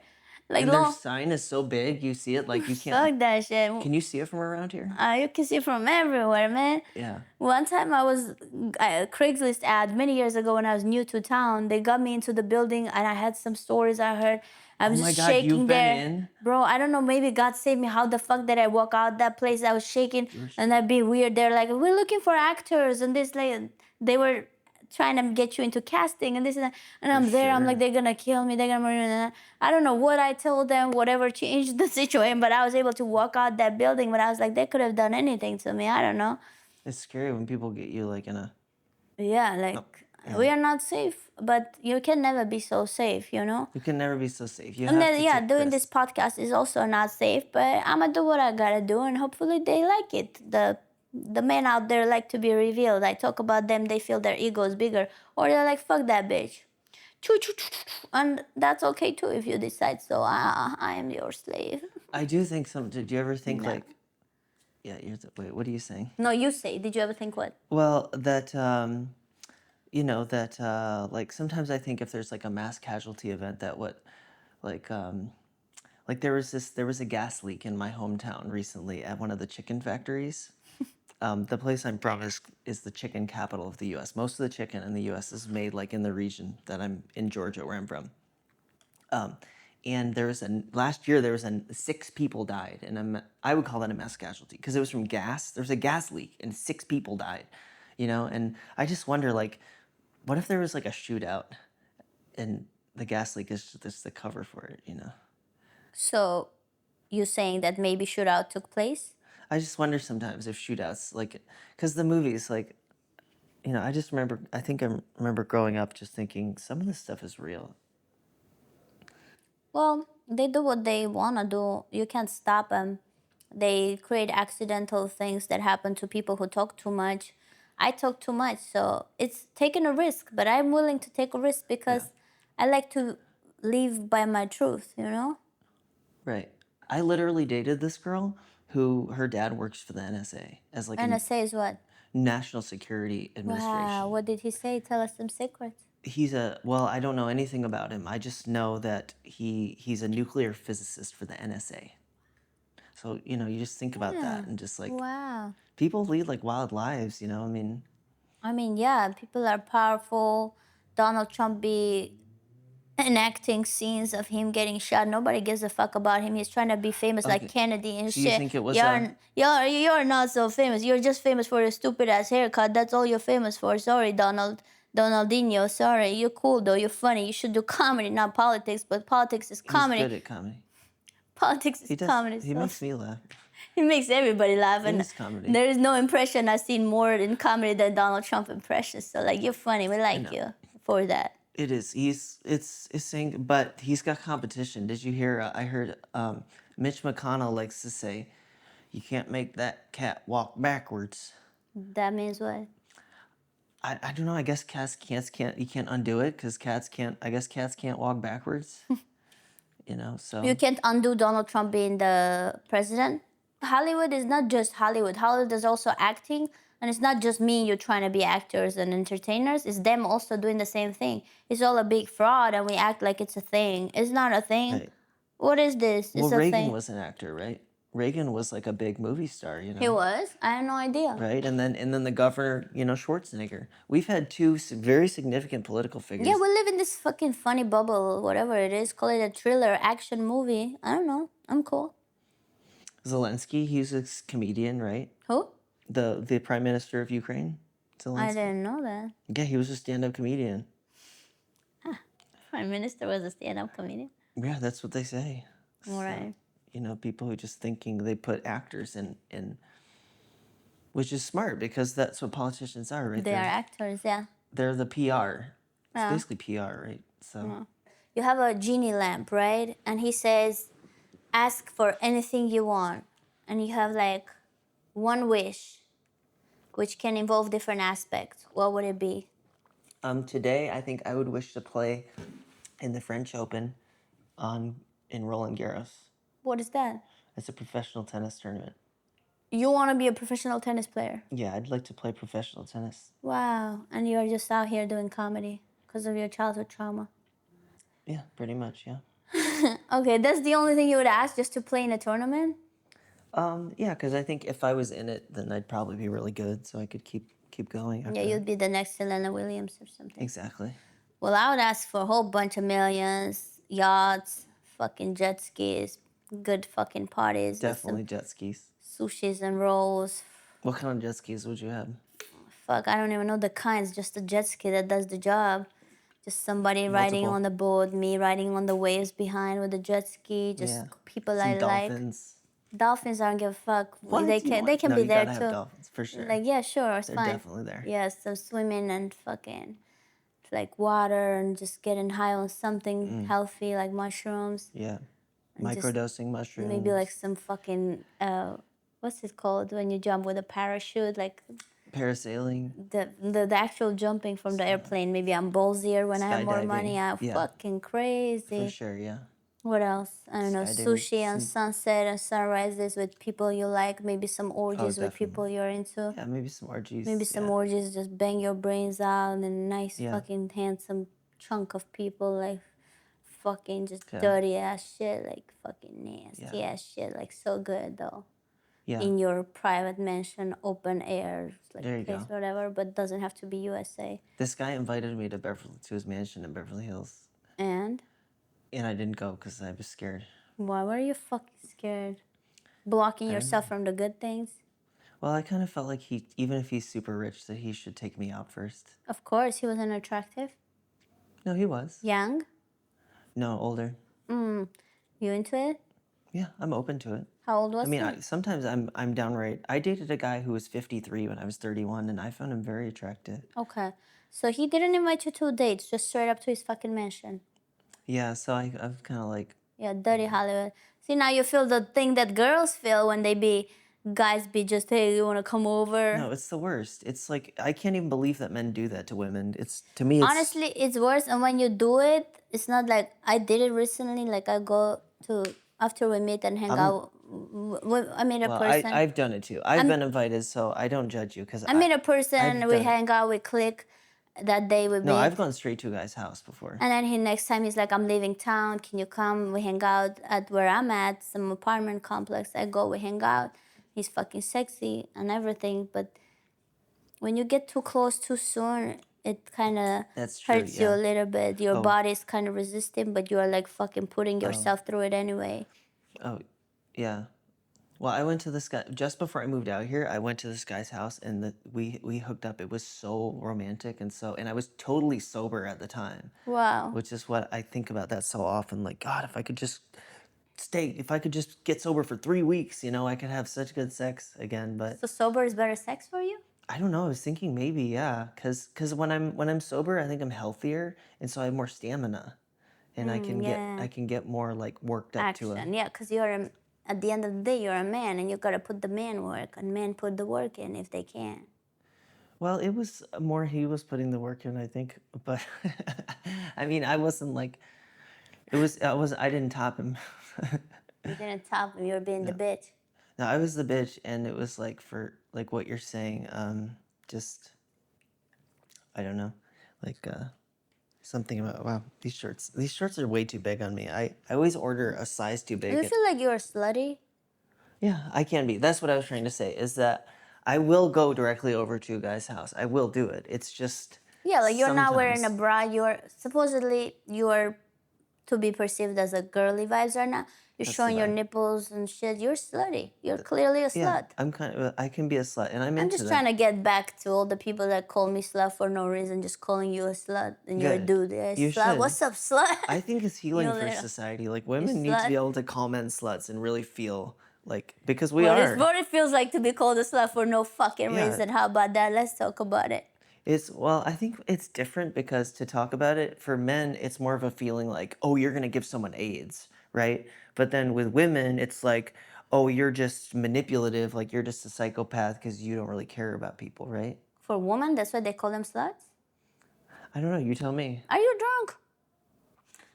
Like And their long. sign is so big, you see it like you can't. Fuck that shit. Can you see it from around here? You can see from everywhere, man. Yeah. One time I was a Craigslist ad many years ago when I was new to town. They got me into the building and I had some stories I heard. I was Oh my just God, shaking you've been there. in? Bro, I don't know, maybe God saved me. How the fuck did I walk out that place? I was shaking and that'd be weird. They're like, we're looking for actors and this, like, they were trying to get you into casting and this and that. And I'm there, I'm like, they're gonna kill me, they're gonna murder me. I don't know what I told them, whatever changed the situation, but I was able to walk out that building. But I was like, they could have done anything to me. I don't know. It's scary when people get you like in a. Yeah, like we are not safe, but you can never be so safe, you know? You can never be so safe. You And have then, to yeah, take doing risks. this podcast is also not safe, but I'm gonna do what I gotta do, and hopefully they like it. The men out there like to be revealed. I talk about them, they feel their ego is bigger, or they're like, fuck that bitch. Choo, choo, choo, choo, choo. And that's okay too if you decide so. I am your slave. I do think some. Did you ever think No. like? Yeah, wait. What are you saying? No, you say. Did you ever think what? Well, that like sometimes I think if there's like a mass casualty event, that like there was a gas leak in my hometown recently at one of the chicken factories. The place I'm from is the chicken capital of the U.S. Most of the chicken in the U.S. is made like in the region that I'm in, Georgia, where I'm from. And last year there was 6 people died, and I would call that a mass casualty because it was from gas. There was a gas leak, and 6 people died. And I just wonder, like, what if there was like a shootout, and the gas leak is just the cover for it. So, you saying that maybe shootout took place? I just wonder sometimes if shootouts, like, because the movies, like, I think I remember growing up just thinking some of this stuff is real. Well, they do what they want to do. You can't stop them. They create accidental things that happen to people who talk too much. I talk too much, so it's taking a risk, but I'm willing to take a risk because I like to live by my truth, you know? Right. I literally dated this girl who her dad works for the NSA as like a NSA is what? National Security Wow, Administration. what did he say? Tell us some secrets. He's a well, I don't know anything about him. I just know that he's a nuclear physicist for the NSA. So, you just think about Yeah. that and just like Wow. people lead like wild lives, I mean, yeah, people are powerful. Donald Trump be enacting scenes of him getting shot. Nobody gives a fuck about him. He's trying to be famous like Okay. Kennedy and So you shit. think it was You're not so famous. You're just famous for your stupid ass haircut. That's all you're famous for. Sorry, Donaldinho. Sorry. You're cool though. You're funny. You should do comedy, not politics. But politics is he's comedy. good at comedy. Politics is He does. comedy. He So makes me laugh. he makes everybody laugh, It and is comedy. there is no impression I've seen more in comedy than Donald Trump impressions. So like, you're funny. We I like know. you for that. It is. It's saying, but he's got competition. Did you hear? I heard Mitch McConnell likes to say, "You can't make that cat walk backwards." That means what? I don't know. I guess cats can't. You can't undo it because cats can't. I guess cats can't walk backwards. So You can't undo Donald Trump being the president. Hollywood is not just Hollywood. Hollywood is also acting, and it's not just me and you trying to be actors and entertainers. It's them also doing the same thing. It's all a big fraud, and we act like it's a thing. It's not a thing. right. What is this? Well, It's a Reagan thing. was an actor, right? Reagan was like a big movie star, He was. I had no idea. right? And then the governor, Schwarzenegger. We've had two very significant political figures. Yeah, we live in this fucking funny bubble, whatever it is. Call it a thriller, action movie. I don't know. I'm cool. Zelensky, he's a comedian, right? Who? The prime minister of Ukraine, Zelensky. I didn't know that. Yeah, he was a stand-up comedian. Prime Minister was a stand-up comedian. Yeah, that's what they say. All right. People who just thinking they put actors in, which is smart because that's what politicians are, right? They are actors, yeah. They're the PR. It's Yeah. basically PR, right? So You have a genie lamp, right? And he says, ask for anything you want. And you have like one wish, which can involve different aspects. What would it be? today I think I would wish to play in the French Open in Roland Garros. What is that? It's a professional tennis tournament. You want to be a professional tennis player. Yeah, I'd like to play professional tennis. Wow. And you're just out here doing comedy because of your childhood trauma. Yeah, pretty much, yeah. Okay, that's the only thing you would ask, just to play in a tournament? Yeah, because I think if I was in it, then I'd probably be really good, so I could keep going. After Yeah, you'd be the next Serena Williams or something. Exactly. Well, I would ask for a whole bunch of millions, yachts, fucking jet skis, good fucking parties, with some Definitely jet skis. sushis and rolls. What kind of jet skis would you have? Fuck, I don't even know the kinds, just a jet ski that does the job. Just somebody riding Multiple. on the boat, me riding on the waves behind with the jet ski, just Yeah. people Some I like. dolphins. Dolphins, I don't give a fuck. What? They You can want- be you there gotta too. have dolphins for sure. Like, yeah, sure, it's They're fine. definitely there. Yeah, so swimming and fucking like water and just getting high on something healthy like mushrooms. Yeah. And just Microdosing mushrooms. maybe like some fucking what's it called when you jump with a parachute, like parasailing. the actual jumping from the airplane. Maybe I'm ballsier when I have more money. Skydiving. I'm Yeah. fucking crazy. For sure, yeah. What else? I don't know. Skydiving, Sushi and sunset and sunrises with people you like. Maybe some orgies with definitely. people you're into. Yeah, maybe some orgies. Maybe some yeah. orgies, just bang your brains out, and a nice Yeah. fucking handsome chunk of people, like fucking just Yeah. dirty ass shit, like fucking nasty Yeah. ass shit, like so good though. Yeah. In your private mansion, open air, like There you place, go. whatever, but doesn't have to be USA. This guy invited me to his mansion in Beverly Hills, And and I didn't go because I was scared. why were you fucking scared? Blocking yourself from the good things? Well, I kind of felt like even if he's super rich, that he should take me out first. Of course, he wasn't attractive. No, he was. Young? No, older. You into it? Yeah, I'm open to it. How old was I mean, he? sometimes I'm downright. I dated a guy who was 53 when I was 31, and I found him very attractive. Okay. So he didn't invite you to dates, just straight up to his fucking mansion. Yeah, so I've kind of like, Yeah, dirty Hollywood. See, now you feel the thing that girls feel when they be guys be just, hey, you want to come over? No, it's the worst. It's like I can't even believe that men do that to women. It's to me, it's Honestly, it's worse. And when you do it, it's not like I did it recently. Like I go to after we meet and hang I'm out. I meet a well. person. I've done it too. I've I'm been invited, so I don't judge you because I meet a I've person. We done it. hang out. We click. That day we No, I've meet. gone straight to a guy's house before. And then he next time he's like, I'm leaving town. Can you come? We hang out at where I'm at, some apartment complex. I go. We hang out. He's fucking sexy and everything, but when you get too close too soon, it kind of That's true. hurts you a Yeah. little bit. Your Oh. body's kind of resisting, but you are like fucking putting Oh. yourself through it anyway. Oh. Yeah. Well, I went to this guy just before I moved out here. I went to this guy's house and we hooked up. It was so romantic and I was totally sober at the time, Wow. which is what I think about that so often. Like, God, if I could just if I could just get sober for 3 weeks, I could have such good sex again. But So sober is better sex for you? I don't know. I was thinking maybe, yeah, because when I'm sober, I think I'm healthier, and so I have more stamina, and Yeah. I can get more like worked up to a. Action. Yeah, because at the end of the day, you're a man and you got to put the man work, and men put the work in if they can. Well, it was more he was putting the work in, I think, but I mean, I wasn't like I didn't top him. You didn't top him, you were being the No, bitch. no, I was the bitch, and it was like for like what you're saying, just I don't know, like something about wow these shorts are way too big on me. I always order a size too Do you big. feel like you're slutty? Yeah, I can be. That's what I was trying to say. Is that I will go directly over to a guy's house. I will do it. It's just Yeah, like you're not wearing a sometimes. bra. You're supposedly you're to be perceived as a girly vibes right now. You're That's the showing your vibe. nipples and shit. You're slutty. You're clearly a Yeah, slut. I'm kind of. I can be a slut, and I'm I'm into just trying that. to get back to all the people that call me slut for no reason, just calling you a slut and you're a Good. dude. Yeah, You slut. should. What's up, slut? I think it's You healing for little, society. Like you women need to be slut. able to call men sluts and really feel like because we What is are. what it feels like to be called a slut for no fucking Yeah, reason. How about that? Let's talk about it. it's well, I think it's different because to talk about it for men, it's more of a feeling like, oh, you're gonna give someone AIDS, right? But then with women, it's like, oh, you're just manipulative, like you're just a psychopath because you don't really care about people, right? For women, that's why they call them sluts. I don't know. You tell me. Are you drunk?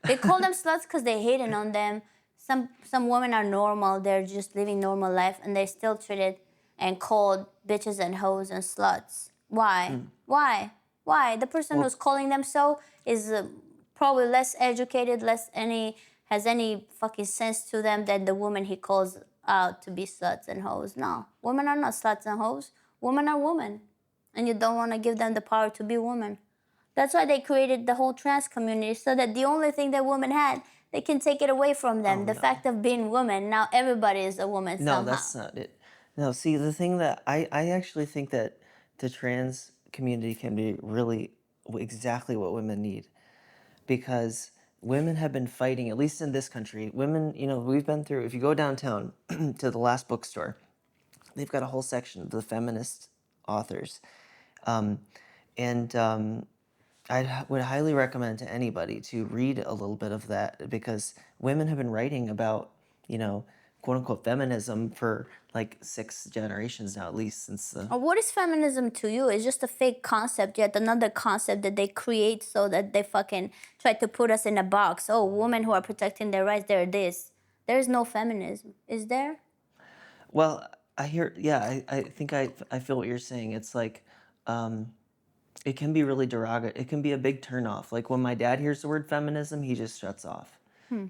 They call them sluts because they hating on them. Some women are normal. They're just living normal life, and they're still treated and called bitches and hoes and sluts. Why? Mm. Why? Why? The person Well, who's calling them so is probably less educated, less any has any fucking sense to them than the woman he calls out to be sluts and hoes. No, women are not sluts and hoes. Women are women, and you don't want to give them the power to be women. That's why they created the whole trans community so that the only thing that women had, they can take it away from them. oh The no. fact of being woman. Now everybody is a woman No, somehow. that's not it. No, see, the thing that I actually think that the trans community can be really exactly what women need because women have been fighting, at least in this country, women, we've been through, if you go downtown to the last bookstore, they've got a whole section of the feminist authors. Um, and I would highly recommend to anybody to read a little bit of that because women have been writing about, quote unquote feminism for like 6 generations now, at least since the. What is feminism to you? It's just a fake concept, yet another concept that they create so that they fucking try to put us in a box. Oh, women who are protecting their rights, they're this. There's no feminism. Is there? Well, I hear, yeah, I think I feel what you're saying. It's like, um, it can be really derogatory. It can be a big turnoff. Like when my dad hears the word feminism, he just shuts off. Hmm.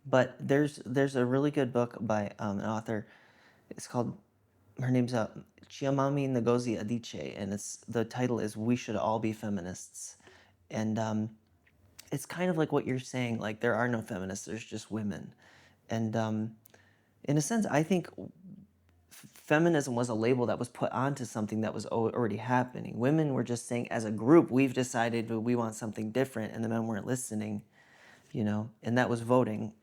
But there's a really good book by an author. It's called her name's Chiamami Ngozi Adichie, and the title is "We Should All Be Feminists," and it's kind of like what you're saying. Like there are no feminists. There's just women, and in a sense, I think feminism was a label that was put onto something that was already happening. Women were just saying, as a group, we've decided that we want something different, and the men weren't listening, and that was voting,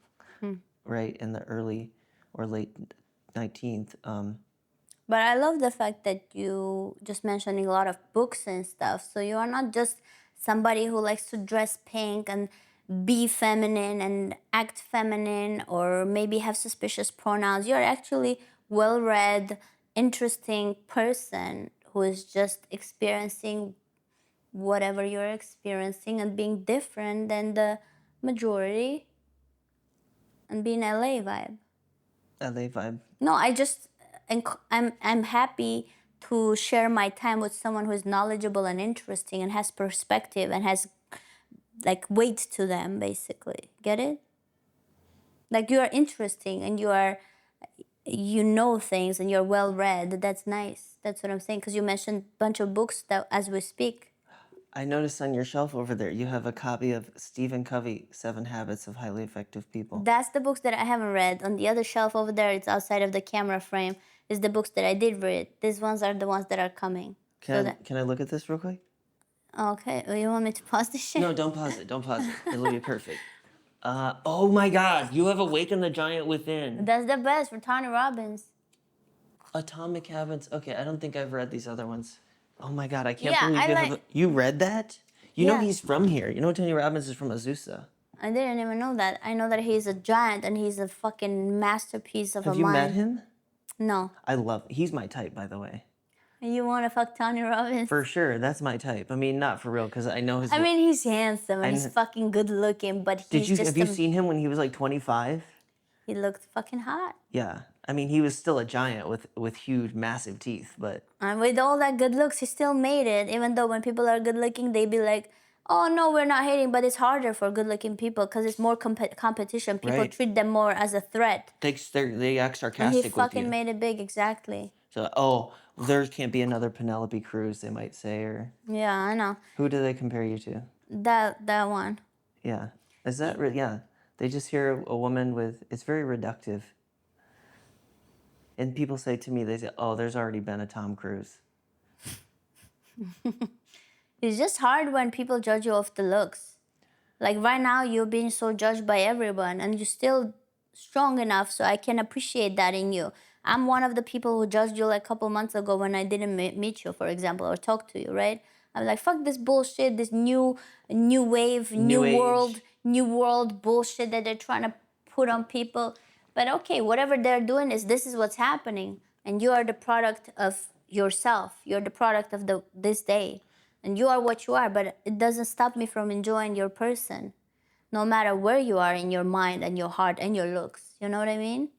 right, in the early or late 19th. But I love the fact that you just mentioning a lot of books and stuff. So you are not just somebody who likes to dress pink and be feminine and act feminine or maybe have suspicious pronouns. You're actually well-read, interesting person who is just experiencing whatever you're experiencing and being different than the majority and being LA vibe. LA vibe. No, I just I'm happy to share my time with someone who is knowledgeable and interesting and has perspective and has like weight to them, basically. Get it? Like you are interesting and you know things and you're well read. That's nice. That's what I'm saying. Because you mentioned a bunch of books that as we speak. I noticed on your shelf over there you have a copy of Stephen Covey, Seven Habits of Highly Effective People. That's the books that I haven't read. On the other shelf over there, it's outside of the camera frame, is the books that I did read. These ones are the ones that are coming. Can I look at this real quick? Okay, you want me to pause this shit? No, don't pause it. Don't pause it. It'll be perfect. Oh my God! You have Awaken the Giant Within. That's the best for Tony Robbins. Atomic Habits. Okay, I don't think I've read these other ones. Oh my God! I can't Yeah, believe I you like- have. You read that? You know Yeah. he's from here. You know Tony Robbins is from Azusa. I didn't even know that. I know that he's a giant and he's a fucking masterpiece of Have a you met mind. him? No. He's my type, by the way. You want to fuck Tony Robbins? For sure, that's my type. I mean, not for real, because I know his. I mean, he's handsome and he's kn- fucking good looking, but he's just have you seen him when he was like 25? he looked fucking hot. Yeah, I mean, he was still a giant with huge, massive teeth, but And with all that good looks, he still made it. Even though when people are good looking, they be like, "Oh no, we're not hating," but it's harder for good looking people because it's more competition. People Right. treat them more as a threat. they act And sarcastic he with you. fucking made it big, exactly. So, oh, there can't be another Penelope Cruz, they might say, or Yeah, I know who do they compare you to? that one. Yeah, is that yeah? They just hear a woman with it's very reductive. And people say to me, they say, "Oh, there's already been a Tom Cruise." It's just hard when people judge you off the looks. Like right now, you're being so judged by everyone, and you're still strong enough, so I can appreciate that in you. I'm one of the people who judged you like a couple months ago when I didn't meet you, for example, or talk to you, right? I'm like, fuck this bullshit, this new wave, New age. new world bullshit that they're trying to put on people. But okay, whatever they're doing this is what's happening, and you are the product of yourself. You're the product of this day, and you are what you are. But it doesn't stop me from enjoying your person, no matter where you are in your mind and your heart and your looks. You know what I mean?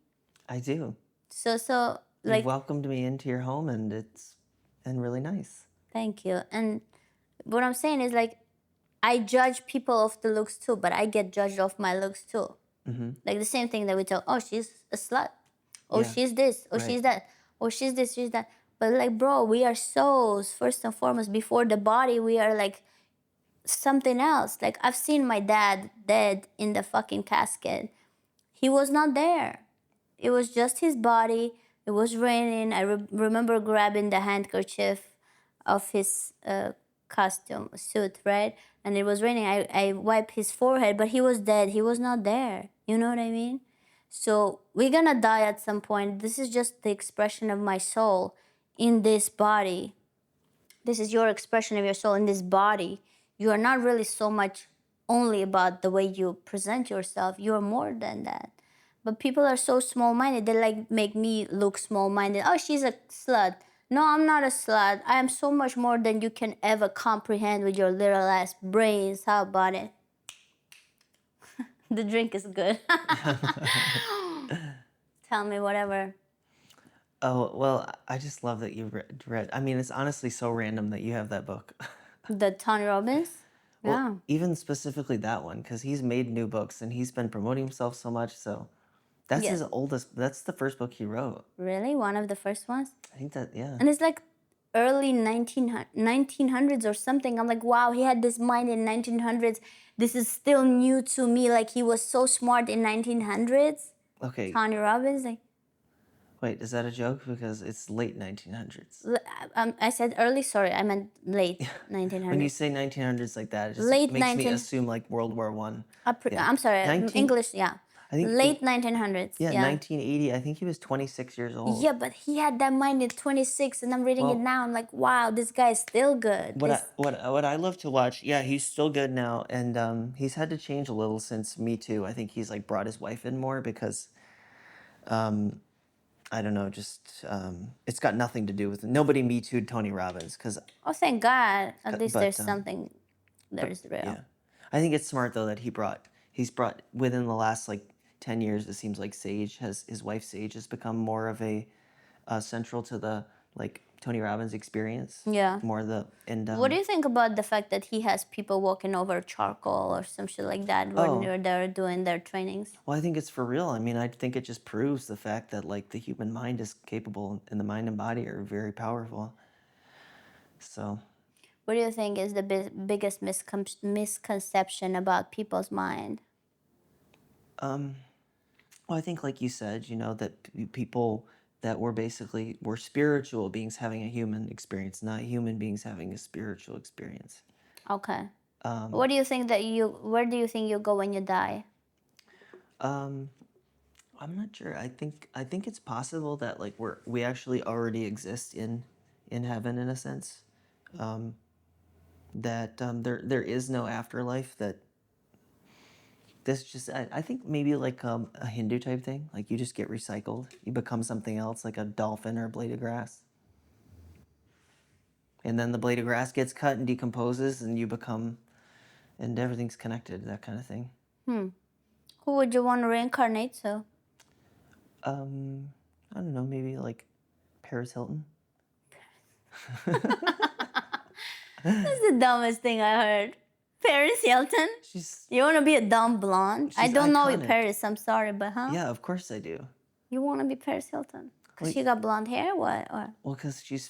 I do. So You like, welcomed me into your home, and it's been really nice. thank you. And what I'm saying is like, I judge people off the looks too, but I get judged off my looks too. Like the same thing that we tell, oh, she's a slut. Oh, Yeah. she's this. Oh, Right. she's that. Oh, she's this, she's that. But like, bro, we are souls, first and foremost. Before the body, we are like something else. Like, I've seen my dad dead in the fucking casket. He was not there. It was just his body. It was raining. I remember grabbing the handkerchief of his costume suit, right? And it was raining. I wiped his forehead, but he was dead. He was not there. You know what I mean? So we're gonna die at some point. This is just the expression of my soul in this body. This is your expression of your soul in this body. You are not really so much only about the way you present yourself. You're more than that. But people are so small-minded. They like make me look small-minded. Oh, she's a slut. No, I'm not a slut. I am so much more than you can ever comprehend with your little ass brains. How about it? The drink is good. Tell me whatever. Oh, well, I just love that you read. I mean, it's honestly so random that you have that book. The Tony Robbins? Yeah. Well, even specifically that one, because he's made new books and he's been promoting himself so much. So that's Yeah. his oldest, that's the first book he wrote. Really? One of the first ones? I think that, yeah. And it's like early 1900s or something. I'm like, wow, he had this mind in 1900s. This is still new to me. Like, he was so smart in 1900s. Okay, Tony Robbins. Like, wait, is that a joke? Because it's late 1900s. I said early, sorry, I meant late 1900s. When you say 1900s like that, it just Late makes me 19 assume like World War One. I'm sorry, 19 English, yeah. I think Late 1900s. Yeah, Yeah. 1980. I think he was 26 years old. Yeah, but he had that mind at 26, and I'm reading it now. I'm like, wow, this guy is still good. What I love to watch, yeah, he's still good now, and he's had to change a little since Me Too. I think he's like brought his wife in more because I don't know, just it's got nothing to do with nobody Me Too'd Tony Robbins because, Oh, thank God. At least there's but something there's real. yeah, I think it's smart though that he's brought within the last like 10 years. It seems like Sage has his wife Sage has become more of a central to the like Tony Robbins experience. Yeah. More the and What do you think about the fact that he has people walking over charcoal or some shit like that when they're doing their trainings? well, I think it's for real. I mean, I think it just proves the fact that like the human mind is capable and the mind and body are very powerful. So, What do you think is the biggest misconception about people's mind? well, I think like you said, that people that were spiritual beings having a human experience, not human beings having a spiritual experience. Okay. What do you think where do you think you go when you die? Um, I'm not sure. I think it's possible that like we actually already exist in heaven in a sense. That there is no afterlife. That this just I think maybe like a Hindu type thing. Like you just get recycled. You become something else, like a dolphin or a blade of grass. And then the blade of grass gets cut and decomposes, and and everything's connected. That kind of thing. Who would you want to reincarnate to? I don't know. Maybe like Paris Hilton. That's the dumbest thing I heard. Paris Hilton? She's You want to be a dumb blonde? I she's don't know you, iconic. Paris. I'm sorry, but Yeah, of course I do. you want to be Paris Hilton? Because Well, she got blonde hair? What? Or well, because she's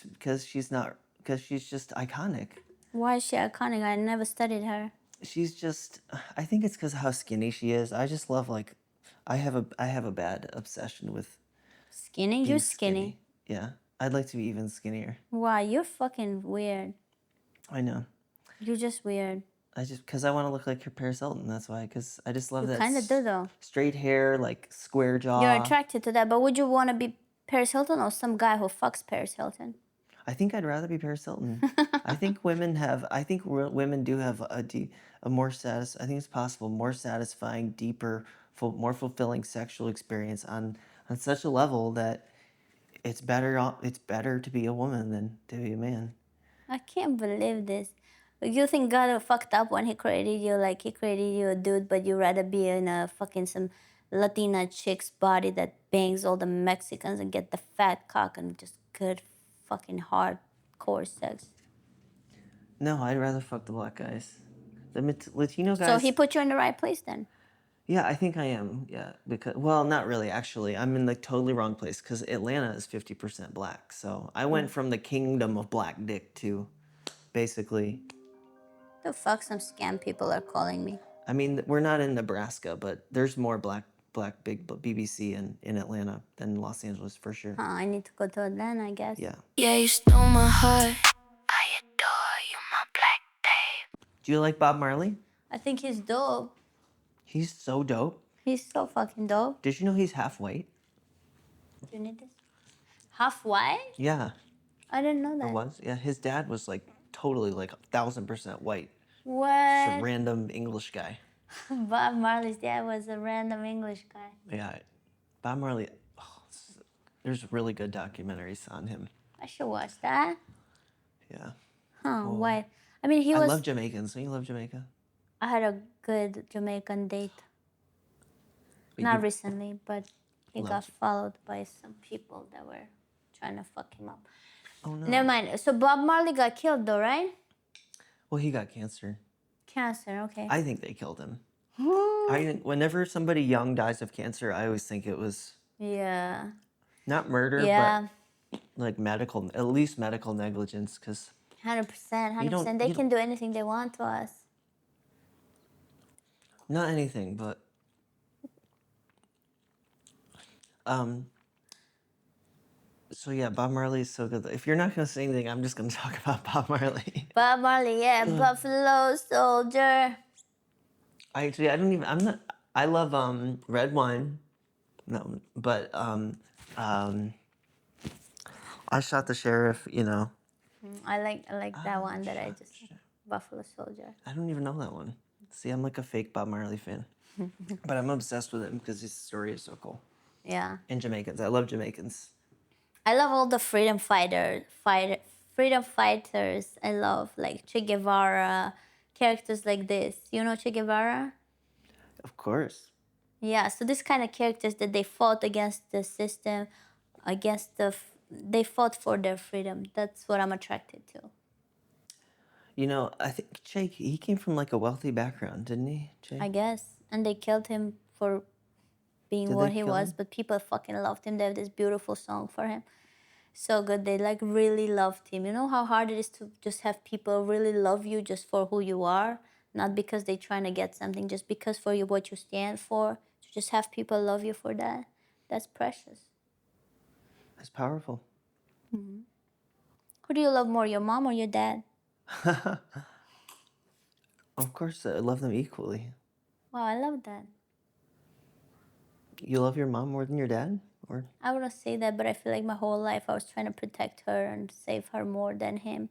just iconic. why is she iconic? I never studied her. She's just. I think it's because of how skinny she is. I just love like, I have a bad obsession with Skinny? being You're skinny. Yeah, I'd like to be even skinnier. Wow, you're fucking weird. I know. You're just weird. Because I want to look like your Paris Hilton. That's why. Because I just love You that kind of do, though. straight hair, like square jaw. You're attracted to that, but would you want to be Paris Hilton or some guy who fucks Paris Hilton? I think I'd rather be Paris Hilton. I think women do have a more I think it's possible, more satisfying, deeper, more fulfilling sexual experience on such a level that it's better to be a woman than to be a man. I can't believe this. You think God fucked up when he created you? Like he created you a dude, but you rather be in a fucking some Latina chick's body that bangs all the Mexicans and get the fat cock and just good fucking hardcore sex. No, I'd rather fuck the black guys. The Latino guys. So he put you in the right place then. Yeah, I think I am. Yeah, because well, not really. Actually, I'm in the totally wrong place because Atlanta is 50% black. So I went from the kingdom of black dick to basically. The fuck, some scam people are calling me. I mean, we're not in Nebraska, but there's more black big BBC in Atlanta than Los Angeles for sure. Huh, I need to go to Atlanta, I guess. Yeah. Yeah, you stole my heart. I adore you, my black babe. Do you like Bob Marley? I think he's dope. He's so dope. He's so fucking dope. Did you know he's half white? Do you need this? Half white? Yeah, I didn't know it that. was. Yeah, his dad was like totally like 1,000% white. Just a What? random English guy. Bob Marley's dad was a random English guy. Yeah, Bob Marley. Oh, there's really good documentaries on him. I should watch that. Yeah. Huh, white. I mean, I love Jamaicans. Don't you love Jamaica? I had a good Jamaican date. Not recently, but he got followed by some people that were trying to fuck him up. Oh no. Never mind. So Bob Marley got killed though, right? Well, he got cancer. Cancer, okay. I think they killed him. I think whenever somebody young dies of cancer, I always think it was Yeah. not murder, Yeah. but like at least medical negligence, because 100%, You don't- 100%. They you can do anything they want to us. not anything, but so yeah, Bob Marley is so good. If you're not gonna say anything, I'm just gonna talk about Bob Marley. Bob Marley, yeah, Buffalo Soldier. I don't even. I'm not. I love red wine. No, but I shot the sheriff. I like that one that I just Buffalo Soldier. I don't even know that one. See, I'm like a fake Bob Marley fan, but I'm obsessed with him because his story is so cool. Yeah. And Jamaicans. I love Jamaicans. I love all the freedom fighters. I love like Che Guevara, characters like this. You know Che Guevara? Of course. Yeah, so this kind of characters that they fought against the system, against they fought for their freedom. That's what I'm attracted to. You know, I think Jake, he came from like a wealthy background, didn't he, I Jake? guess. And they killed him for being Did they what he kill was, him? but people fucking loved him. They have this beautiful song for him. So good. They like really loved him. You know how hard it is to just have people really love you just for who you are, not because they're trying to get something, just because for you what you stand for. To just have people love you for that. That's precious. That's powerful. Who do you love more, your mom or your dad? Of course, I love them equally. Wow, I love that. You love your mom more than your dad? Or I wouldn't say that, but I feel like my whole life I was trying to protect her and save her more than him.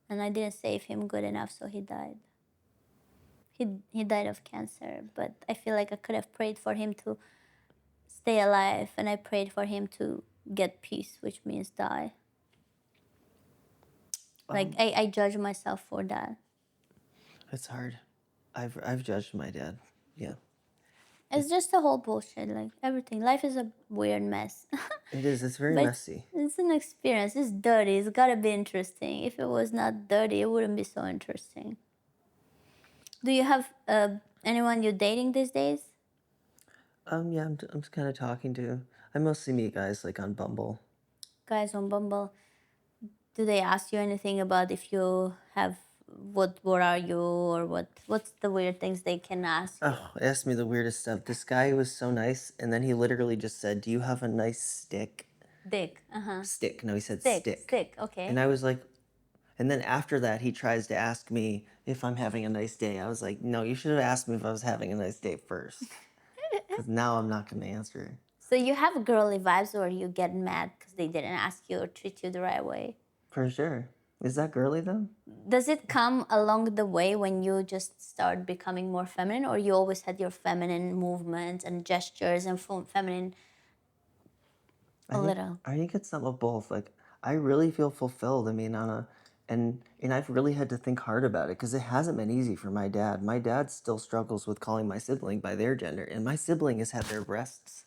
And I didn't save him good enough, so he died. He died of cancer, but I feel like I could have prayed for him to stay alive, and I prayed for him to get peace, which means die. Like I judge myself for that. it's hard. I've judged my dad. Yeah. It's just a whole bullshit. Like everything, life is a weird mess. It is. It's very But messy. it's an experience. It's dirty. It's gotta be interesting. If it was not dirty, it wouldn't be so interesting. Do you have anyone you're dating these days? Yeah, I'm just kind of talking to. I mostly meet guys like on Bumble. Guys on Bumble, do they ask you anything about if you have what are you or what's the weird things they can ask you? Oh, asked me the weirdest stuff. This guy was so nice, and then he literally just said, "Do you have a nice stick?" Dick. Uh-huh. Stick. No, he said Stick. stick. Stick. Okay. And I was like, and then after that, he tries to ask me if I'm having a nice day. I was like, no, you should have asked me if I was having a nice day first. Because now I'm not going to answer. So you have girly vibes or you get mad because they didn't ask you or treat you the right way? For sure. Is that girly though? Does it come along the way when you just start becoming more feminine, or you always had your feminine movements and gestures and feminine a little? I think it's some of both. Like I really feel fulfilled. I mean, and I've really had to think hard about it because it hasn't been easy for my dad. My dad still struggles with calling my sibling by their gender, and my sibling has had their breasts,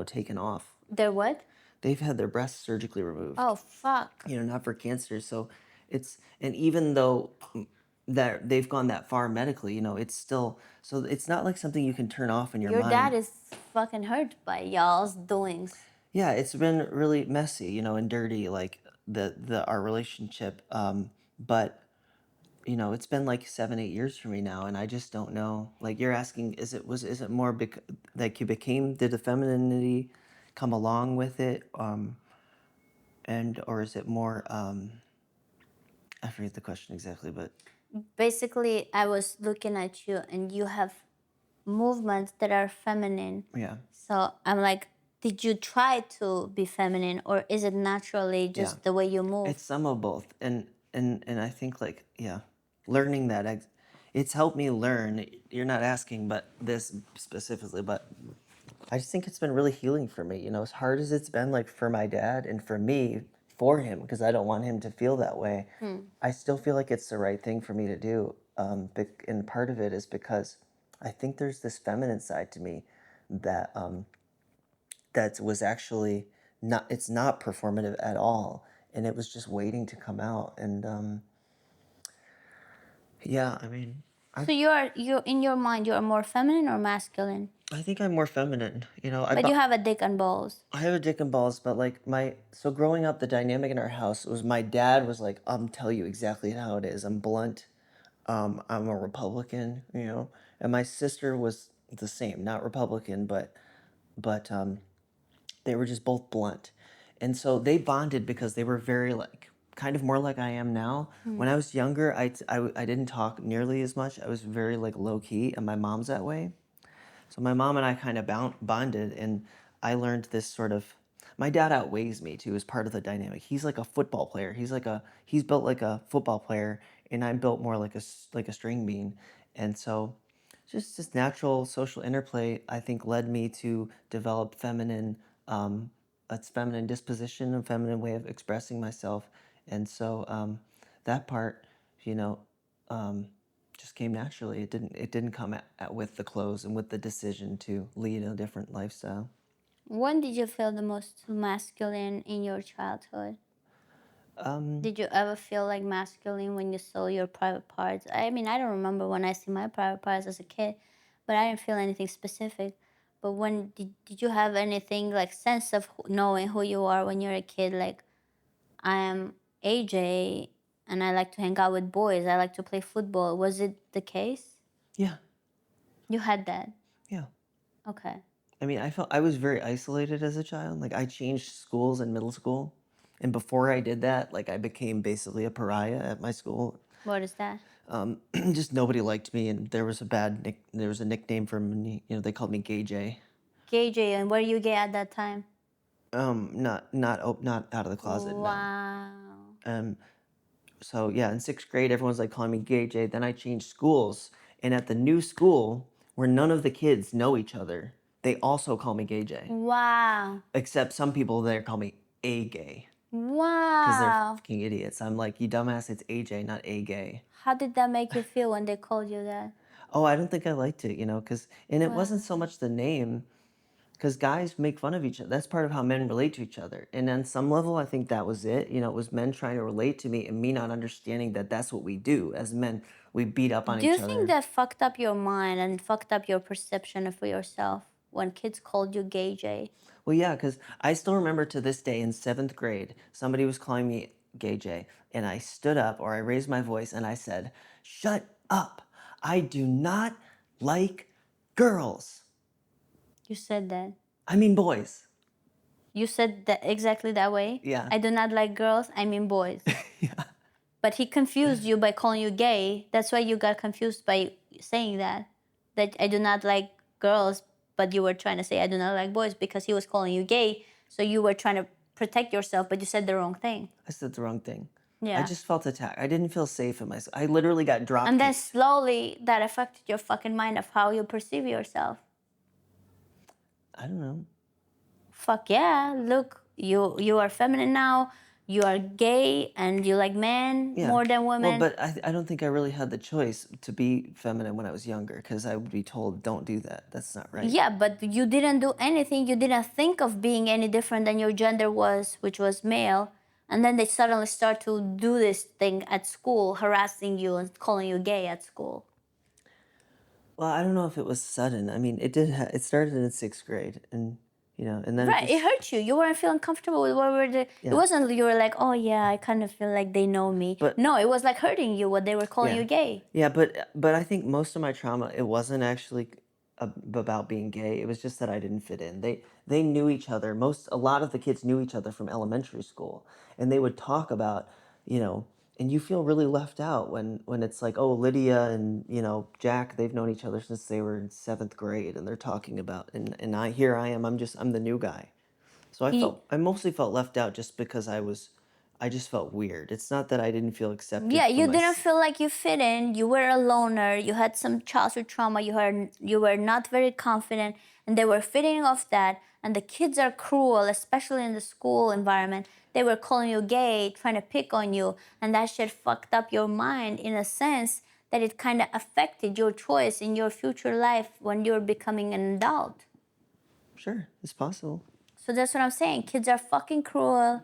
taken off. They're what? They've had their breasts surgically removed. Oh fuck! Not for cancer. So and even though that they've gone that far medically, it's still, so it's not like something you can turn off in your Your mind. dad is fucking hurt by y'all's doings. Yeah, it's been really messy, and dirty, like our relationship. But it's been like 7, 8 years for me now, and I just don't know. Like you're asking, is it more like you became, did the femininity come along with it, or is it more? I forget the question exactly, but Basically, I was looking at you and you have movements that are feminine. yeah. So I'm like, did you try to be feminine or is it naturally just Yeah. the way you move? It's some of both, and I think like learning that it's helped me learn. You're not asking, but this specifically, but I just think it's been really healing for me. As hard as it's been, like for my dad and for me, for him, because I don't want him to feel that way. I still feel like it's the right thing for me to do. And part of it is because I think there's this feminine side to me that that was actually not. It's not performative at all, and it was just waiting to come out. And yeah, I mean, So you in your mind you are more feminine or masculine? I think I'm more feminine. But you have a dick and balls. I have a dick and balls, but like so growing up, the dynamic in our house was my dad was like, "I'm tell you exactly how it is. I'm blunt. I'm a Republican, and my sister was the same, not Republican, but they were just both blunt, and so they bonded because they were very like kind of more like I am now. When I was younger, I didn't talk nearly as much. I was very like low key, and my mom's that way. So my mom and I kind of bonded, and I learned this sort of. My dad outweighs me too as part of the dynamic. He's like a football player. He's built like a football player, and I'm built more like a string bean. And so, just this natural social interplay, I think, led me to develop feminine a feminine disposition, a feminine way of expressing myself, and so that part, you know, um, just came naturally. It didn't come with the clothes and with the decision to lead a different lifestyle. When did you feel the most masculine in your childhood? Did you ever feel like masculine when you saw your private parts? I mean, I don't remember when I see my private parts as a kid, but I didn't feel anything specific. But when did you have anything like sense of knowing who you are when you're a kid? Like, I am AJ and I like to hang out with boys. I like to play football. Was it the case? Yeah, You had that. yeah. Okay. I mean, I felt I was very isolated as a child. Like I changed schools in middle school, and before I did that, like I became basically a pariah at my school. What is that? Just nobody liked me, and there was a nickname for me. You know, they called me Gay J. KJ, and were you gay at that time? Not out of the closet, no. Wow. So yeah, in sixth grade, everyone's like calling me Gay J. Then I changed schools, and at the new school where none of the kids know each other, they also call me Gay J. Wow. Except some people there call me A Gay because they're Wow. fucking idiots. I'm like, you dumbass, it's AJ, not A Gay. How did that make you feel when they called you that? Oh, I don't think I liked it, you know, and it wasn't so Wow. much the name, because guys make fun of each other. That's part of how men relate to each other. And on some level, I think that was it. You know, it was men trying to relate to me and me not understanding that that's what we do as men. We beat up on Do you each think other. that fucked up your mind and fucked up your perception of yourself when kids called you gay Jay? Well, yeah, because I still remember to this day in seventh grade, somebody was calling me Gay Jay, and I stood up or I raised my voice and I said, "Shut up! I do not like girls. You said that. I mean boys." You said that exactly that way? Yeah. I do not like girls, I mean boys. Yeah. But he confused you by calling you gay. That's why you got confused by saying that. That I do not like girls, but you were trying to say I do not like boys because he was calling you gay. So you were trying to protect yourself, but you said the wrong thing. I said the wrong thing. I Yeah. just felt attacked. I didn't feel safe in myself. I literally got drop And then kicked. slowly that affected your fucking mind of how you perceive yourself. I don't know. Fuck yeah, look, you are feminine now, you are gay and you like men Yeah. more than Well, women. but I don't think I really had the choice to be feminine when I was younger because I would be told, don't do that. That's not right. Yeah, but you didn't do anything. You didn't think of being any different than your gender was, which was male. And then they suddenly start to do this thing at school, harassing you and calling you gay at school. Well, I don't know if it was sudden. I mean, it started in sixth grade, and you know, and then Right, it just hurt you. You weren't feeling comfortable with what were the. yeah. It wasn't you were like, oh yeah, I kind of feel like they know me. But No, it was like hurting you what they were calling yeah, you gay. yeah. But I think most of my trauma it wasn't actually about being gay. It was just that I didn't fit in. They knew each other. A lot of the kids knew each other from elementary school, and they would talk about you know. And you feel really left out when it's like, oh, Lydia and Jack, they've known each other since they were in seventh grade, and they're talking about, and I am, I'm the new guy. So Ye- I mostly felt left out just because I just felt weird. It's not that I didn't feel accepted Yeah, for you my, didn't feel like you fit in. You were a loner. You had some childhood trauma. You were not very confident, and they were feeding off that. And the kids are cruel, especially in the school environment. They were calling you gay, trying to pick on you, and that shit fucked up your mind in a sense that it kind of affected your choice in your future life when you're becoming an adult. sure, it's possible. So that's what I'm saying. Kids are fucking cruel.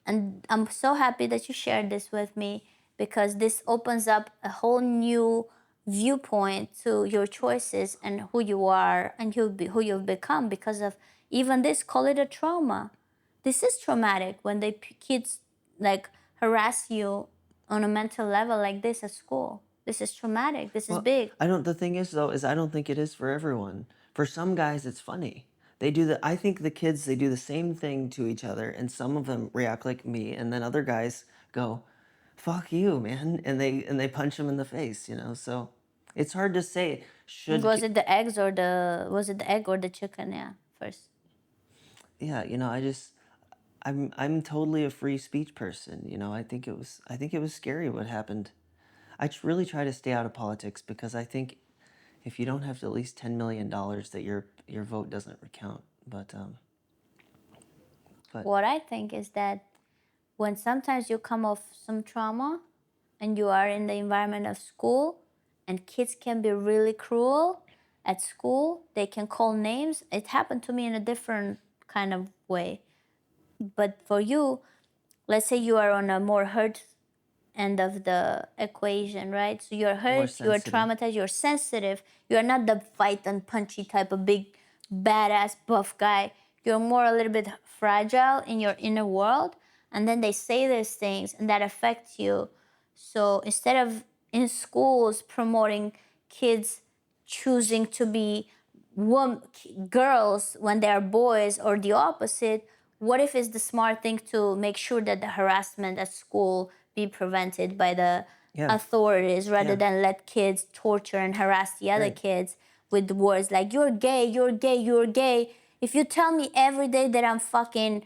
And I'm so happy that you shared this with me because this opens up a whole new viewpoint to your choices and who you are and who you've become because of even this. Call it a trauma. This is traumatic when the kids like harass you on a mental level like this at school. This is traumatic. This is Well, big. the thing is though, is I don't think it is for everyone. For some guys, it's funny. I think the kids, they do the same thing to each other, and some of them react like me, and then other guys go, fuck you, man, and they punch them in the face, so it's hard to say, Was it the egg or the chicken? Yeah, first. yeah, I'm totally a free speech person. I think it was scary what happened. Really try to stay out of politics because I think if you don't have at least $10 million that your vote doesn't count. But But What I think is that when sometimes you come off some trauma and you are in the environment of school and kids can be really cruel at school, they can call names. It happened to me in a different kind of way. But for you, let's say you are on a more hurt end of the equation, right? So you're more hurt, you're sensitive. traumatized, you're sensitive. You're not the fight and punchy type of big, badass, buff guy. You're more a little bit fragile in your inner world. And then they say these things and that affects you. So instead of in schools promoting kids choosing to be girls when they are boys or the opposite, what if it's the smart thing to make sure that the harassment at school be prevented by the Yeah. authorities rather Yeah. than let kids torture and harass the other Right. kids with words like you're gay, you're gay, you're gay. If you tell me every day that I'm fucking,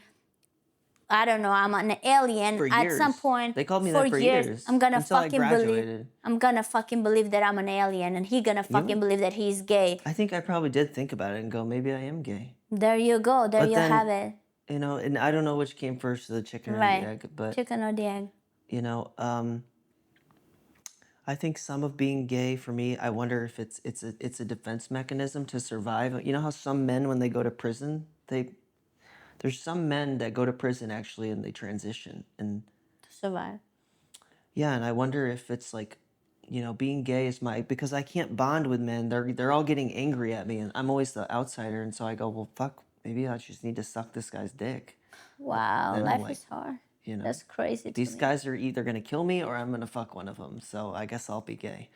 I don't know, I'm an alien, For at some years. point They called me for that for years, years I'm gonna until I fucking believe, graduated. I'm gonna fucking believe that I'm an alien and he gonna You fucking know, believe that he's gay. I think I probably did think about it and go, maybe I am gay. There you go, there But you then, have it. you know, and I don't know which came first, the chicken or the Right. egg, but Chicken or the egg. you know, I think some of being gay for me, I wonder if it's a defense mechanism to survive. You know how some men when they go to prison, there's some men that go to prison actually and they transition. And To survive. yeah, and I wonder if it's like, you know, being gay is my because I can't bond with men. They're all getting angry at me and I'm always the outsider and so I go, well fuck, maybe I just need to suck this guy's dick. Wow, Then I'm life like, is hard. you know, That's crazy to these me. guys are either gonna kill me or I'm gonna fuck one of them. So I guess I'll be gay.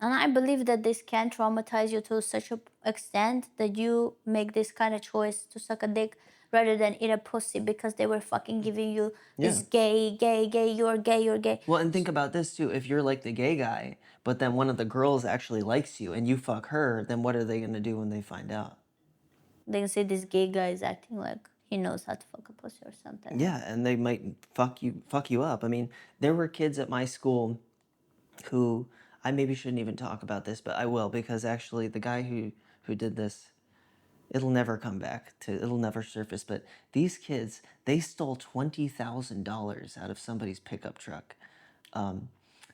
And I believe that this can traumatize you to such an extent that you make this kind of choice to suck a dick rather than eat a pussy because they were fucking giving you Yeah. this gay, gay, gay, you're gay, you're gay. Well, and think about this too. If you're like the gay guy, but then one of the girls actually likes you and you fuck her, then what are they gonna do when they find out? They can say this gay guy is acting like he knows how to fuck a pussy or something. Yeah, and they might fuck you up. I mean, there were kids at my school who I maybe shouldn't even talk about this, but I will because actually the guy who did this, it'll never come back to it'll never surface. But these kids, they stole $20,000 out of somebody's pickup truck.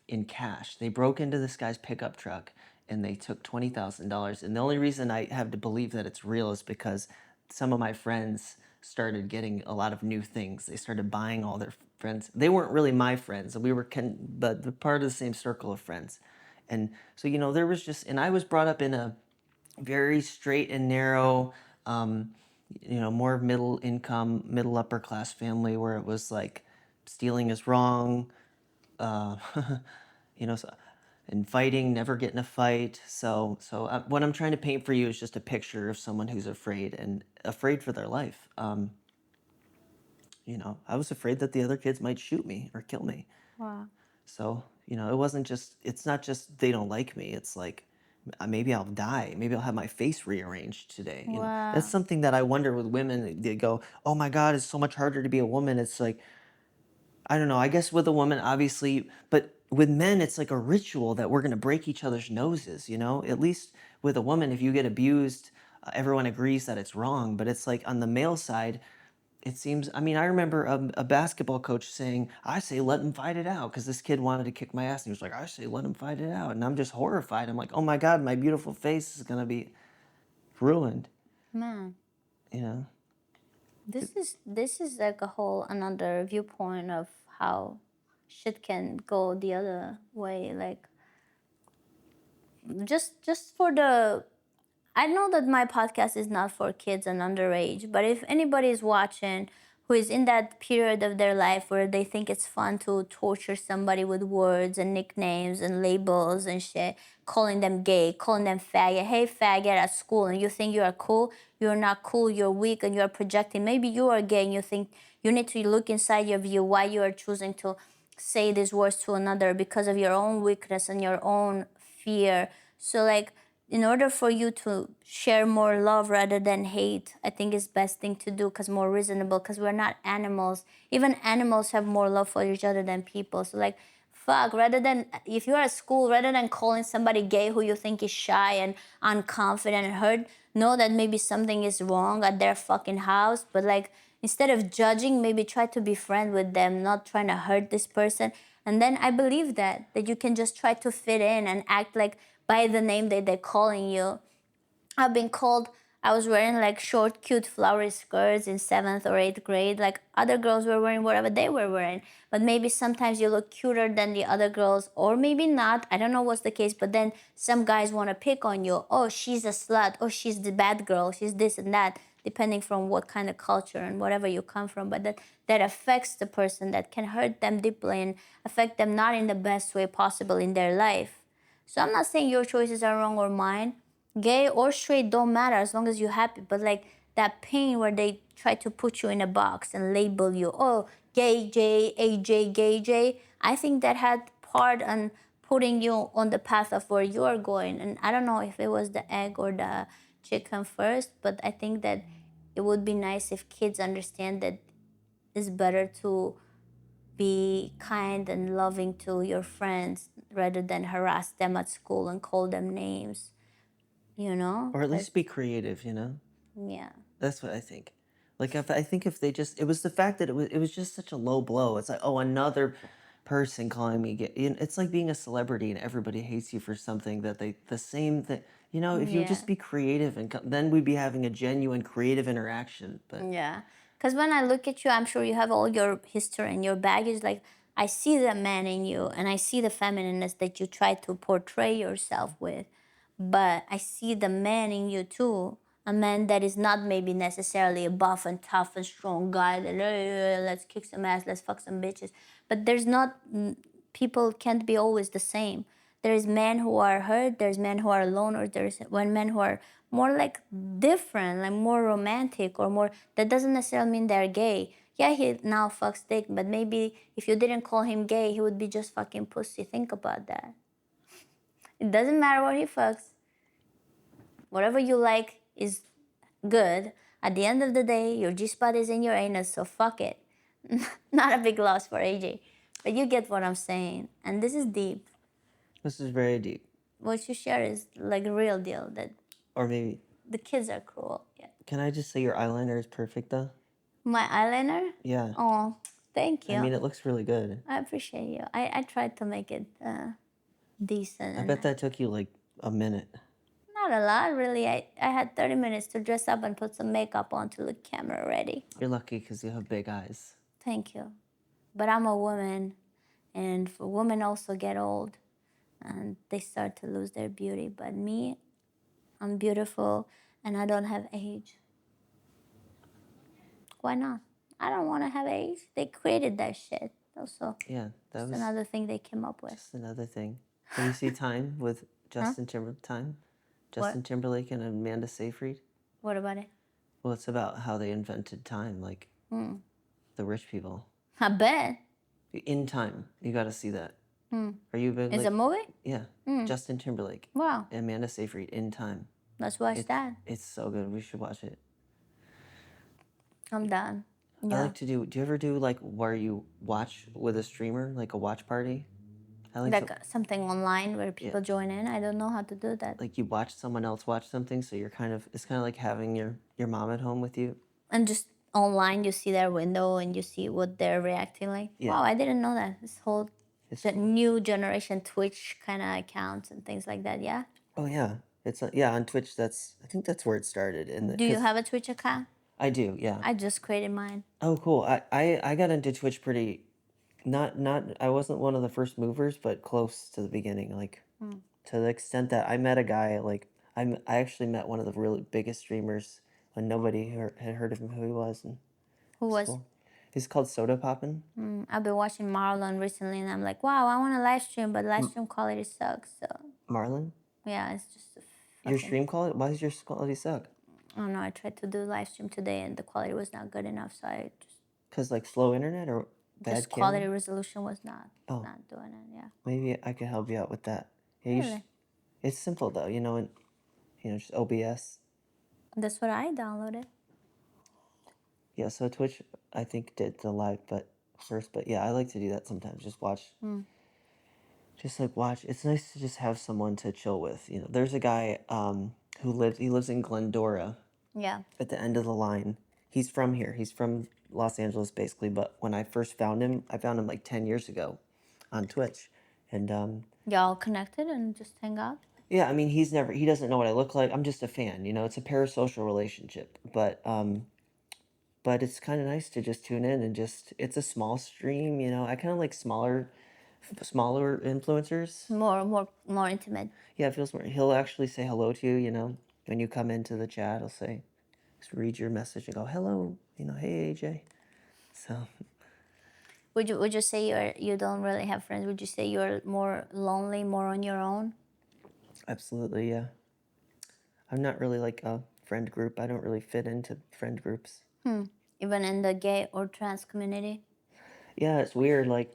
In cash. They broke into this guy's pickup truck and they took $20,000. And the only reason I have to believe that it's real is because some of my friends started getting a lot of new things. They started buying all their friends. They weren't really my friends. We were but part of the same circle of friends. And so, you know, there was just, and I was brought up in a very straight and narrow, you know, more middle income, middle upper class family where it was like stealing is wrong, uh, you know, so, and fighting, never get in a fight. So what I'm trying to paint for you is just a picture of someone who's afraid and afraid for their life. You know, I was afraid that the other kids might shoot me or kill me. Wow. So, you know, it's not just they don't like me. It's like maybe I'll die. Maybe I'll have my face rearranged today. You know, that's Wow. something that I wonder with women. They go, oh my God, it's so much harder to be a woman. It's like, I don't know. I guess with a woman, obviously, but with men, it's like a ritual that we're going to break each other's noses, you know? At least with a woman, if you get abused, everyone agrees that it's wrong. But it's like on the male side, it seems, I mean, I remember a basketball coach saying, I say, let him fight it out. Because this kid wanted to kick my ass. And he was like, I say, let him fight it out. And I'm just horrified. I'm like, oh my God, my beautiful face is going to be ruined, Man. you know? This is like a whole another viewpoint of how shit can go the other way. Like just for the, I know that my podcast is not for kids and underage, but if anybody is watching who is in that period of their life where they think it's fun to torture somebody with words and nicknames and labels and shit, calling them gay, calling them faggot, hey faggot at school, and you think you are cool, you're not cool, you're weak, and you're projecting. Maybe you are gay and you think you need to look inside of you why you are choosing to say these words to another because of your own weakness and your own fear. So like in order for you to share more love rather than hate, I think it's best thing to do because more reasonable because we're not animals. Even animals have more love for each other than people. So like fuck, rather than, if you're at school, rather than calling somebody gay who you think is shy and unconfident and hurt, know that maybe something is wrong at their fucking house. But like, instead of judging, maybe try to be friend with them, not trying to hurt this person. And then I believe that you can just try to fit in and act like by the name that they're calling you. I've been called, I was wearing like short, cute, flowery skirts in 7th or 8th grade. Like other girls were wearing whatever they were wearing. But maybe sometimes you look cuter than the other girls, or maybe not. I don't know what's the case. But then some guys want to pick on you. Oh, she's a slut. Oh, she's the bad girl. She's this and that, depending from what kind of culture and whatever you come from. But that affects the person, that can hurt them deeply and affect them not in the best way possible in their life. So I'm not saying your choices are wrong or mine. Gay or straight don't matter as long as you're happy. But like that pain where they try to put you in a box and label you, oh, gay J, AJ, gay J, I think that had part on putting you on the path of where you're going. And I don't know if it was the egg or the chicken first, but I think that it would be nice if kids understand that it's better to be kind and loving to your friends rather than harass them at school and call them names, you know? Or at 'Cause- least be creative, you know? yeah. That's what I think. Like if I think if they just, it was the fact that it was just such a low blow. It's like, oh, another person calling me gay. It's like being a celebrity and everybody hates you for something that they, the same thing. You know, if you Yeah. just be creative and then we'd be having a genuine creative interaction. But Yeah. Because when I look at you, I'm sure you have all your history and your baggage. Like, I see the man in you and I see the feminineness that you try to portray yourself with. But I see the man in you too. A man that is not maybe necessarily a buff and tough and strong guy that, let's kick some ass, let's fuck some bitches. But there's not, people can't be always the same. There's men who are hurt, there's men who are alone, or there's one men who are more like different, like more romantic or more, that doesn't necessarily mean they're gay. Yeah, he now fucks dick, but maybe if you didn't call him gay, he would be just fucking pussy. Think about that. It doesn't matter what he fucks. Whatever you like is good. At the end of the day, your G spot is in your anus, so fuck it. Not a big loss for AJ. But you get what I'm saying. And this is deep. this is very deep. What you share is like a real deal, that Or maybe, the kids are cruel. Yeah. can I just say your eyeliner is perfect though? My eyeliner? Yeah. Oh, thank you. I mean, it looks really good. I appreciate you. I tried to make it decent. I And bet that took you like a minute. not a lot, really. I had 30 minutes to dress up and put some makeup on to look camera ready. You're lucky because you have big eyes. Thank you. But I'm a woman, and for women also get old and they start to lose their beauty. But me, I'm beautiful and I don't have age. Why not? I don't want to have age. They created that shit. Also, Yeah, that just was another thing they came up with. just another thing. Have you seen Time with Justin Timberlake and Amanda Seyfried? What about it? Well, it's about how they invented time, like the rich people. I bet. In Time, you got to see that. Are you a big, It's like, a movie? yeah, Justin Timberlake, Wow. and Amanda Seyfried, In Time. Let's watch that. It's so good. We should watch it. I'm done. I Yeah. like to do. Do you ever do like where you watch with a streamer, like a watch party? I like to, Like something online where people join in. I don't know how to do that. like you watch someone else watch something, so you're kind of, it's kind of like having your mom at home with you. And just online, you see their window and you see what they're reacting like. Yeah. Wow, I didn't know that. This whole It's new generation Twitch kind of accounts and things like that. Yeah. Oh yeah, it's yeah on Twitch. I think that's where it started. Do you have a Twitch account? I do, yeah. I just created mine. Oh cool. I got into Twitch pretty, not I wasn't one of the first movers, but close to the beginning. Like to the extent that I met a guy like I actually met one of the really biggest streamers when nobody had heard of him, who he was, and Who was? cool. He's called Soda Poppin'. I've been watching Marlon recently, and I'm like, wow, I want to live stream, but live stream quality sucks. So Marlon. yeah, it's just. Your stream quality? Why does your quality suck? I don't know. I tried to do live stream today, and the quality was not good enough. So I just Cause like slow internet or bad just camera? quality resolution was not Oh. not doing it. Yeah. Maybe I could help you out with that. Yeah, Really? it's simple though, you know, and just OBS. That's what I downloaded. Yeah, so Twitch I think did the live but first, but yeah, I like to do that sometimes. Just watch just like watch. It's nice to just have someone to chill with. You know, there's a guy he lives in Glendora Yeah. at the end of the line. He's from here. He's from Los Angeles, basically. But when I first found him, I found him like 10 years ago on Twitch. And Y'all connected and just hang out? yeah, I mean, he doesn't know what I look like. I'm just a fan, you know, it's a parasocial relationship. But it's kind of nice to just tune in and just, it's a small stream, you know. I kind of like smaller influencers. More intimate. Yeah, it feels more, he'll actually say hello to you, you know, when you come into the chat, he'll say, just read your message and go, hello, you know, hey, AJ. So, Would you say you don't really have friends? Would you say you're more lonely, more on your own? absolutely, yeah. I'm not really like a friend group. I don't really fit into friend groups. Even in the gay or trans community? Yeah, it's weird. Like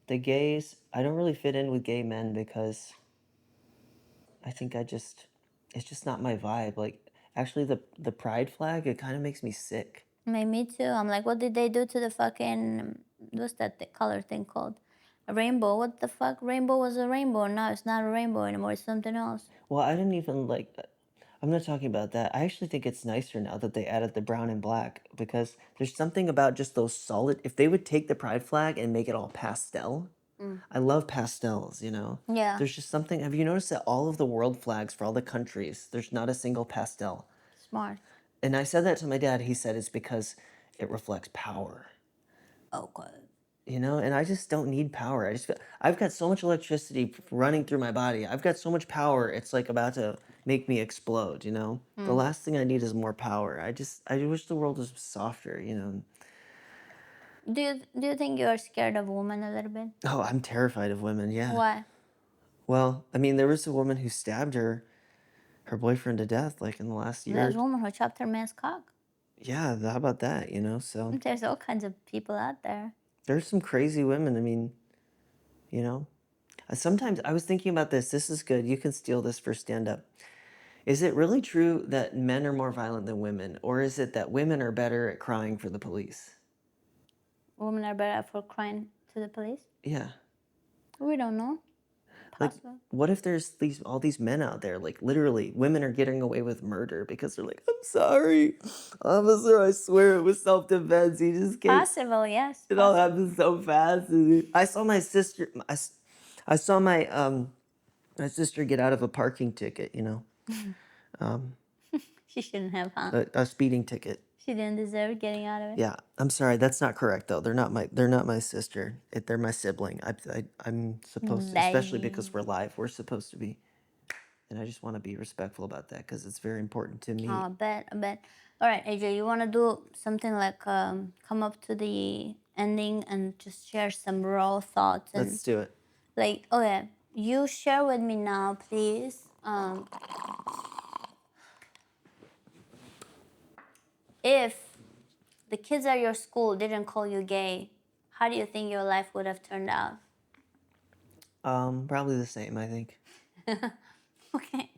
the gays, I don't really fit in with gay men because I think it's just not my vibe. Like actually, the pride flag, it kind of makes me sick. Me too. I'm like, what did they do to the fucking, what's that color thing called? A rainbow. What the fuck? Rainbow was a rainbow. Now it's not a rainbow anymore. It's something else. Well, I didn't even like. I'm not talking about that. I actually think it's nicer now that they added the brown and black because there's something about just those solid. If they would take the pride flag and make it all pastel, I love pastels, you know? Yeah. There's just something. Have you noticed that all of the world flags for all the countries, there's not a single pastel? Smart. And I said that to my dad. He said it's because it reflects power, Okay. you know? And I just don't need power. I've got so much electricity running through my body. I've got so much power. It's like about to make me explode, you know? The last thing I need is more power. I wish the world was softer, you know? Do you think you're scared of women a little bit? Oh, I'm terrified of women. Yeah. Why? Well, I mean, there was a woman who stabbed her boyfriend to death like in the last There's year. a woman who chopped her man's cock. Yeah, how about that, you know? So There's all kinds of people out there. there's some crazy women. I mean, you know, sometimes I was thinking about this. This is good. You can steal this for stand up. Is it really true that men are more violent than women, or is it that women are better at crying for the police? Women are better for crying to the police? Yeah. We don't know. Like, Possible. what if there's all these men out there, like literally, women are getting away with murder because they're like, I'm sorry, officer, I swear it was self-defense. He just came. Possible, yes. It all Possible. happened so fast. I saw my sister. I saw my sister get out of a parking ticket. You know, She shouldn't have, huh? a speeding ticket. She didn't deserve getting out of it. Yeah, I'm sorry. That's not correct though. They're not my sister. They're my sibling. I'm supposed to, especially because we're live. We're supposed to be, and I just want to be respectful about that because it's very important to me. Oh, I bet. All right, AJ, you want to do something like come up to the ending and just share some raw thoughts and Let's do it. like, oh yeah, you share with me now, please. If the kids at your school didn't call you gay, how do you think your life would have turned out? Probably the same. I think. Okay.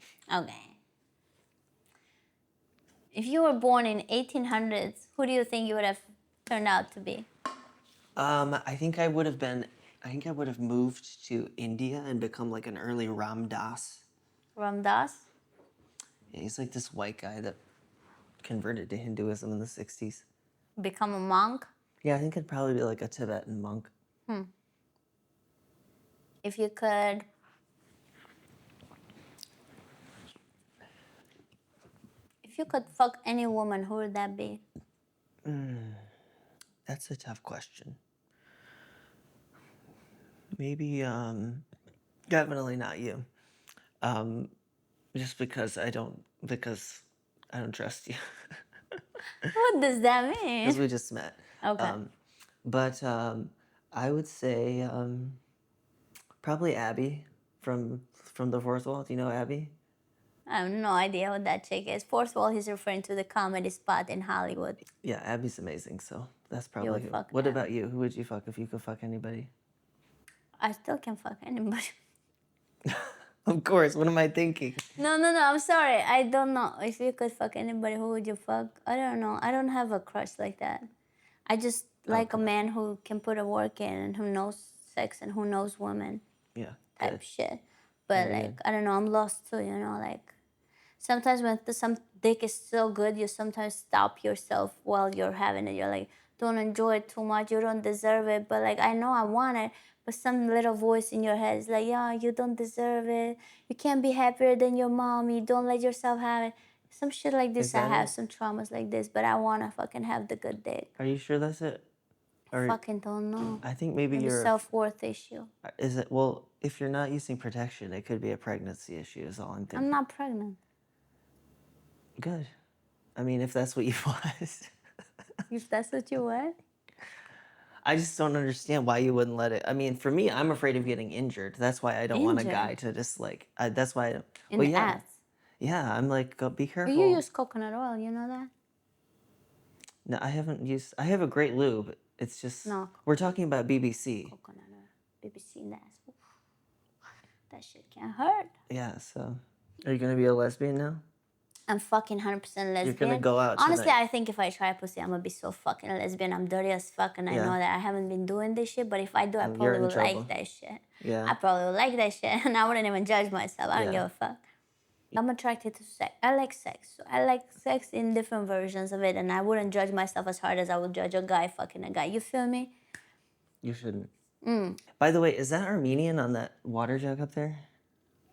If you were born in 1800s, who do you think you would have turned out to be? I think I would have been. I think I would have moved to India and become like an early Ram Dass. Ram Dass? Yeah, he's like this white guy that converted to Hinduism in the 60s. Become a monk? Yeah, I think it'd probably be like a Tibetan monk. If you could fuck any woman, who would that be? That's a tough question. Maybe, definitely not you. Just because because I don't trust you. What does that Because mean? we just met. Okay. But I would say probably Abby from the Fourth Wall. Do you know Abby? I have no idea what that chick is. First of all, he's referring to the comedy spot in Hollywood. Yeah, Abby's amazing. So that's You probably would who. fuck What Abby. about you? Who would you fuck if you could fuck anybody? I still can fuck anybody. Of course. What am I thinking? No, I'm sorry. I don't know. If you could fuck anybody, who would you fuck? I don't know. I don't have a crush like that. I just like a man who can put a work in and who knows sex and who knows women. Yeah. type Good. shit. But Very like good. I don't know, I'm lost too. Like sometimes when some dick is so good, you sometimes stop yourself while you're having it. You're like, don't enjoy it too much. You don't deserve it. But like I know I want it. But some little voice in your head is like, yeah, you don't deserve it. You can't be happier than your mommy. Don't let yourself have it. Some shit like this Is I that have, it? some traumas like this, but I wanna fucking have the good dick. Are you sure that's it? Or Fucking don't know. I think maybe Maybe you're. self-worth issue. Is it? Well, if you're not using protection, it could be a pregnancy issue. Is all I'm I'm thinking. not pregnant. Good. I mean, if that's what you want. If that's what you want. I just don't understand why you wouldn't let it. I mean, for me, I'm afraid of getting injured. That's why I don't want a guy Injured? to just like. That's why. I don't, In well, the yeah, ass. yeah. I'm like, go, be But careful. you use coconut oil, you know that? No, I haven't used. I have a great lube. It's just. No. We're talking about BBC. Coconut oil. BBC in the ass. Oof. That shit can't hurt. Yeah. So, are you gonna be a lesbian now? I'm fucking 100% lesbian. You're gonna go out Honestly, tonight. I think if I try pussy, I'm gonna be so fucking lesbian. I'm dirty as fuck, and I Yeah. know that I haven't been doing this shit. But if I do, I You're probably in would trouble. like that shit. Yeah. I probably would like that shit, and I wouldn't even judge myself. I don't Yeah. give a fuck. I'm attracted to sex. I like sex. So I like sex in different versions of it, and I wouldn't judge myself as hard as I would judge a guy fucking a guy. You feel me? You shouldn't. By the way, is that Armenian on that water jug up there?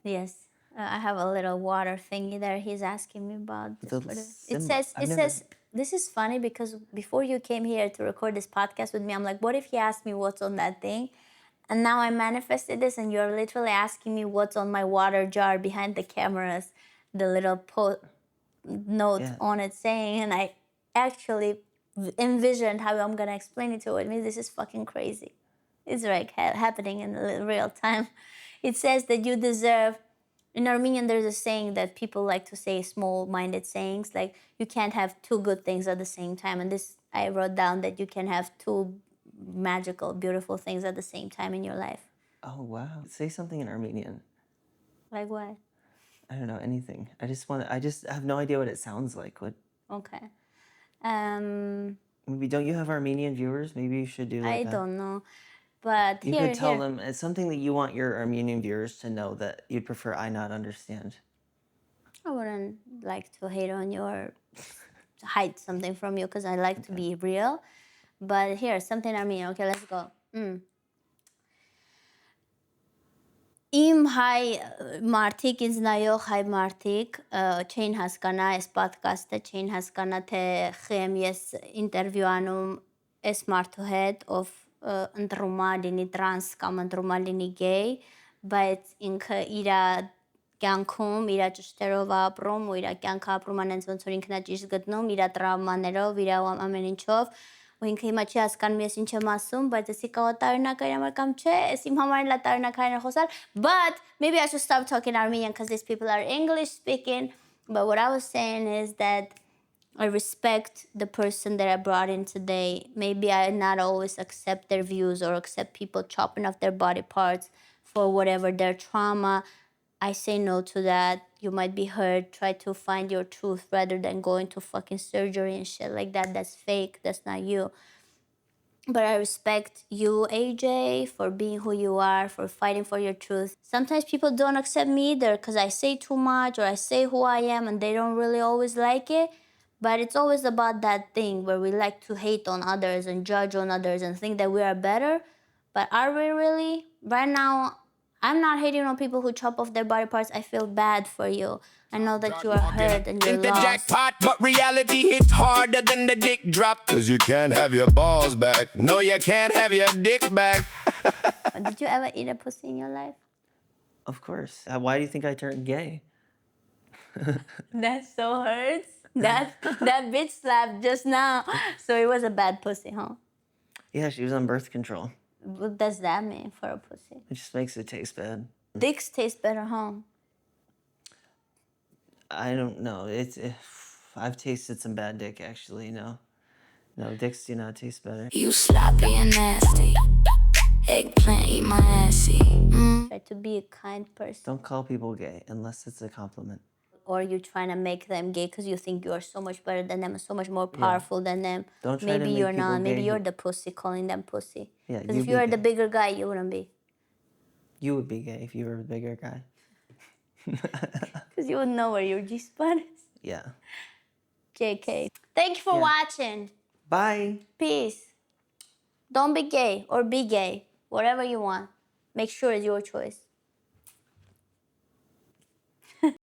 Yes. I have a little water thingy there. He's asking me about this. The For the, it symbol. says, I've it never- says, this is funny because before you came here to record this podcast with me, I'm like, what if he asked me what's on that thing? And now I manifested this, and you're literally asking me what's on my water jar behind the cameras, the little note Yeah. on it saying, and I actually envisioned how I'm gonna explain it to it. I mean, this is fucking crazy. It's like happening in real time. It says that you deserve. In Armenian, there's a saying that people like to say, small-minded sayings, like you can't have two good things at the same time. And this, I wrote down that you can have two magical, beautiful things at the same time in your life. Oh wow! Say something in Armenian. Like what? I don't know anything. I just have no idea what it sounds like. What? Okay. Maybe don't you have Armenian viewers? Maybe you should do like I don't know, but You could tell them it's something that you want your Armenian viewers to know that you'd prefer I not understand. I wouldn't like to hate on you or hide something from you because I like to be real. But here, something Armenian. Okay, let's go. Իմ հայ մարդիկ, ինձ նայող հայ մարդիկ չէին հասկանա այս պոդքասթը, չէին հասկանա թե խեմ ես ինտերվյու անում այս մարդու հետ, ով ընտրում է լինի տրանս կամ ընտրում է լինի գեյ, բայց ինքը իր կյանքում, իր ճշտերով է ապրում ու իր կյանքը ապրում է նենց ոնց որ ինքն է ճիշտ գտնում, իր տրավմաներով, իր ամեն ինչով, ու ինքը հիմա չի հասկանում ես ինչ եմ ասում, բայց եսի կարող տարօրինակ էր համար կամ չէ, ես իմ համար էլ տարօրինակային խոսալ, but maybe I should stop talking Armenian because these people are English speaking, but what I was saying is that I respect the person that I brought in today. Maybe I not always accept their views or accept people chopping off their body parts for whatever their trauma. I say no to that. You might be hurt. Try to find your truth rather than going to fucking surgery and shit like that. That's fake. That's not you. But I respect you, AJ, for being who you are, for fighting for your truth. Sometimes people don't accept me either because I say too much or I say who I am and they don't really always like it. But it's always about that thing where we like to hate on others and judge on others and think that we are better. But are we really? Right now, I'm not hating on people who chop off their body parts. I feel bad for you. I know that you are hurt and you're Think the lost. jackpot, but reality hits harder than the dick drop. Cause you can't have your balls back. No, you can't have your dick back. Did you ever eat a pussy in your life? Of course. Why do you think I turned gay? That so hurts. That bitch slapped just now. So it was a bad pussy, huh? Yeah, she was on birth control. What does that mean for a pussy? It just makes it taste bad. Dicks taste better, huh? I don't know. I've tasted some bad dick actually. No, dicks do not taste better. You sloppy and nasty. Eggplant, eat my assy. Try to be a kind person. Don't call people gay unless it's a compliment. Or you're trying to make them gay because you think you are so much better than them, so much more powerful than them. Don't try Maybe to make you're people not. Maybe gay you're who- the pussy calling them pussy. Yeah, Because you if be you were the gay. bigger guy, you wouldn't be. You would be gay if you were a bigger guy. Because you would know where your G spot is. Yeah. JK. Thank you for Yeah. watching. Bye. Peace. Don't be gay or be gay. Whatever you want. Make sure it's your choice.